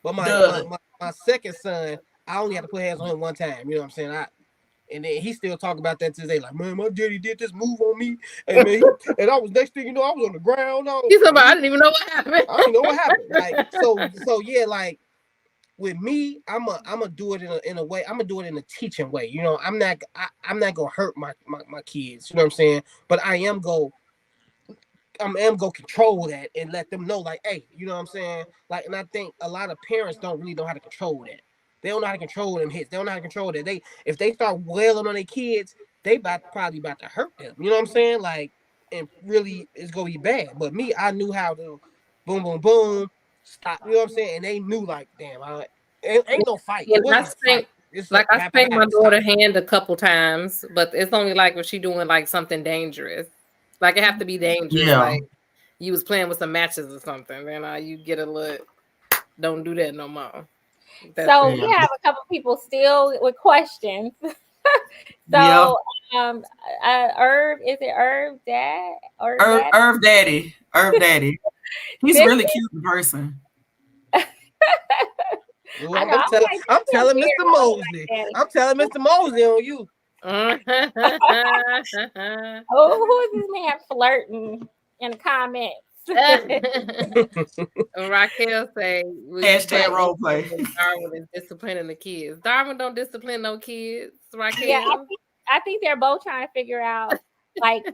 but my second son, I only had to put hands on him one time, you know what I'm saying? And then he still talk about that today, like, man, my daddy did this move on me, and man, and I was next thing you know, I was on the ground. I didn't even know what happened. I didn't know what happened. Like so yeah, like with me, I'm a do it in a way. I'm gonna do it in a teaching way. I'm not gonna hurt my kids. You know what I'm saying? But I am go control that and let them know, like, hey, you know what I'm saying? Like, and I think a lot of parents don't really know how to control that. They don't know how to control them hits. They don't know how to control that. If they start wailing on their kids, they probably about to hurt them. You know what I'm saying? Like, and really, it's gonna be bad. But me, I knew how to boom, boom, boom, stop. You know what I'm saying? And they knew, like, damn, ain't no fight. It wasn't a fight. I spanked my daughter's hand a couple times, but it's only like when she doing like something dangerous. Like it have to be dangerous. Yeah. Like you was playing with some matches or something. Then you get a look. Don't do that no more. So we have a couple people still with questions. So Irv, is it Irv Dad? Irv Daddy. He's really cute in person. Ooh, I'm telling Mr. Mosley. I'm telling Mr. Mosley on you. Who is this man flirting in the comments? Raquel say hashtag role play. Darwin is disciplining the kids. Darwin don't discipline no kids. Raquel. Yeah, I think they're both trying to figure out, like,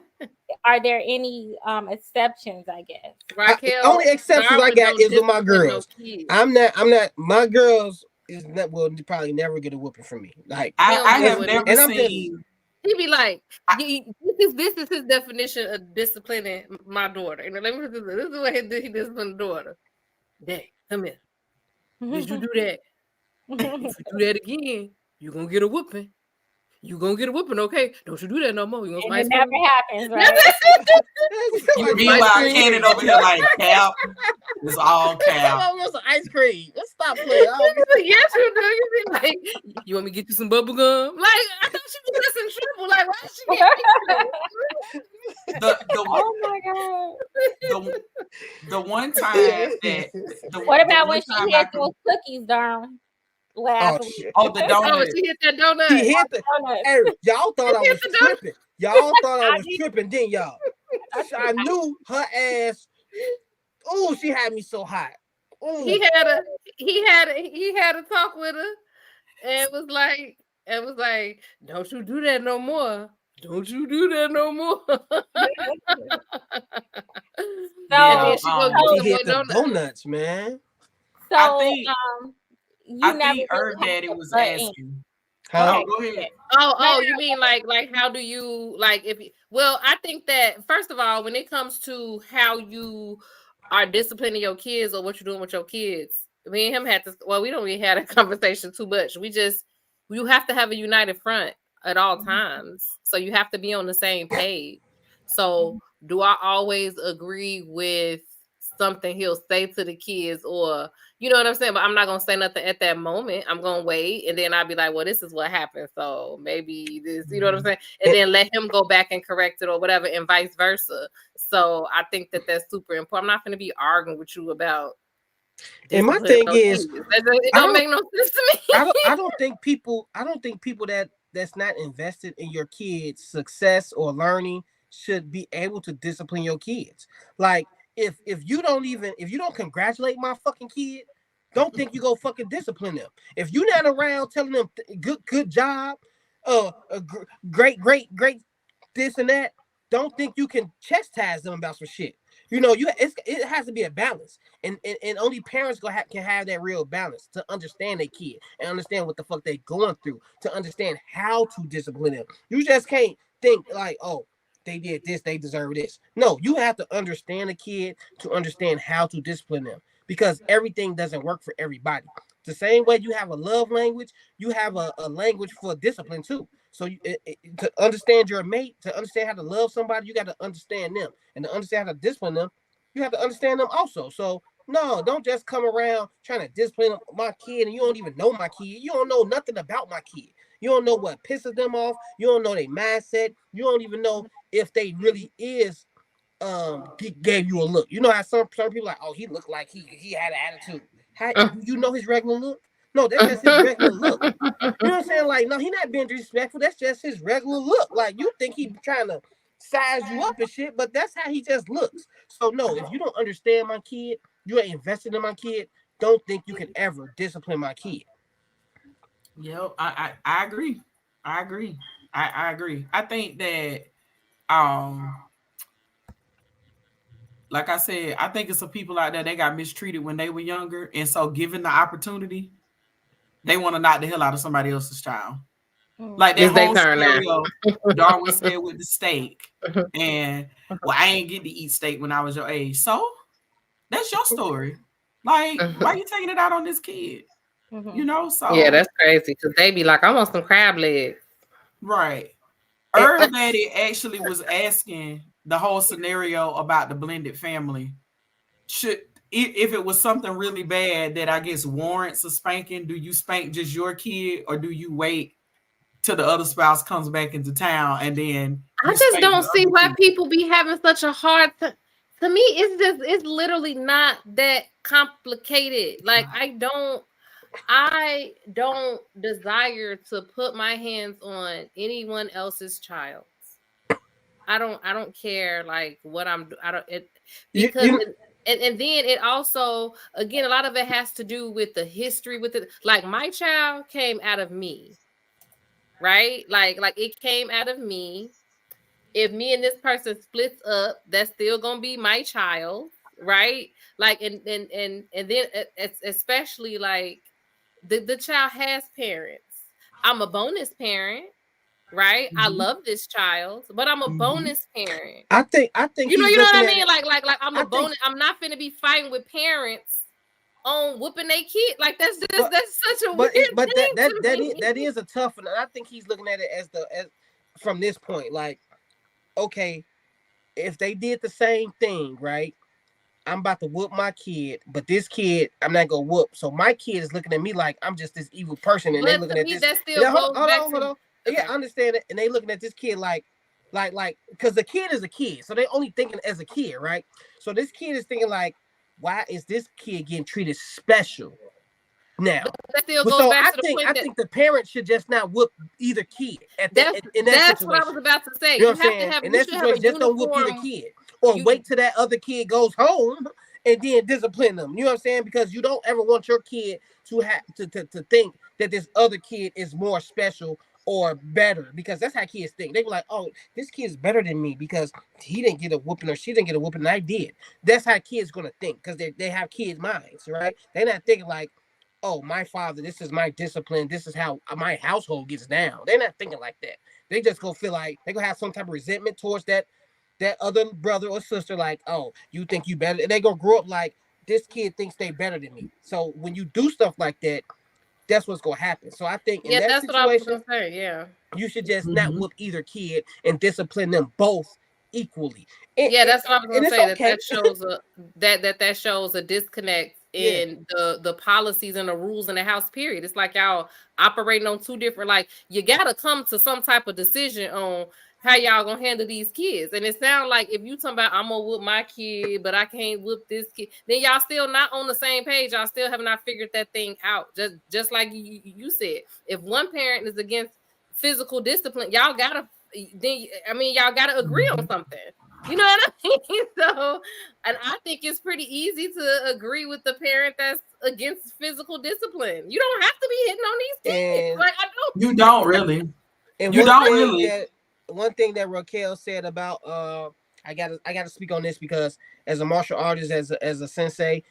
are there any exceptions? I guess. Raquel, only exceptions I got is with my girls. No, I'm not. My girls will probably never get a whooping from me. Like I have never seen. He be like, this is his definition of disciplining my daughter. And this is what he disciplined the daughter. Dad, come here. Did you do that? If you do that again, you're gonna get a whooping. You gonna get a whooping, okay? Don't you do that no more. You gonna it never happens, right? Meanwhile, Cannon over here like cap. It's all cap. I want some ice cream. Let's stop playing. Yes, you do. You be like, you want me to get you some bubble gum? Like, I thought she was just in trouble. Like, why she get oh my god. The one time that what about when she had those cookies, darling? last week. shit. Oh, the donut. she hit that donut. She hit the. Donut. Hey, y'all thought I Hit was the donut. tripping. Y'all thought I I was did. tripping, didn't y'all? I knew her ass. Oh, she had me so hot. Ooh. He had a talk with her, and was like, don't you do that no more. Don't you do that no more. So, And then she go get She some more hit the donuts. donuts, man. So, I think you I never think really Herb had Daddy a was butt ink. asking. Huh? Oh, go ahead. Oh, you mean like how do you like if you, well, I think that first of all, when it comes to how you are disciplining your kids or what you're doing with your kids, me and him had this. Well, we don't really had a conversation too much. You have to have a united front at all times. So you have to be on the same page. So do I always agree with something he'll say to the kids, or you know what I'm saying? But I'm not gonna say nothing at that moment. I'm gonna wait, and then I'll be like, well, this is what happened. So maybe this, you know what I'm saying? And then let him go back and correct it or whatever, and vice versa. So I think that that's super important. I'm not gonna be arguing with you about. And my thing is, it don't make no sense to me. I don't think people that's not invested in your kids' success or learning should be able to discipline your kids. Like if you don't congratulate my fucking kid, don't think you go fucking discipline them. If you're not around telling them good job, great this and that, don't think you can chastise them about some shit. You know, it has to be a balance, and only parents can have that real balance to understand their kid and understand what the fuck they going through, to understand how to discipline them. You just can't think like, oh, they did this, they deserve this. No, you have to understand a kid to understand how to discipline them, because everything doesn't work for everybody. The same way you have a love language, you have a language for discipline too. So to understand your mate, to understand how to love somebody, you got to understand them. And to understand how to discipline them, you have to understand them also. So no, don't just come around trying to discipline my kid and you don't even know my kid. You don't know nothing about my kid. You don't know what pisses them off. You don't know their mindset. You don't even know if they really is gave you a look. You know how some people like, oh, he looked like he had an attitude. How do you know his regular look? No, that's just his regular look. You know what I'm saying? Like, no, he not being disrespectful. That's just his regular look. Like, you think he trying to size you up and shit, but that's how he just looks. So no, if you don't understand my kid, you ain't invested in my kid, don't think you can ever discipline my kid. Yep, I agree. I agree. I agree. I think that like I said, I think it's some people out there they got mistreated when they were younger, and so given the opportunity, they want to knock the hell out of somebody else's child. Like that whole scenario Darwin said with the steak, and well, I ain't get to eat steak when I was your age. So that's your story. Like, why are you taking it out on this kid? You know, so yeah, that's crazy because they be like, I want some crab legs. Right. Herb Daddy actually was asking the whole scenario about the blended family. Should if it was something really bad that I guess warrants a spanking, do you spank just your kid or do you wait till the other spouse comes back into town and then I just don't see why people be having such a hard time. To me, it's literally not that complicated. Like I don't desire to put my hands on anyone else's child. I don't care like what I'm I don't it because and then it also again a lot of it has to do with the history with it. Like my child came out of me. Right? Like it came out of me. If me and this person splits up, that's still gonna be my child, right? Like and then especially like the child has parents. I'm a bonus parent, right? I love this child, but I'm a bonus parent. I think you know he's what I looking mean. at Like I'm a bonus. I'm not finna be fighting with parents on whooping their kid. Like that's such a weird thing to me. that is a tough one. And I think he's looking at it as from this point, like, okay, if they did the same thing, right? I'm about to whoop my kid, but this kid I'm not gonna whoop. So my kid is looking at me like I'm just this evil person, and they looking at this. That still Hold on. Yeah, I understand it, and they looking at this kid like, because the kid is a kid, so they only thinking as a kid, right? So this kid is thinking like, why is this kid getting treated special? now. That still But goes so back I to the think point I that think the parent should just not whoop either kid at that in that that's what I was situation. about to say. You know You what I'm have to saying? have In you that should have a situation, just don't whoop either uniform. kid, or wait till that other kid goes home and then discipline them. You know what I'm saying? Because you don't ever want your kid to have to think that this other kid is more special or better, because that's how kids think. They be like, "Oh, this kid's better than me because he didn't get a whooping or she didn't get a whooping and I did." That's how kids gonna think, because they have kids' minds, right? They're not thinking like, "Oh, my father, this is my discipline. This is how my household gets down." They're not thinking like that. They just gonna feel like they gonna have some type of resentment towards that other brother or sister. Like, "Oh, you think you better?" And they gonna grow up like, this kid thinks they better than me. So when you do stuff like that, that's what's gonna happen. So I think in Yeah, that that's what I was situation, gonna say. Yeah. you should just not whoop either kid and discipline them both equally. Yeah, that's what I was And gonna it's say. okay. That shows that shows a disconnect Yeah. in the policies and the rules in the house. Period. It's like y'all operating on two different. Like you gotta come to some type of decision on how y'all gonna handle these kids. And it sounds like if you talking about I'm gonna whoop my kid, but I can't whoop this kid, then y'all still not on the same page. Y'all still have not figured that thing out. Just like you said, if one parent is against physical discipline, y'all gotta y'all gotta agree on something. You know what I mean? So, and I think it's pretty easy to agree with the parent that's against physical discipline. You don't have to be hitting on these kids. And Like I don't. You don't really. And You don't really. one thing that Raquel said about I gotta speak on this, because as a martial artist, as a sensei,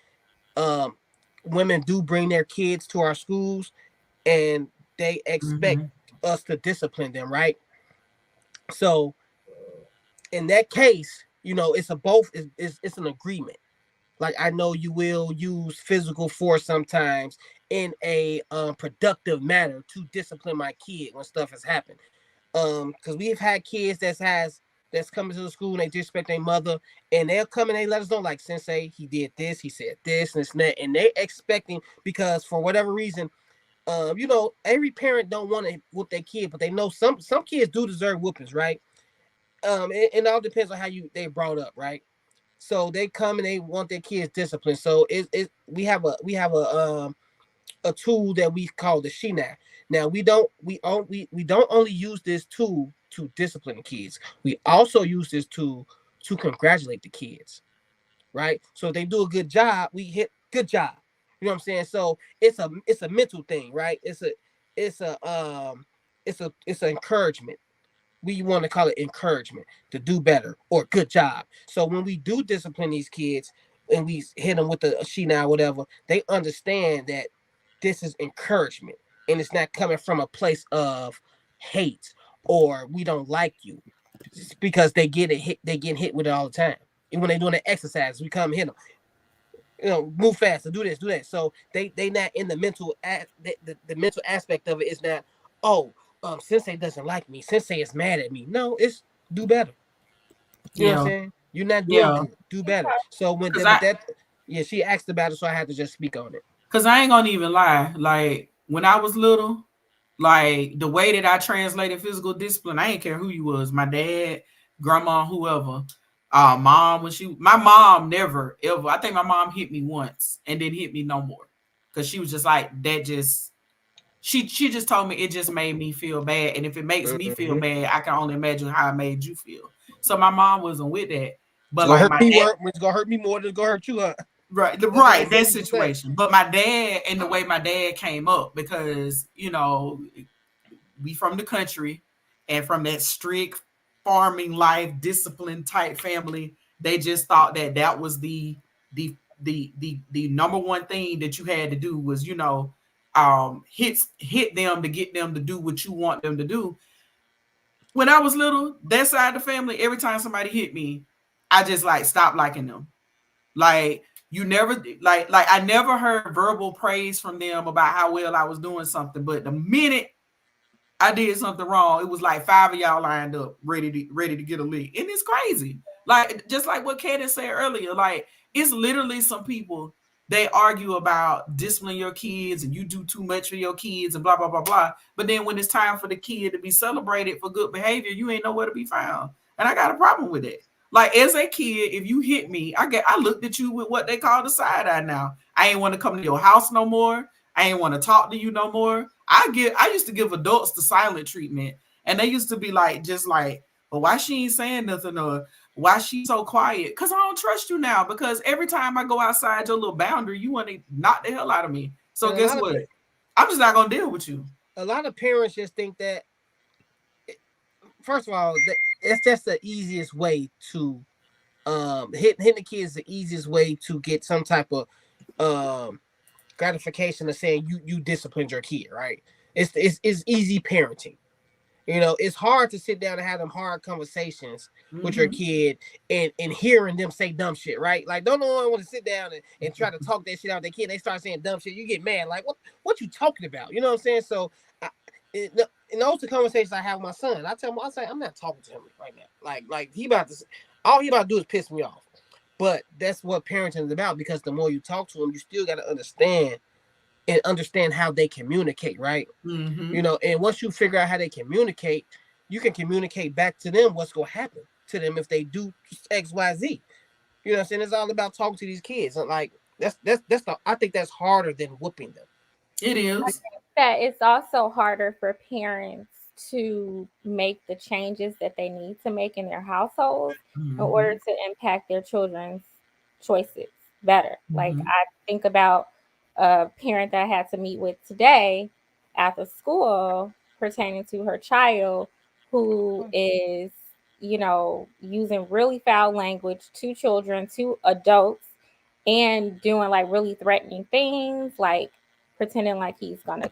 um, women do bring their kids to our schools and they expect us to discipline them, right? So in that case, it's a both. It's an agreement. Like, I know you will use physical force sometimes in a productive manner to discipline my kid when stuff has happened. Because we've had kids that's coming to the school and they disrespect their mother, and they'll come and they let us know, like, "Sensei, he did this, he said this and this and that," and they expecting, because for whatever reason, every parent don't want to whoop their kid, but they know some kids do deserve whoopings, right? It all depends on how they brought up, right? So they come and they want their kids disciplined. So we have a tool that we call the Shina. Now we don't only use this tool to discipline the kids. We also use this tool to congratulate the kids, right? So if they do a good job, we hit good job. You know what I'm saying? So it's a mental thing, right? It's an encouragement. We want to call it encouragement to do better or good job. So when we do discipline these kids and we hit them with the Shina or whatever, they understand that this is encouragement and it's not coming from a place of hate or we don't like you. It's because they get hit with it all the time. And when they're doing the exercise, we come hit them. Move faster, do this, do that. So they not in the mental the mental aspect of it is not, oh, Sensei doesn't like me. Sensei is mad at me. No, it's do better. You know what I'm saying? You're not doing good. Do better. So when she asked about it, so I had to just speak on it. Cause I ain't gonna even lie. Like when I was little, like the way that I translated physical discipline, I ain't care who you was, my dad, grandma, whoever. Mom, my mom never ever. I think my mom hit me once and then hit me no more, because she was just like that. She just told me it just made me feel bad, and if it makes me feel bad, I can only imagine how it made you feel. So my mom wasn't with that, but it's like it's gonna hurt me more than it's gonna hurt you, huh? Right, that situation. But my dad, and the way my dad came up, because we from the country and from that strict farming life, discipline type family, they just thought that was the number one thing that you had to do was hit them to get them to do what you want them to do. When I was little, that side of the family, every time somebody hit me, I just stopped liking them. Like, you never I never heard verbal praise from them about how well I was doing something, but the minute I did something wrong, it was like 5 of y'all lined up ready to get a lick. And it's crazy. Like, just like what Kaden said earlier, like, it's literally some people, they argue about disciplining your kids and you do too much for your kids and blah, blah, blah, blah. But then when it's time for the kid to be celebrated for good behavior, you ain't nowhere to be found. And I got a problem with it. Like, as a kid, if you hit me, I looked at you with what they call the side eye now. I ain't want to come to your house no more. I ain't want to talk to you no more. I used to give adults the silent treatment, and they used to be like, just like, well, why she ain't saying nothing, or why she so quiet? Because I don't trust you now. Because every time I go outside your little boundary, you want to knock the hell out of me. So And guess what? I'm just not gonna deal with you. A lot of parents just think that, first of all, it's just the easiest way to hitting the kids. The easiest way to get some type of gratification of saying you disciplined your kid, right? It's easy parenting. You know, it's hard to sit down and have them hard conversations with your kid and hearing them say dumb shit, right? Like, don't no one want to sit down and try to talk that shit out with their kid. They start saying dumb shit. You get mad. Like, what you talking about? You know what I'm saying? So, in those the conversations I have with my son. I tell him, I say, I'm not talking to him right now. Like all he about to do is piss me off. But that's what parenting is about, because the more you talk to them, you still got to understand how they communicate, right? You know, and once you figure out how they communicate, you can communicate back to them what's going to happen to them if they do X, Y, Z. You know what I'm saying? It's all about talking to these kids. And like, I think that's harder than whooping them. It is. I think that it's also harder for parents to make the changes that they need to make in their households in order to impact their children's choices better. Like, I think about a parent that I had to meet with today after school pertaining to her child who is, using really foul language to children, to adults, and doing like really threatening things, like pretending like he's gonna,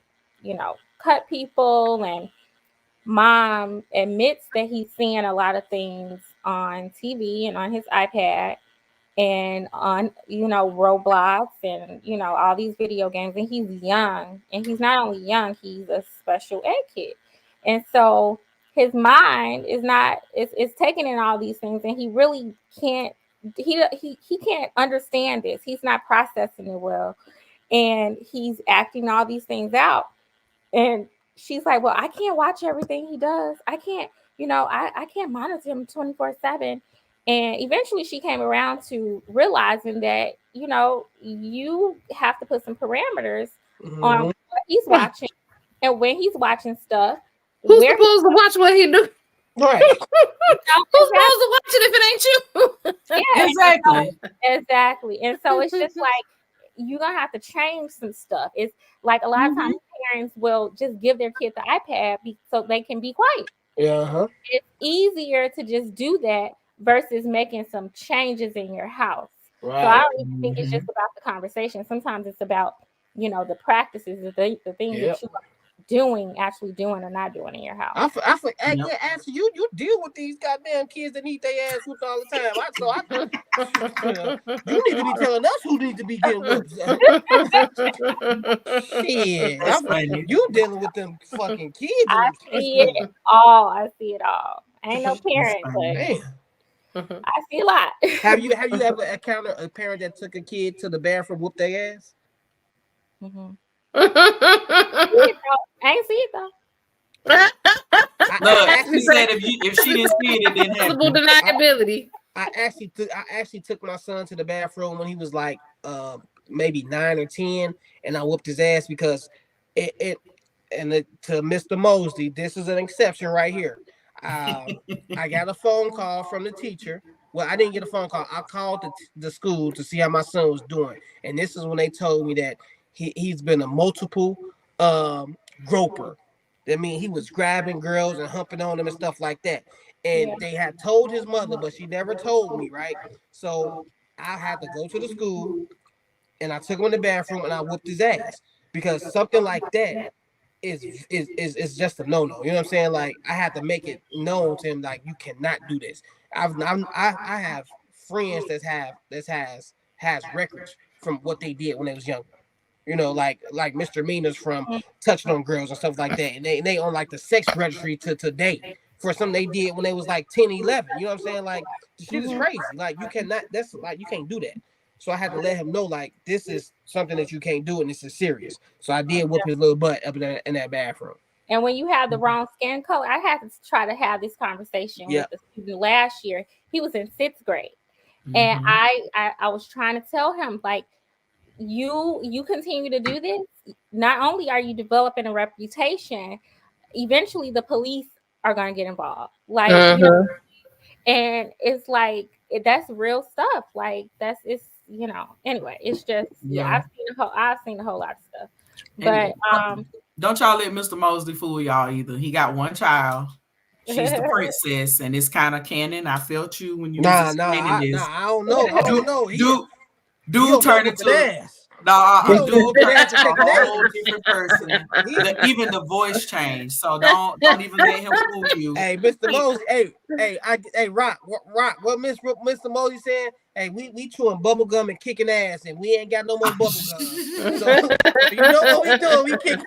cut people. And mom admits that he's seeing a lot of things on TV and on his iPad and on, Roblox and, all these video games. And he's young. And he's not only young, he's a special ed kid. And so his mind is not, it's taking in all these things, and he really can't, he can't understand this. He's not processing it well. And he's acting all these things out. And she's like, well, I can't watch everything he does. I can't, I can't monitor him 24/7. And eventually she came around to realizing that, you have to put some parameters on what he's watching and when he's watching stuff. Who's supposed to watch what he do? Right. Who's supposed to watch it if it ain't you? Yeah, exactly. Exactly. And so it's just like, you're gonna have to change some stuff. It's like a lot of times parents will just give their kid the iPad so they can be quiet. Yeah. It's easier to just do that versus making some changes in your house. Right. So I don't even think it's just about the conversation. Sometimes it's about, the practices, the things that you are actually doing or not doing in your house. Actually, you deal with these goddamn kids that need their ass whooped all the time. You need to be telling us who needs to be getting whooped. Shit, you dealing with them fucking kids. I see it all. I ain't no parent, but I see a lot. Have you ever encountered a parent that took a kid to the bathroom, whooped their ass? I ain't see it though. Look, she said if she didn't see it, it didn't happen. Deniability. I actually took my son to the bathroom when he was like maybe 9 or 10, and I whooped his ass because to Mr. Mosley, this is an exception right here. I got a phone call from the teacher. Well, I didn't get a phone call. I called the school to see how my son was doing, and this is when they told me that he's been a multiple groper. That means he was grabbing girls and humping on them and stuff like that. And they had told his mother, but she never told me, right? So I had to go to the school, and I took him in the bathroom and I whooped his ass, because something like that is just a no-no. You know what I'm saying? Like, I had to make it known to him, like, you cannot do this. I have friends that has records from what they did when they was younger. You know, like Mr. Mina's from touching on girls and stuff like that. And they on like the sex registry to today for something they did when they was like 10, 11. You know what I'm saying? Like, the shit is crazy. Like, you cannot, that's like, you can't do that. So I had to let him know, like, this is something that you can't do and this is serious. So I did whoop his little butt up in that bathroom. And when you have the wrong skin color, I had to try to have this conversation with the student last year. He was in 6th grade. And I was trying to tell him, like, you continue to do this, not only are you developing a reputation, eventually the police are going to get involved. Like, you know, and it's like that's real stuff. Like it's anyway, it's just Yeah. I've seen a whole lot of stuff. And But don't y'all let Mr. Mosley fool y'all either. He got one child. She's the princess, and it's kind of canon. I felt you when you was explaining this. I don't know. I don't know. Dude turned into dude turned into a whole different person. Even the voice changed. So don't even let him fool you. Hey, Mr. Mosley. Hey, Rock. What Mr. Mosley saying? Hey, we chewing bubble gum and kicking ass, and we ain't got no more bubble gum. So you know what we doing? We kicking.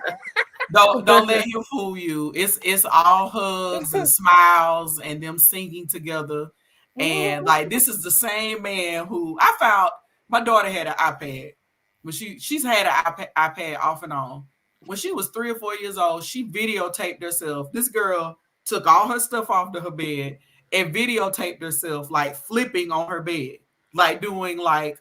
Don't let him fool you. It's all hugs and smiles and them singing together. And like this is the same man who I found. My daughter had an iPad. When she's had an iPad off and on. When she was 3 or 4 years old, she videotaped herself. This girl took all her stuff off to her bed and videotaped herself like flipping on her bed, like doing like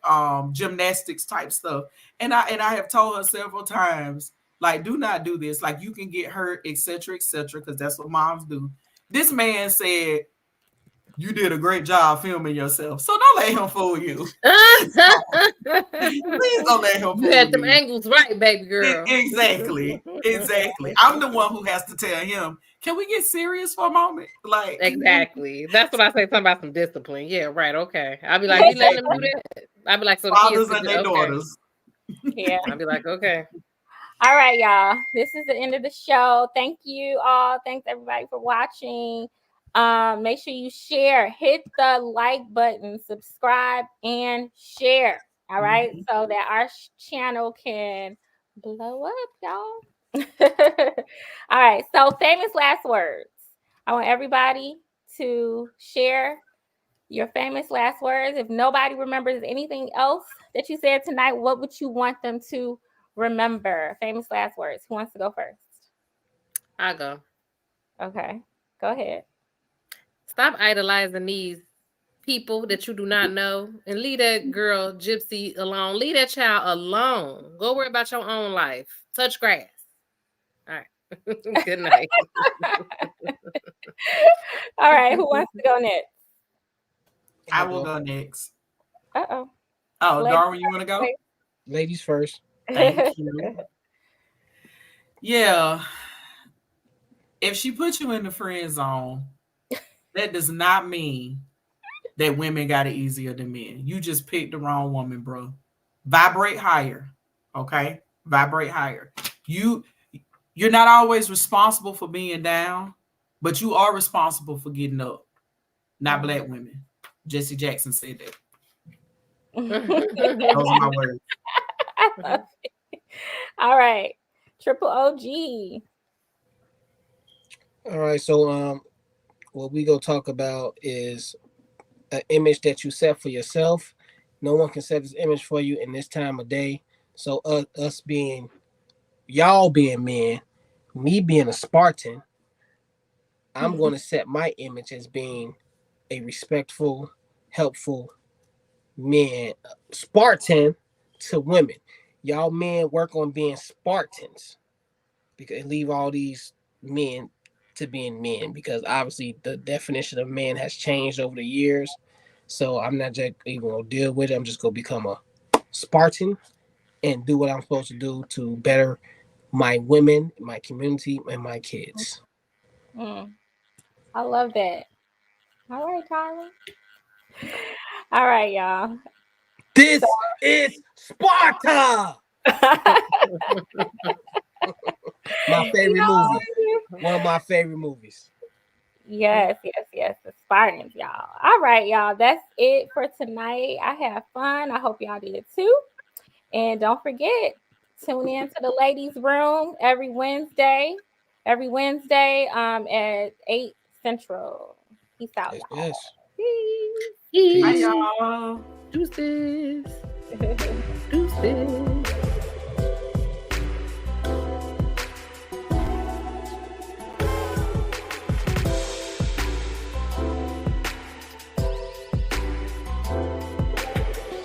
gymnastics type stuff. And I have told her several times, like, do not do this. Like, you can get hurt, etc., because that's what moms do. This man said, you did a great job filming yourself. So don't let him fool you. Please don't let him fool you. You had them angles right, baby girl. Exactly. I'm the one who has to tell him, can we get serious for a moment? Like exactly. That's what I say. Something about some discipline. Yeah, right. Okay. I'll be like, you let them do that? I'll be like, so fathers the kids and their daughters. Yeah. I'll be like, okay. All right, y'all. This is the end of the show. Thank you all. Thanks everybody for watching. Make sure you share, hit the like button, subscribe, and share. All right, so that our channel can blow up, y'all. All right, so famous last words. I want everybody to share your famous last words. If nobody remembers anything else that you said tonight, what would you want them to remember? Famous last words. Who wants to go first? I'll go. Okay, go ahead. Stop idolizing these people that you do not know and leave that girl Gypsy alone. Leave that child alone. Go worry about your own life. Touch grass. All right. Good night. All right. Who wants to go next? I will go next. Oh, Darwin, you want to go? Ladies first. Thank you. Yeah. If she put you in the friend zone, that does not mean that women got it easier than men. You just picked the wrong woman, bro. Vibrate higher, okay? Vibrate higher. You're not always responsible for being down, but you are responsible for getting up. Not black women. Jesse Jackson said that. Those are my words. I love it. All right. Triple OG. All right, so what we gonna talk about is an image that you set for yourself. No one can set this image for you in this time of day. So us being, y'all being men, me being a Spartan, I'm going to set my image as being a respectful, helpful man, Spartan to women. Y'all men work on being Spartans, because leave all these men to being men, because obviously the definition of man has changed over the years. So I'm not just even gonna deal with it. I'm just gonna become a Spartan and do what I'm supposed to do to better my women, my community, and my kids. I love that. All right, Tyler. All right, y'all. This is Sparta. My favorite movie. One of my favorite movies. Yes. The Spartans, y'all. All right, y'all. That's it for tonight. I had fun. I hope y'all did too. And don't forget, tune in to the ladies' room every Wednesday. At 8 Central. Peace out, y'all. Yes. Peace. Bye, y'all. Deuces. Deuces.